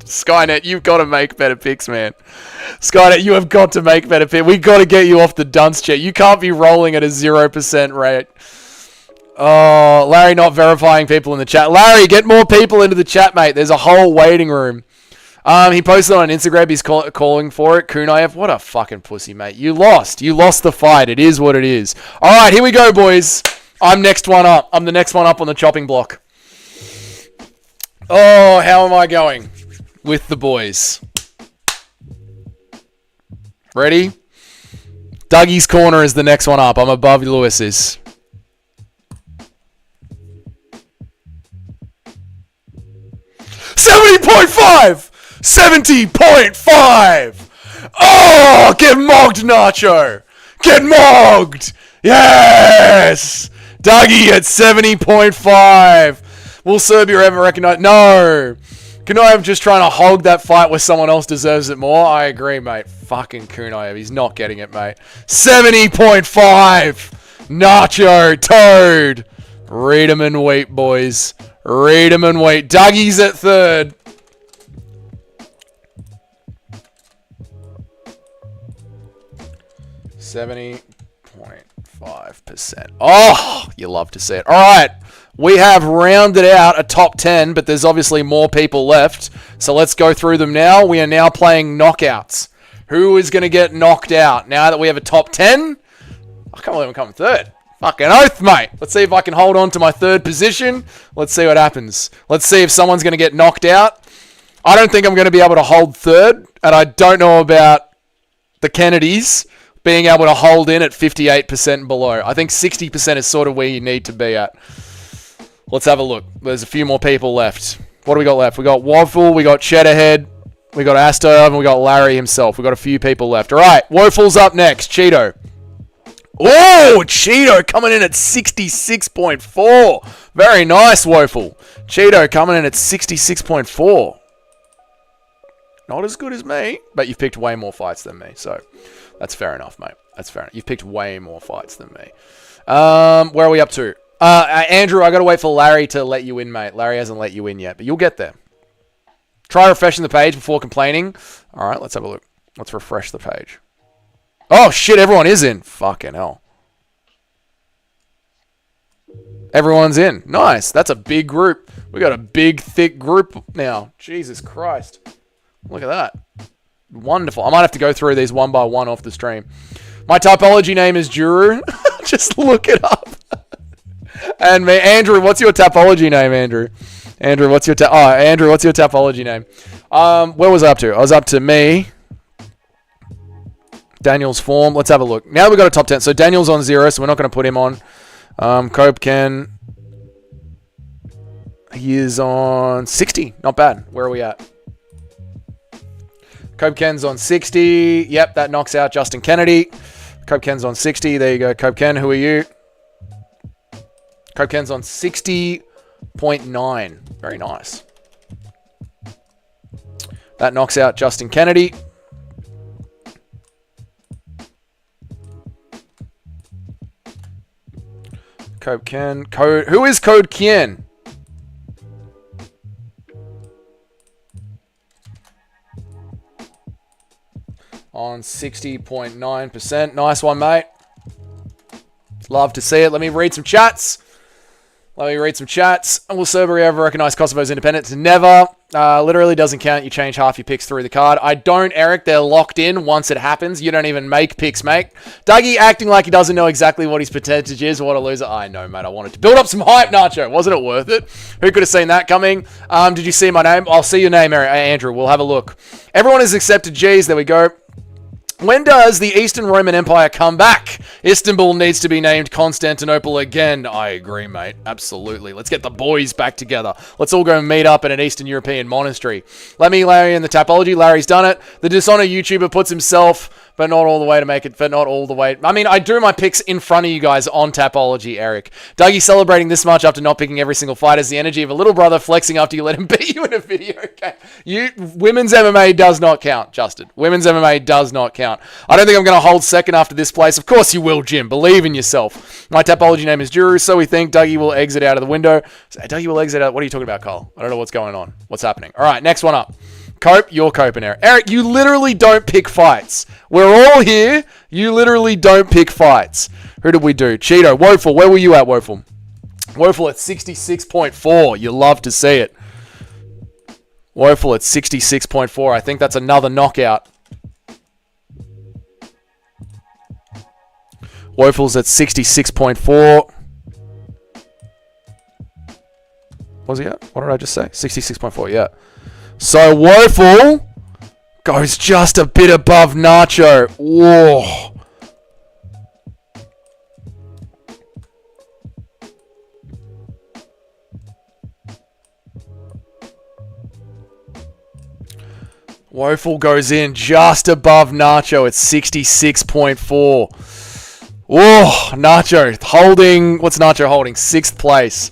Skynet, you've got to make better picks, man. Skynet, you have got to make better picks. We've got to get you off the dunce chat. You can't be rolling at a 0% rate. Oh, Larry not verifying people in the chat. Larry, get more people into the chat, mate. There's a whole waiting room. He posted on Instagram. He's calling for it. Kunaev, what a fucking pussy, mate. You lost. You lost the fight. It is what it is. All right, here we go, boys. I'm next one up. I'm the next one up on the chopping block. Oh, how am I going? With the boys. Ready? Dougie's Corner is the next one up. I'm above Lewis's. $70.5! 70.5! Oh, get mogged, Nacho! Get mogged! Yes! Dougie at 70.5. Will Serbia ever recognize? No! Kunaev just trying to hog that fight where someone else deserves it more. I agree, mate. Fucking Kunaev. He's not getting it, mate. 70.5. Nacho. Toad. Read him and wait, boys. Read him and wait. Dougie's at third. $70.5. 5%. Oh, you love to see it. All right. We have rounded out a top 10, but there's obviously more people left. So let's go through them now. We are now playing knockouts. Who is going to get knocked out now that we have a top 10? I can't believe I'm coming third. Fucking oath, mate. Let's see if I can hold on to my third position. Let's see what happens. Let's see if someone's going to get knocked out. I don't think I'm going to be able to hold third, and I don't know about the Kennedys being able to hold in at 58% and below. I think 60% is sort of where you need to be at. Let's have a look. There's a few more people left. What do we got left? We got Waffle, we got Cheddarhead, we got Asto, and we got Larry himself. We got a few people left. All right, Waffle's up next. Cheeto. Oh, Cheeto coming in at 66.4. Very nice, Waffle. Cheeto coming in at 66.4. Not as good as me, but you've picked way more fights than me, so that's fair enough, mate. That's fair enough. You've picked way more fights than me. Where are we up to? Andrew, I got to wait for Larry to let you in, mate. Larry hasn't let you in yet, but you'll get there. Try refreshing the page before complaining. All right, let's have a look. Let's refresh the page. Oh, shit, everyone is in. Fucking hell. Everyone's in. Nice. That's a big group. We got a big, thick group now. Jesus Christ. Look at that. Wonderful. I might have to go through these one by one off the stream. My typology name is Juru. Just look it up. And me, Andrew, what's your typology name, Andrew? Andrew, what's your Andrew, what's your typology name? Where was I up to? I was up to me. Daniel's form. Let's have a look. Now that we've got a top 10. So Daniel's on 0, so we're not going to put him on. Cope Ken. He is on 60. Not bad. Where are we at? Cope Ken's on 60. Yep, that knocks out Justin Kennedy. Cope Ken's on 60. There you go. Cope Ken, who are you? Cope Ken's on 60.9. Very nice. That knocks out Justin Kennedy. Cope Ken. Who is Code Kien? On 60.9%. Nice one, mate. Love to see it. Let me read some chats. And will Cerberus ever recognize Kosovo's independence? Never. Literally doesn't count. You change half your picks through the card. I don't, Eric. They're locked in once it happens. You don't even make picks, mate. Dougie acting like he doesn't know exactly what his percentage is. What a loser. I know, mate. I wanted to build up some hype, Nacho. Wasn't it worth it? Who could have seen that coming? Did you see my name? I'll see your name, Andrew. We'll have a look. Everyone has accepted G's. There we go. When does the Eastern Roman Empire come back? Istanbul needs to be named Constantinople again. I agree, mate. Absolutely. Let's get the boys back together. Let's all go meet up in an Eastern European monastery. Let me, Larry, in the Tapology. Larry's done it. The Dishonor YouTuber puts himself, but not all the way to make it, but not all the way. I mean, I do my picks in front of you guys on Tapology, Eric. Dougie celebrating this much after not picking every single fight is the energy of a little brother flexing after you let him beat you in a video game. Women's MMA does not count, Justin. Women's MMA does not count. I don't think I'm going to hold second after this place. Of course you will, Jim. Believe in yourself. My Tapology name is Juru, so we think Dougie will exit out of the window. Dougie will exit out. What are you talking about, Carl? I don't know what's going on. What's happening? All right, next one up. Cope, you're coping, Eric. Eric, you literally don't pick fights. We're all here. You literally don't pick fights. Who did we do? Cheeto. Woeful. Where were you at, Woeful? Woeful at 66.4. You love to see it. Woeful at 66.4. I think that's another knockout. Woeful's at 66.4. What was he at? What did I just say? 66.4, yeah. So Woeful goes just a bit above Nacho. Whoa. Woeful goes in just above Nacho at 66.4. Oh, Nacho holding... What's Nacho holding? 6th place.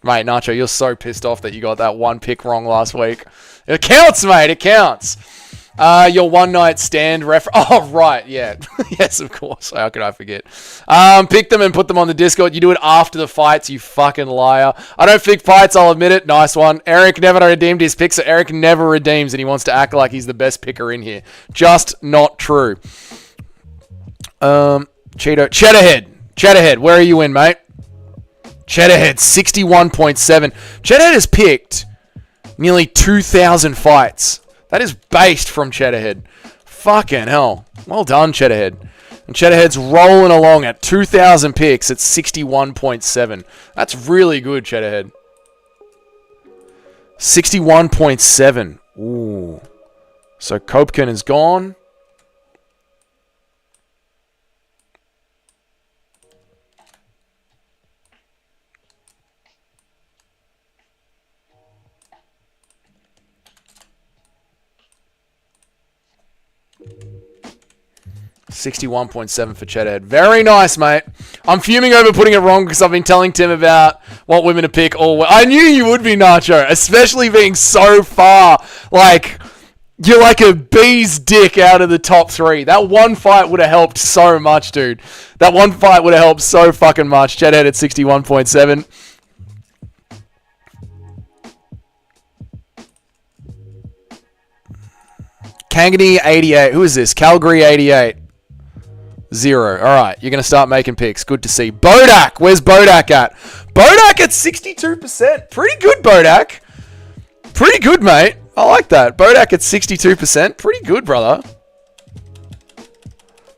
Mate, Nacho, you're so pissed off that you got that one pick wrong last week. It counts, mate. It counts. Your one night stand Oh, right. Yeah. Yes, of course. How could I forget? Pick them and put them on the Discord. You do it after the fights, you fucking liar. I don't pick fights, I'll admit it. Nice one. Eric never redeemed his picks, so Eric never redeems, and he wants to act like he's the best picker in here. Just not true. Cheeto. Cheddarhead, where are you in, mate? Cheddarhead, 61.7. Cheddarhead has picked nearly 2,000 fights. That is based from Cheddarhead. Fucking hell. Well done, Cheddarhead. And Cheddarhead's rolling along at 2,000 picks at 61.7. That's really good, Cheddarhead. 61.7. Ooh. So Kopkin is gone. $61.7 for Cheddarhead. Very nice, mate. I'm fuming over putting it wrong because I've been telling Tim about what women to pick all. I knew you would be, Nacho, especially being so far. Like, you're like a bee's dick out of the top 3. That one fight would have helped so much, dude. That one fight would have helped so fucking much. Cheddarhead at 61.7. Kangani 88. Who is this? Calgary 88. 0. Alright, you're going to start making picks. Good to see. Bodak! Where's Bodak at? Bodak at 62%. Pretty good, Bodak. Pretty good, mate. I like that. Bodak at 62%. Pretty good, brother.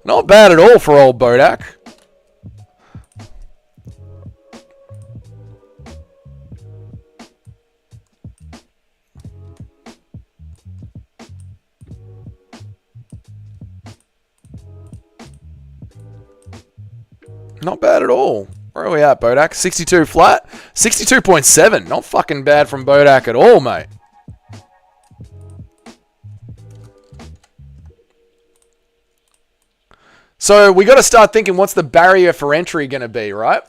Not bad at all for old Bodak. Not bad at all. Where are we at, Bodak? 62 flat? 62.7. Not fucking bad from Bodak at all, mate. So we got to start thinking, what's the barrier for entry going to be, right?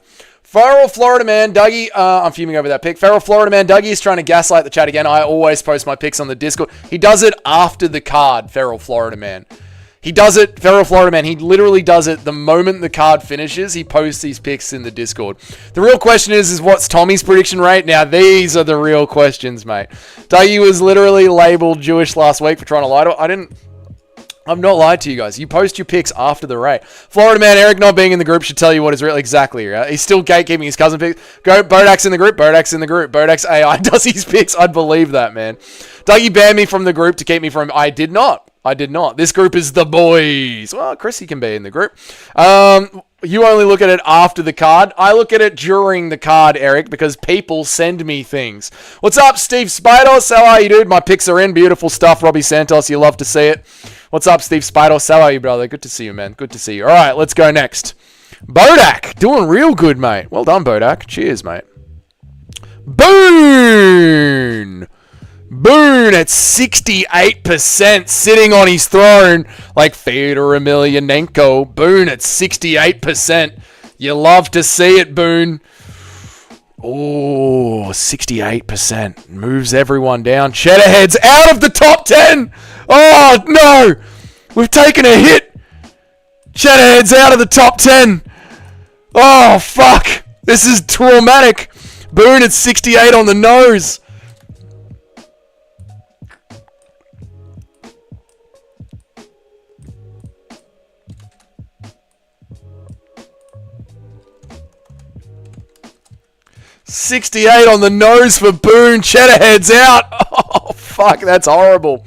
Feral Florida Man, Dougie. I'm fuming over that pick. Feral Florida Man, Dougie is trying to gaslight the chat again. I always post my picks on the Discord. He does it after the card, Feral Florida Man. He does it, Feral Florida Man, he literally does it the moment the card finishes. He posts these picks in the Discord. The real question is what's Tommy's prediction rate? Now, these are the real questions, mate. Dougie was literally labeled Jewish last week for trying to lie to it. I've not lied to you guys. You post your picks after the rate. Florida Man, Eric not being in the group should tell you what is real. Exactly, right? He's still gatekeeping his cousin picks. Go, Bodak's in the group. Bodak's in the group. Bodak's AI does his picks. I'd believe that, man. Dougie banned me from the group to keep me from... I did not. This group is the boys. Well, Chrissy can be in the group. You only look at it after the card. I look at it during the card, Eric, because people send me things. What's up, Steve Spidos? How are you, dude? My picks are in. Beautiful stuff. Robbie Santos, you love to see it. What's up, Steve Spidos? How are you, brother? Good to see you, man. Good to see you. All right, let's go next. Bodak, doing real good, mate. Well done, Bodak. Cheers, mate. Boone at 68%, sitting on his throne like Fyodor Emelianenko. Boone at 68%. You love to see it, Boone. Oh, 68%. Moves everyone down. Cheddarhead's out of the top 10. Oh, no. We've taken a hit. Cheddarhead's out of the top 10. Oh, fuck. This is traumatic. Boone at 68 on the nose. $68 on the nose for Boone. Cheddarhead's out. Oh, fuck. That's horrible.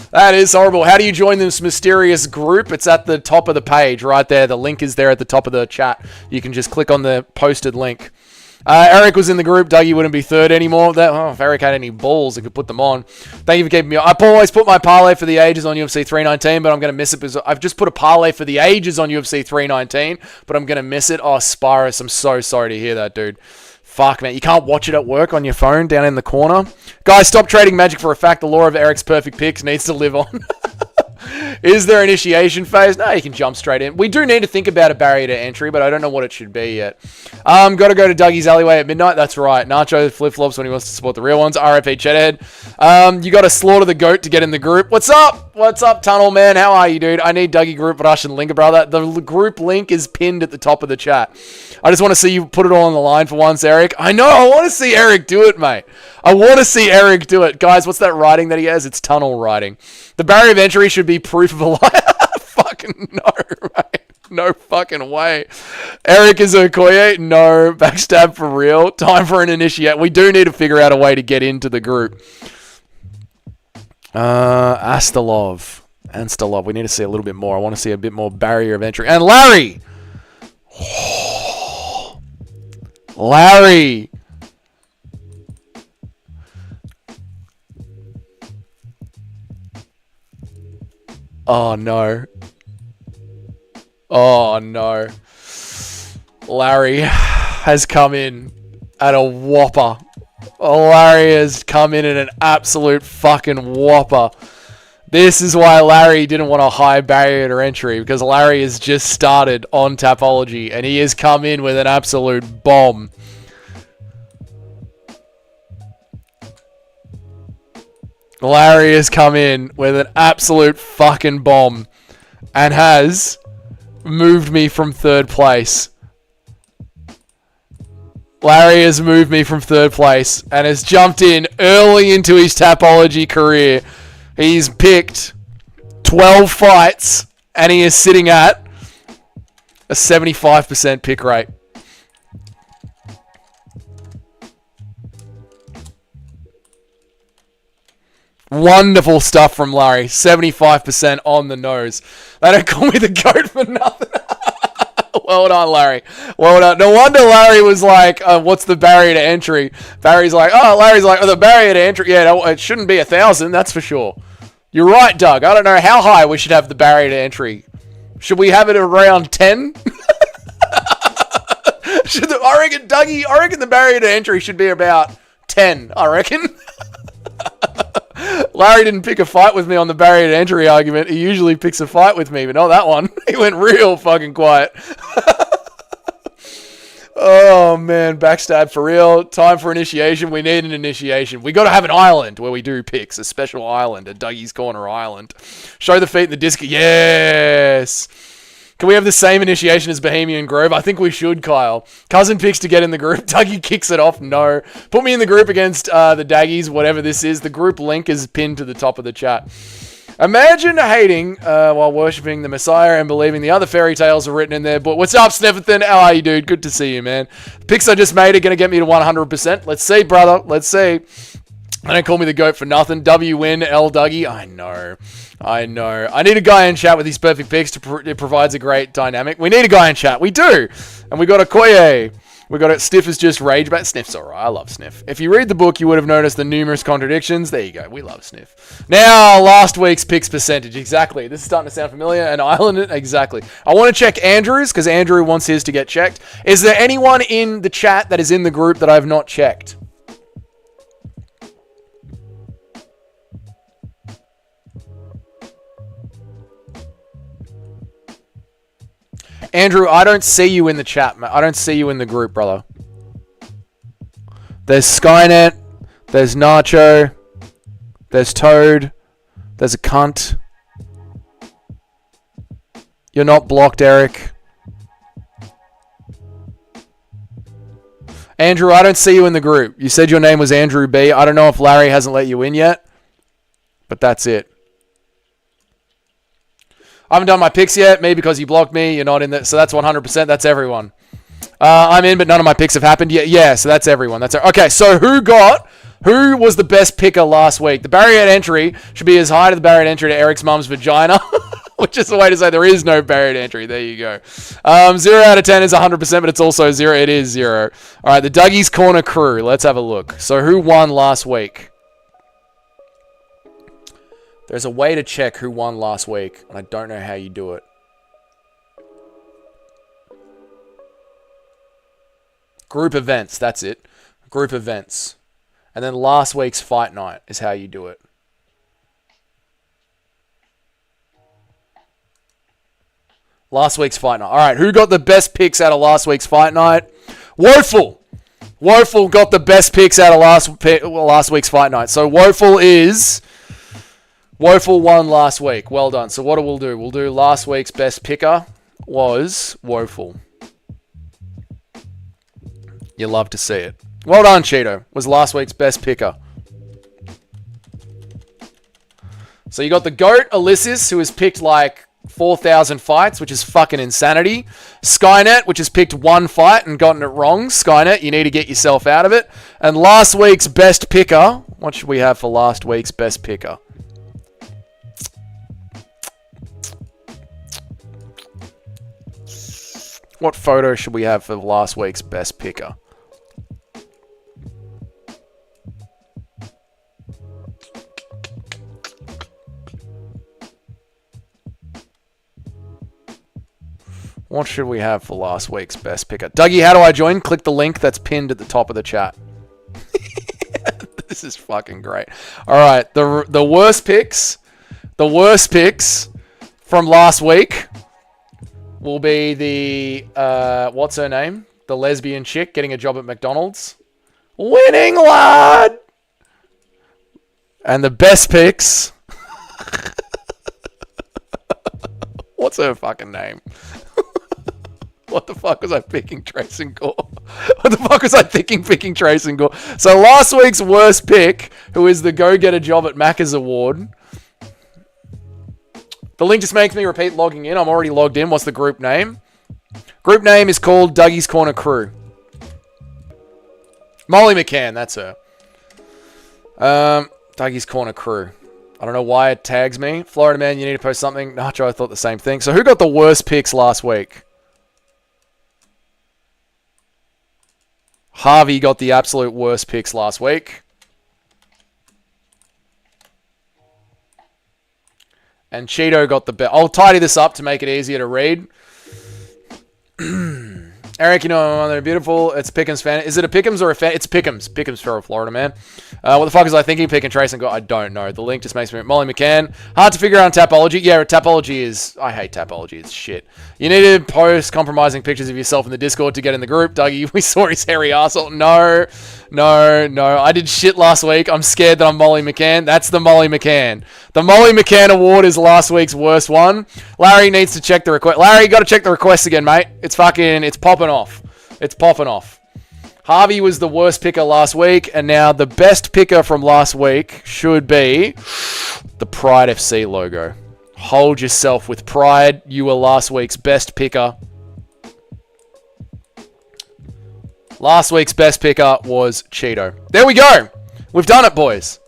That is horrible. How do you join this mysterious group? It's at the top of the page right there. The link is there at the top of the chat. You can just click on the posted link. Eric was in the group. Dougie wouldn't be third anymore. If Eric had any balls, he could put them on. Thank you for keeping me on. I've always put my parlay for the ages on UFC 319, but I'm going to miss it because I've just put a parlay for the ages on UFC 319, but I'm going to miss it. Oh, Spyros, I'm so sorry to hear that, dude. Fuck, man. You can't watch it at work on your phone down in the corner. Guys, stop trading magic for a fact. The law of Eric's perfect picks needs to live on. Is there initiation phase? No, you can jump straight in. We do need to think about a barrier to entry, but I don't know what it should be yet. Got to go to Dougie's alleyway at midnight. That's right. Nacho flip-flops when he wants to support the real ones. RIP Cheddarhead. You got to slaughter the goat to get in the group. What's up? What's up, Tunnel Man? How are you, dude? I need Dougie group Russian link, brother. The group link is pinned at the top of the chat. I just want to see you put it all on the line for once, Eric. I know. I want to see Eric do it, mate. I want to see Eric do it. Guys, what's that writing that he has? It's tunnel writing. The barrier of entry should be proof of a lie. Fucking no, mate. No fucking way. Eric is Okoye. No. Backstab for real. Time for an initiate. We do need to figure out a way to get into the group. Astalov. Anstalov. We need to see a little bit more. I want to see a bit more barrier of entry. And Larry! Larry! Oh, no. Oh, no. Larry has come in at a whopper. Larry has come in at an absolute fucking whopper. This is why Larry didn't want a high barrier to entry, because Larry has just started on Tapology, and he has come in with an absolute bomb. Larry has come in with an absolute fucking bomb and has moved me from third place. Larry has moved me from third place and has jumped in early into his Tapology career. He's picked 12 fights and he is sitting at a 75% pick rate. Wonderful stuff from Larry. 75% on the nose. They don't call me the GOAT for nothing. Well done, Larry. Well done. No wonder Larry was like, what's the barrier to entry? Larry's like, oh, the barrier to entry, yeah, no, it shouldn't be 1,000, that's for sure. You're right, Doug. I don't know how high we should have the barrier to entry. Should we have it around 10? I reckon, Dougie, I reckon the barrier to entry should be about 10, I reckon. Larry didn't pick a fight with me on the barrier to entry argument. He usually picks a fight with me, but not that one. He went real fucking quiet. Oh, man. Backstab for real. Time for initiation. We need an initiation. We got to have an island where we do picks. A special island. A Dougie's Corner island. Show the feet in the disc. Yes. Can we have the same initiation as Bohemian Grove? I think we should, Kyle. Cousin picks to get in the group. Dougie kicks it off. No. Put me in the group against the Daggies, whatever this is. The group link is pinned to the top of the chat. Imagine hating while worshipping the Messiah and believing the other fairy tales are written in there. But what's up, Sneffathan? How are you, dude? Good to see you, man. The picks I just made are going to get me to 100%. Let's see, brother. Let's see. I don't call me the GOAT for nothing. W-win, L Dougie. I know. I need a guy in chat with these perfect picks. It provides a great dynamic. We need a guy in chat. We do. And we got Okoye. We got it. Sniff is just rage bat. Sniff's alright. I love Sniff. If you read the book, you would have noticed the numerous contradictions. There you go. We love Sniff. Now, last week's picks percentage. Exactly. This is starting to sound familiar. An island. Exactly. I want to check Andrew's because Andrew wants his to get checked. Is there anyone in the chat that is in the group that I have not checked? Andrew, I don't see you in the chat, man. I don't see you in the group, brother. There's Skynet. There's Nacho. There's Toad. There's a cunt. You're not blocked, Eric. Andrew, I don't see you in the group. You said your name was Andrew B. I don't know if Larry hasn't let you in yet, but that's it. I haven't done my picks yet. Me because you blocked me. You're not in there. So that's 100%. That's everyone. I'm in, but none of my picks have happened yet. Yeah, so that's everyone. Okay, so who was the best picker last week? The barrier to entry should be as high to the barrier to entry to Eric's mum's vagina, which is the way to say there is no barrier to entry. There you go. 0 out of 10 is 100%, but it's also 0. It is 0. All right, the Dougie's Corner crew. Let's have a look. So who won last week? There's a way to check who won last week, and I don't know how you do it. Group events, that's it. Group events. And then last week's fight night is how you do it. Last week's fight night. All right, who got the best picks out of last week's fight night? Woeful. Woeful got the best picks out of last week's fight night. So Woeful won last week. Well done. So what we'll do? We'll do last week's best picker was Woeful. You love to see it. Well done, Cheeto. Was last week's best picker. So you got the GOAT, Ulysses, who has picked like 4,000 fights, which is fucking insanity. Skynet, which has picked one fight and gotten it wrong. Skynet, you need to get yourself out of it. And last week's best picker. What should we have for last week's best picker? What photo should we have for last week's best picker? What should we have for last week's best picker? Dougie, how do I join? Click the link that's pinned at the top of the chat. This is fucking great. All right, the worst picks from last week will be the what's her name? The lesbian chick getting a job at McDonald's. Winning, lad. And the best picks. What's her fucking name? What the fuck was I picking, Trace and Gore? What the fuck was I thinking, picking Trace and Gore? So last week's worst pick, who is the Go Get a Job at Macca's award. The link just makes me repeat logging in. I'm already logged in. What's the group name? Group name is called Dougie's Corner Crew. Molly McCann, that's her. Dougie's Corner Crew. I don't know why it tags me. Florida man, you need to post something. Nacho, I thought the same thing. So who got the worst picks last week? Harvey got the absolute worst picks last week. And Cheeto got the best. I'll tidy this up to make it easier to read. Eric, you know, they're beautiful. It's Pickham's fan. Is it a Pickham's or a fan? It's Pickham's. Pickham's for a Florida man. What the fuck is I thinking? Pick and Trace and go. I don't know. The link just makes me. Molly McCann. Hard to figure out on Tapology. Yeah, Tapology is. I hate Tapology. It's shit. You need to post compromising pictures of yourself in the Discord to get in the group. Dougie, we saw his hairy arsehole. No. I did shit last week. I'm scared that I'm Molly McCann. That's the Molly McCann. The Molly McCann award is last week's worst one. Larry needs to check the request. Larry, you got to check the request again, mate. It's popping off. It's popping off. Harvey was the worst picker last week, and now the best picker from last week should be the Pride FC logo. Hold yourself with pride. You were last week's best picker. Last week's best picker was Cheeto. There we go. We've done it, boys.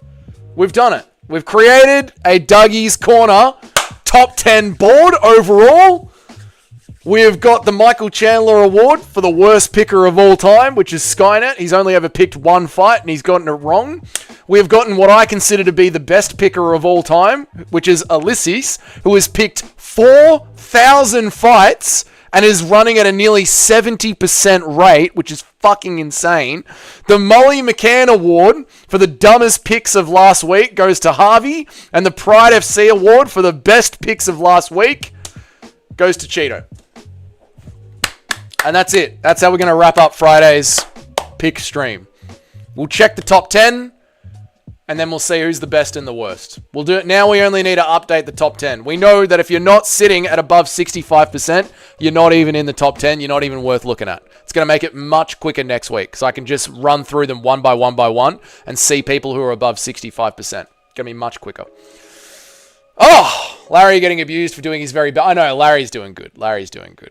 We've done it. We've created a Dougie's Corner top 10 board overall. We have got the Michael Chandler Award for the worst picker of all time, which is Skynet. He's only ever picked one fight, and he's gotten it wrong. We have gotten what I consider to be the best picker of all time, which is Ulysses, who has picked 4,000 fights and is running at a nearly 70% rate, which is fucking insane. The Molly McCann Award for the dumbest picks of last week goes to Harvey, and the Pride FC Award for the best picks of last week goes to Cheeto. And that's it. That's how we're going to wrap up Friday's pick stream. We'll check the top 10, and then we'll see who's the best and the worst. We'll do it now. We only need to update the top 10. We know that if you're not sitting at above 65%, you're not even in the top 10. You're not even worth looking at. It's going to make it much quicker next week, so I can just run through them one by one and see people who are above 65%. It's going to be much quicker. Oh, Larry getting abused for doing his very best. I know, Larry's doing good. Larry's doing good.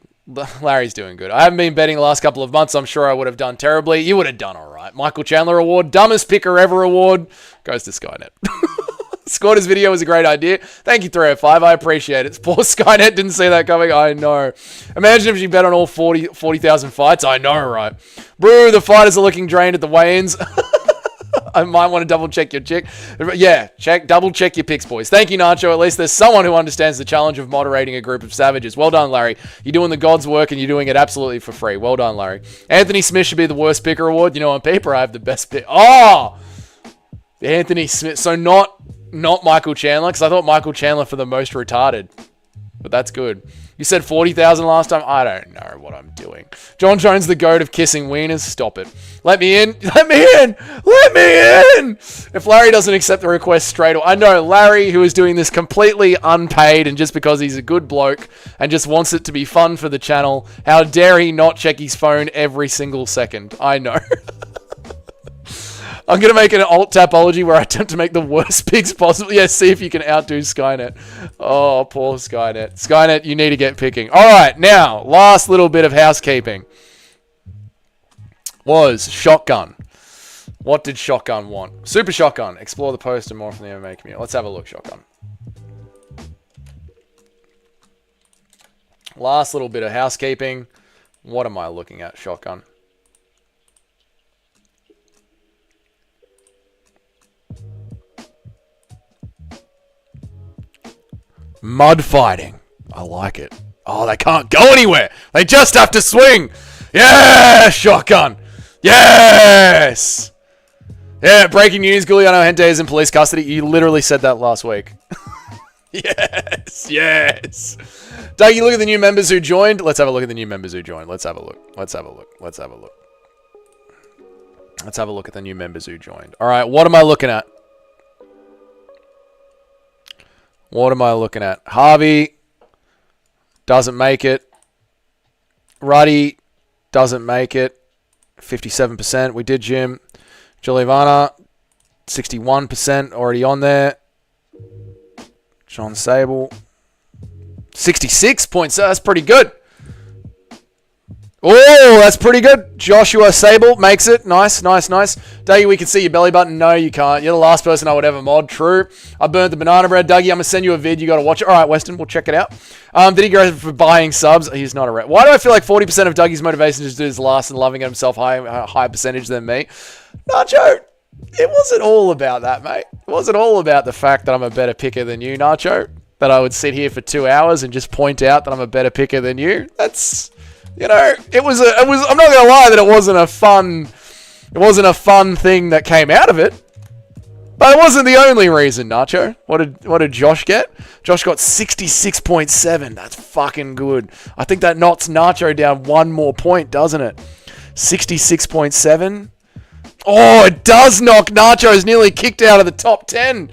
I haven't been betting the last couple of months. I'm sure I would have done terribly. You would have done all right. Michael Chandler Award, dumbest picker ever award, goes to Skynet. Squatters video was a great idea. Thank you, 305. I appreciate it. Poor Skynet didn't see that coming. I know. Imagine if she bet on all 40,000 fights. I know, right? Bro, the fighters are looking drained at the weigh-ins. I might want to double check your chick. Yeah, double check your picks, boys. Thank you, Nacho. At least there's someone who understands the challenge of moderating a group of savages. Well done, Larry. You're doing the God's work and you're doing it absolutely for free. Well done, Larry. Anthony Smith should be the worst picker award. You know, on paper, I have the best pick. Oh! Anthony Smith. So not Michael Chandler, because I thought Michael Chandler for the most retarded. But that's good. You said 40,000 last time? I don't know what I'm doing. John Jones, the goat of kissing wieners. Stop it. Let me in. Let me in. Let me in. If Larry doesn't accept the request straight away. I know Larry, who is doing this completely unpaid and just because he's a good bloke and just wants it to be fun for the channel. How dare he not check his phone every single second? I know. I'm going to make an alt tapology where I attempt to make the worst picks possible. Yeah, see if you can outdo Skynet. Oh, poor Skynet. Skynet, you need to get picking. All right, now, last little bit of housekeeping was Shotgun. What did Shotgun want? Super Shotgun. Explore the post and more from the MMA community. Let's have a look, Shotgun. Last little bit of housekeeping. What am I looking at, Shotgun? Mud fighting. I like it. Oh, they can't go anywhere. They just have to swing. Yeah, Shotgun. Yes. Yeah, breaking news. Giuliano Hente is in police custody. You literally said that last week. Yes, yes. Dougie, look at the new members who joined. Let's have a look at the new members who joined. Let's have a look. Let's have a look. Let's have a look. Let's have a look at the new members who joined. All right, what am I looking at? What am I looking at? Harvey doesn't make it. Ruddy doesn't make it. 57%. We did Jim. Juliana, 61% already on there. John Sable, 66 points. That's pretty good. Oh, that's pretty good. Joshua Sable makes it. Nice, nice, nice. Dougie, we can see your belly button. No, you can't. You're the last person I would ever mod. True. I burnt the banana bread. Dougie, I'm going to send you a vid. You got to watch it. All right, Weston, we'll check it out. Did he go for buying subs? He's not a rep. Why do I feel like 40% of Dougie's motivation is to do his last and loving himself higher percentage than me? Nacho, it wasn't all about that, mate. It wasn't all about the fact that I'm a better picker than you, Nacho. That I would sit here for 2 hours and just point out that I'm a better picker than you. That's... You know, it was. I'm not gonna lie that it wasn't a fun thing that came out of it, but it wasn't the only reason. Nacho, what did Josh get? Josh got 66.7. That's fucking good. I think that knocks Nacho down one more point, doesn't it? 66.7. Oh, it does knock Nacho's nearly kicked out of the top 10.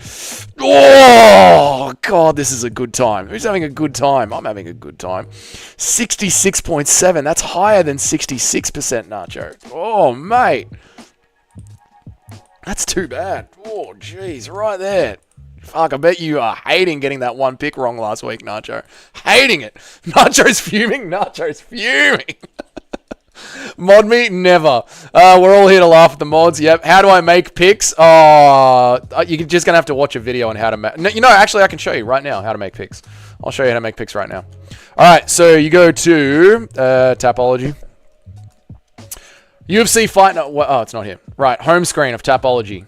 Oh, God, this is a good time. Who's having a good time? I'm having a good time. 66.7. That's higher than 66%, Nacho. Oh, mate. That's too bad. Oh, jeez, right there. Fuck, I bet you are hating getting that one pick wrong last week, Nacho. Hating it. Nacho's fuming. Nacho's fuming. Mod me? Never. We're all here to laugh at the mods. Yep. How do I make picks? Oh, you're just going to have to watch a video on how to make... No, you know, actually, I can show you right now how to make picks. I'll show you how to make picks right now. All right, so you go to Tapology. UFC Fight Night. Oh, it's not here. Right, home screen of Tapology.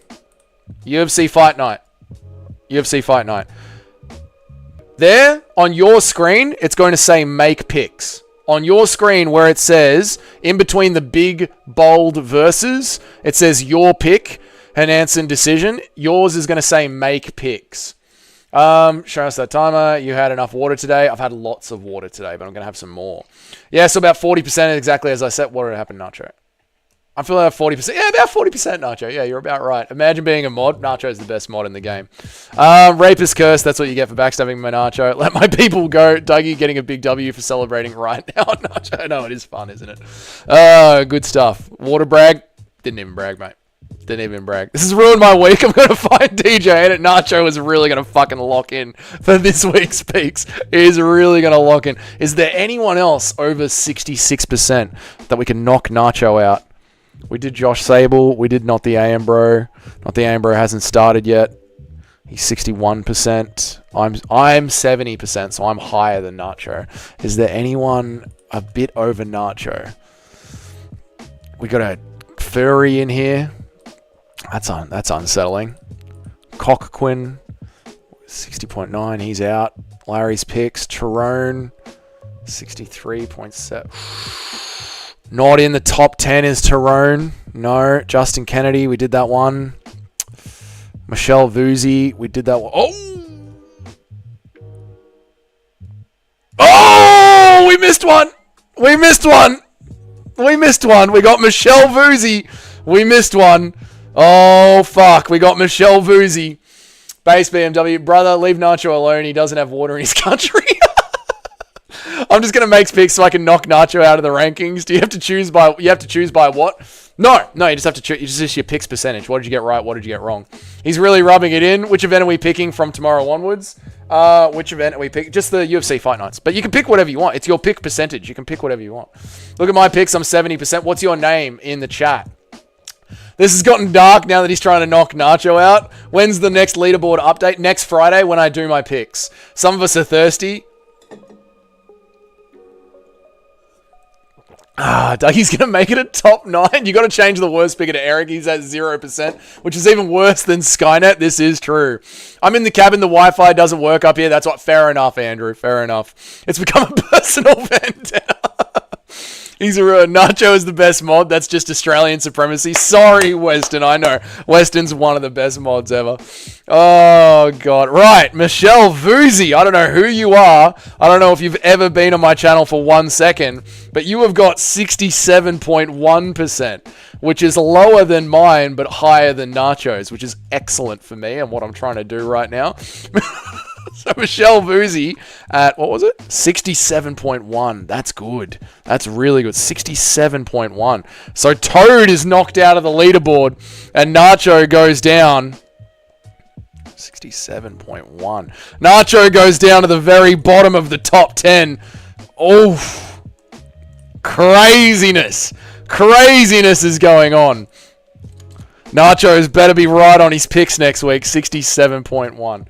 UFC Fight Night. UFC Fight Night. There, on your screen, it's going to say make picks. On your screen where it says, in between the big, bold verses, it says your pick, Hernandez decision. Yours is going to say make picks. Show us that timer. You had enough water today. I've had lots of water today, but I'm going to have some more. Yeah, so about 40% exactly as I said. What did happen, Nacho? I feel like 40%. Yeah, about 40%, Nacho. Yeah, you're about right. Imagine being a mod. Nacho's the best mod in the game. Rapist curse. That's what you get for backstabbing my Nacho. Let my people go. Dougie getting a big W for celebrating right now. Nacho. No, it is fun, isn't it? Good stuff. Water brag. Didn't even brag, mate. Didn't even brag. This has ruined my week. I'm going to find DJ and Nacho is really going to fucking lock in for this week's peaks. He's really going to lock in. Is there anyone else over 66% that we can knock Nacho out? We did Josh Sable. We did Not the AM Bro. Not the AM Bro hasn't started yet. He's 61%. I'm 70%, so I'm higher than Nacho. Is there anyone a bit over Nacho? We got a Furry in here. That's unsettling. Cockquin, 60.9. He's out. Larry's picks. Tyrone, 63.7. Not in the top 10 is Tyrone. No. Justin Kennedy, we did that one. Michelle Vuzzi, we did that one. Oh! Oh! We missed one! We missed one! We missed one. We got Michelle Vuzzi. We missed one. Oh, fuck. We got Michelle Vuzzi. Base BMW. Brother, leave Nacho alone. He doesn't have water in his country. I'm just gonna make picks so I can knock Nacho out of the rankings. Do you have to choose by? You have to choose by what? No, you just have to choose. It's just your picks percentage. What did you get right? What did you get wrong? He's really rubbing it in. Which event are we picking from tomorrow onwards? Which event are we picking? Just the UFC Fight Nights. But you can pick whatever you want. It's your pick percentage. You can pick whatever you want. Look at my picks. I'm 70%. What's your name in the chat? This has gotten dark now that he's trying to knock Nacho out. When's the next leaderboard update? Next Friday when I do my picks. Some of us are thirsty. Dougie's going to make it a top 9. You got to change the worst picker to Eric. He's at 0%, which is even worse than Skynet. This is true. I'm in the cabin. The Wi-Fi doesn't work up here. That's what. Fair enough, Andrew. Fair enough. It's become a personal vendetta. Nacho is the best mod. That's just Australian supremacy. Sorry, Weston. I know. Weston's one of the best mods ever. Oh, God. Right. Michelle Vuzzi. I don't know who you are. I don't know if you've ever been on my channel for 1 second, but you have got 67.1%, which is lower than mine, but higher than Nacho's, which is excellent for me and what I'm trying to do right now. So Michelle Vuzzi at, what was it? 67.1. That's good. That's really good. 67.1. So Toad is knocked out of the leaderboard and Nacho goes down. 67.1. Nacho goes down to the very bottom of the top 10. Oh, craziness. Craziness is going on. Nacho's better be right on his picks next week. 67.1.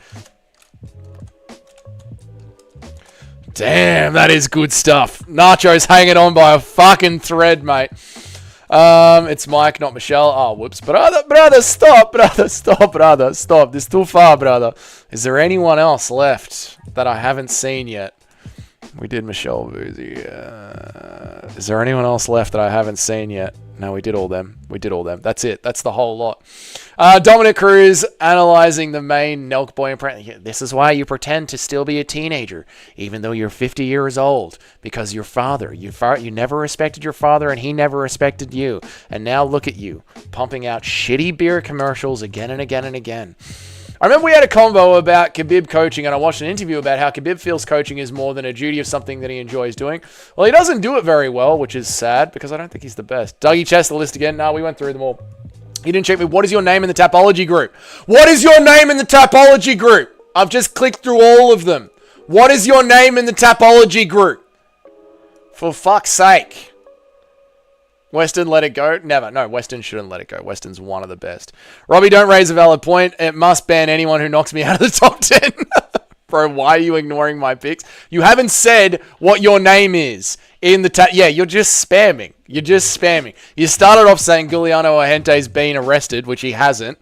Damn, that is good stuff. Nacho's hanging on by a fucking thread, mate. It's Mike, not Michelle. Oh, whoops. Brother, stop. Brother, stop, brother. Stop. This is too far, brother. Is there anyone else left that I haven't seen yet? We did Michelle Vuzzi. Is there anyone else left that I haven't seen yet? No, we did all them. We did all them. That's it. That's the whole lot. Dominic Cruz analyzing the main Nelk boy impression. This is why you pretend to still be a teenager, even though you're 50 years old, because your father, you never respected your father, and he never respected you. And now look at you, pumping out shitty beer commercials again and again and again. I remember we had a convo about Khabib coaching, and I watched an interview about how Khabib feels coaching is more than a duty of something that he enjoys doing. Well, he doesn't do it very well, which is sad, because I don't think he's the best. Dougie Chess, the list again. No, we went through them all. He didn't check me. What is your name in the Tapology group? What is your name in the Tapology group? I've just clicked through all of them. What is your name in the Tapology group? For fuck's sake. Weston, let it go? Never. No, Weston shouldn't let it go. Weston's one of the best. Robbie, don't raise a valid point. It must ban anyone who knocks me out of the top 10. Bro, why are you ignoring my picks? You haven't said what your name is in the yeah, you're just spamming. You're just spamming. You started off saying Giuliano Ahente's been arrested, which he hasn't.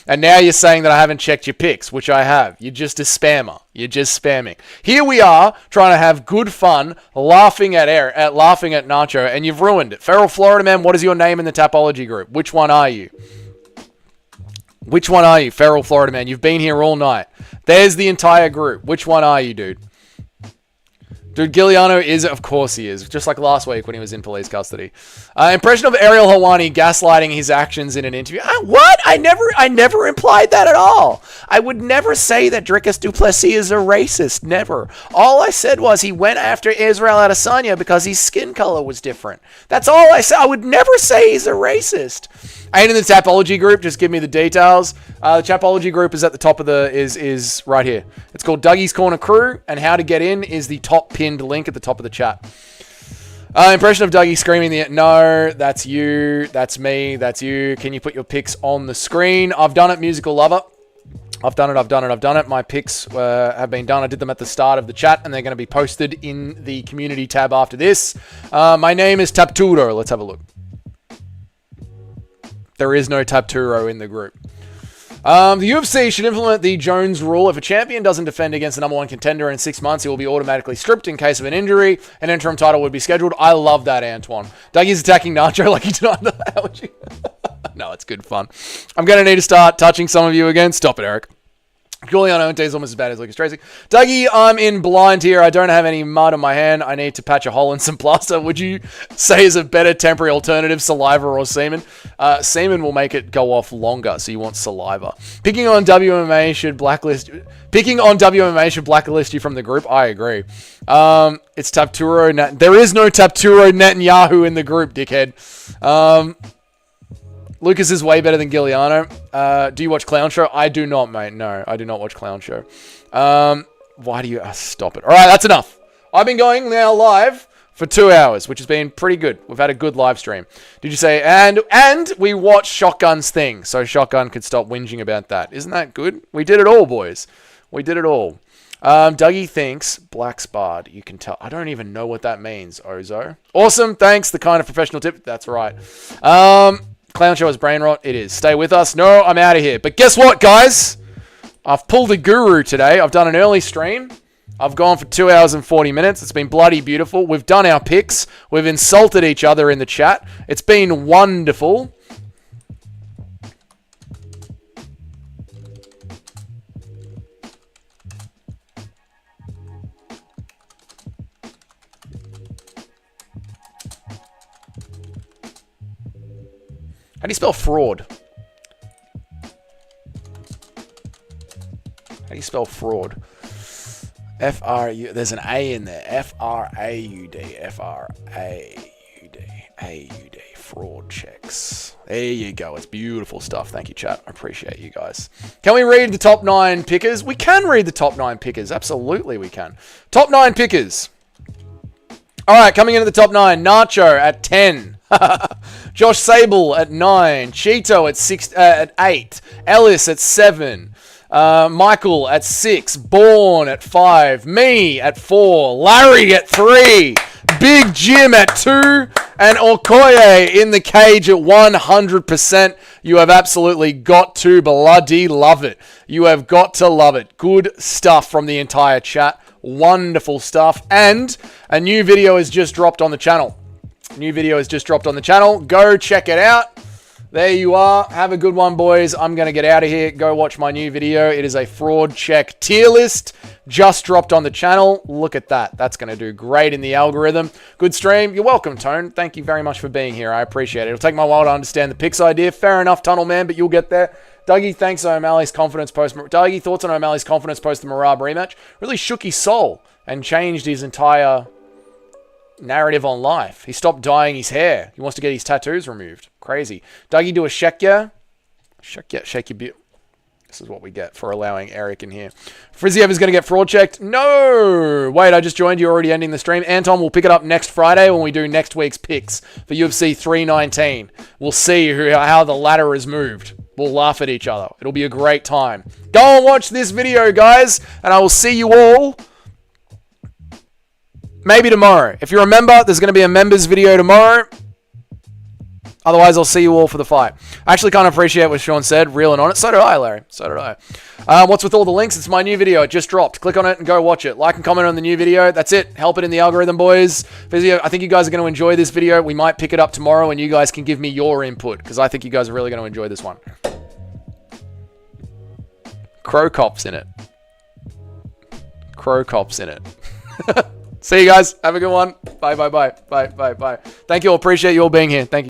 And now you're saying that I haven't checked your picks, which I have. You're just a spammer. You're just spamming. Here we are trying to have good fun, laughing at Nacho, and you've ruined it. Feral Florida Man, what is your name in the Tapology group? Which one are you? Which one are you, Feral Florida Man? You've been here all night. There's the entire group. Which one are you, dude? Dude, Giuliano is, of course he is. Just like last week when he was in police custody. Impression of Ariel Helwani gaslighting his actions in an interview. What? I never implied that at all. I would never say that Dricus du Plessis is a racist. Never. All I said was he went after Israel Adesanya because his skin color was different. That's all I said. I would never say he's a racist. Ain't in the Tapology group. Just give me the details. The Tapology group is at the top of the is right here. It's called Dougie's Corner Crew, and how to get in is the top pinned link at the top of the chat. Impression of Dougie screaming no, that's you, that's me, that's you. Can you put your picks on the screen? I've done it, Musical Lover. I've done it. My picks have been done. I did them at the start of the chat, and they're going to be posted in the community tab after this. My name is Tapturo. Let's have a look. There is no Tapturo in the group. The UFC should implement the Jones rule. If a champion doesn't defend against the number one contender in 6 months, he will be automatically stripped in case of an injury. An interim title would be scheduled. I love that, Antoine. Dougie's attacking Nacho like he denied the allergy. No, it's good fun. I'm going to need to start touching some of you again. Stop it, Eric. Julian Onte is almost as bad as Lucas Tracy. Dougie, I'm in blind here. I don't have any mud on my hand. I need to patch a hole in some plaster. Would you say is a better temporary alternative, saliva or semen? Semen will make it go off longer, so you want saliva. Picking on WMA should blacklist you from the group. I agree. It's Tapturo. There is no Tapturo Netanyahu in the group, dickhead. Lucas is way better than Giuliano. Do you watch Clown Show? I do not, mate. No, I do not watch Clown Show. Why do you... stop it. All right, that's enough. I've been going now live for 2 hours, which has been pretty good. We've had a good live stream. Did you say... And we watched Shotgun's thing, so Shotgun could stop whinging about that. Isn't that good? We did it all, boys. We did it all. Dougie thinks Black's barred. You can tell. I don't even know what that means, Ozo. Awesome. Thanks. The kind of professional tip. That's right. Clown Show is brain rot. It is. Stay with us. No, I'm out of here. But guess what, guys? I've pulled a guru today. I've done an early stream. I've gone for 2 hours and 40 minutes. It's been bloody beautiful. We've done our picks. We've insulted each other in the chat. It's been wonderful. How do you spell fraud? How do you spell fraud? F-R-U... There's an A in there. F-R-A-U-D. F-R-A-U-D. A-U-D. Fraud checks. There you go. It's beautiful stuff. Thank you, chat. I appreciate you guys. Can we read the top 9 pickers? We can read the top 9 pickers. Absolutely we can. Top 9 pickers. All right, coming into the top 9. Nacho at 10. Josh Sable at 9. Cheeto at 8. Ellis at 7. Michael at 6. Bourne at 5. Me at 4. Larry at 3. Big Jim at 2. And Okoye in the cage at 100%. You have absolutely got to bloody love it. You have got to love it. Good stuff from the entire chat. Wonderful stuff. And a new video has just dropped on the channel. Go check it out. There you are. Have a good one, boys. I'm going to get out of here. Go watch my new video. It is a fraud check tier list. Just dropped on the channel. Look at that. That's going to do great in the algorithm. Good stream. You're welcome, Tone. Thank you very much for being here. I appreciate it. It'll take me a while to understand the picks idea. Fair enough, Tunnel Man, but you'll get there. Dougie, thanks on O'Malley's confidence post. Dougie, thoughts on O'Malley's confidence post the Marab rematch? Really shook his soul and changed his entire narrative on life. He stopped dyeing his hair. He wants to get his tattoos removed. Crazy. Dougie, do a shake ya. Shake your beard. This is what we get for allowing Eric in here. Frizziev is going to get fraud checked. No! Wait, I just joined. You're already ending the stream. Anton, we'll pick it up next Friday when we do next week's picks for UFC 319. We'll see how the ladder has moved. We'll laugh at each other. It'll be a great time. Go and watch this video, guys, and I will see you all maybe tomorrow. If you remember, there's going to be a members video tomorrow. Otherwise, I'll see you all for the fight. I actually kind of appreciate what Sean said, real and honest. So did I, Larry. So did I. What's with all the links? It's my new video. It just dropped. Click on it and go watch it. Like and comment on the new video. That's it. Help it in the algorithm, boys. I think you guys are going to enjoy this video. We might pick it up tomorrow and you guys can give me your input because I think you guys are really going to enjoy this one. Crow Cop's in it. Crow Cop's in it. See you guys. Have a good one. Bye, bye, bye. Bye, bye, bye. Thank you all. Appreciate you all being here. Thank you.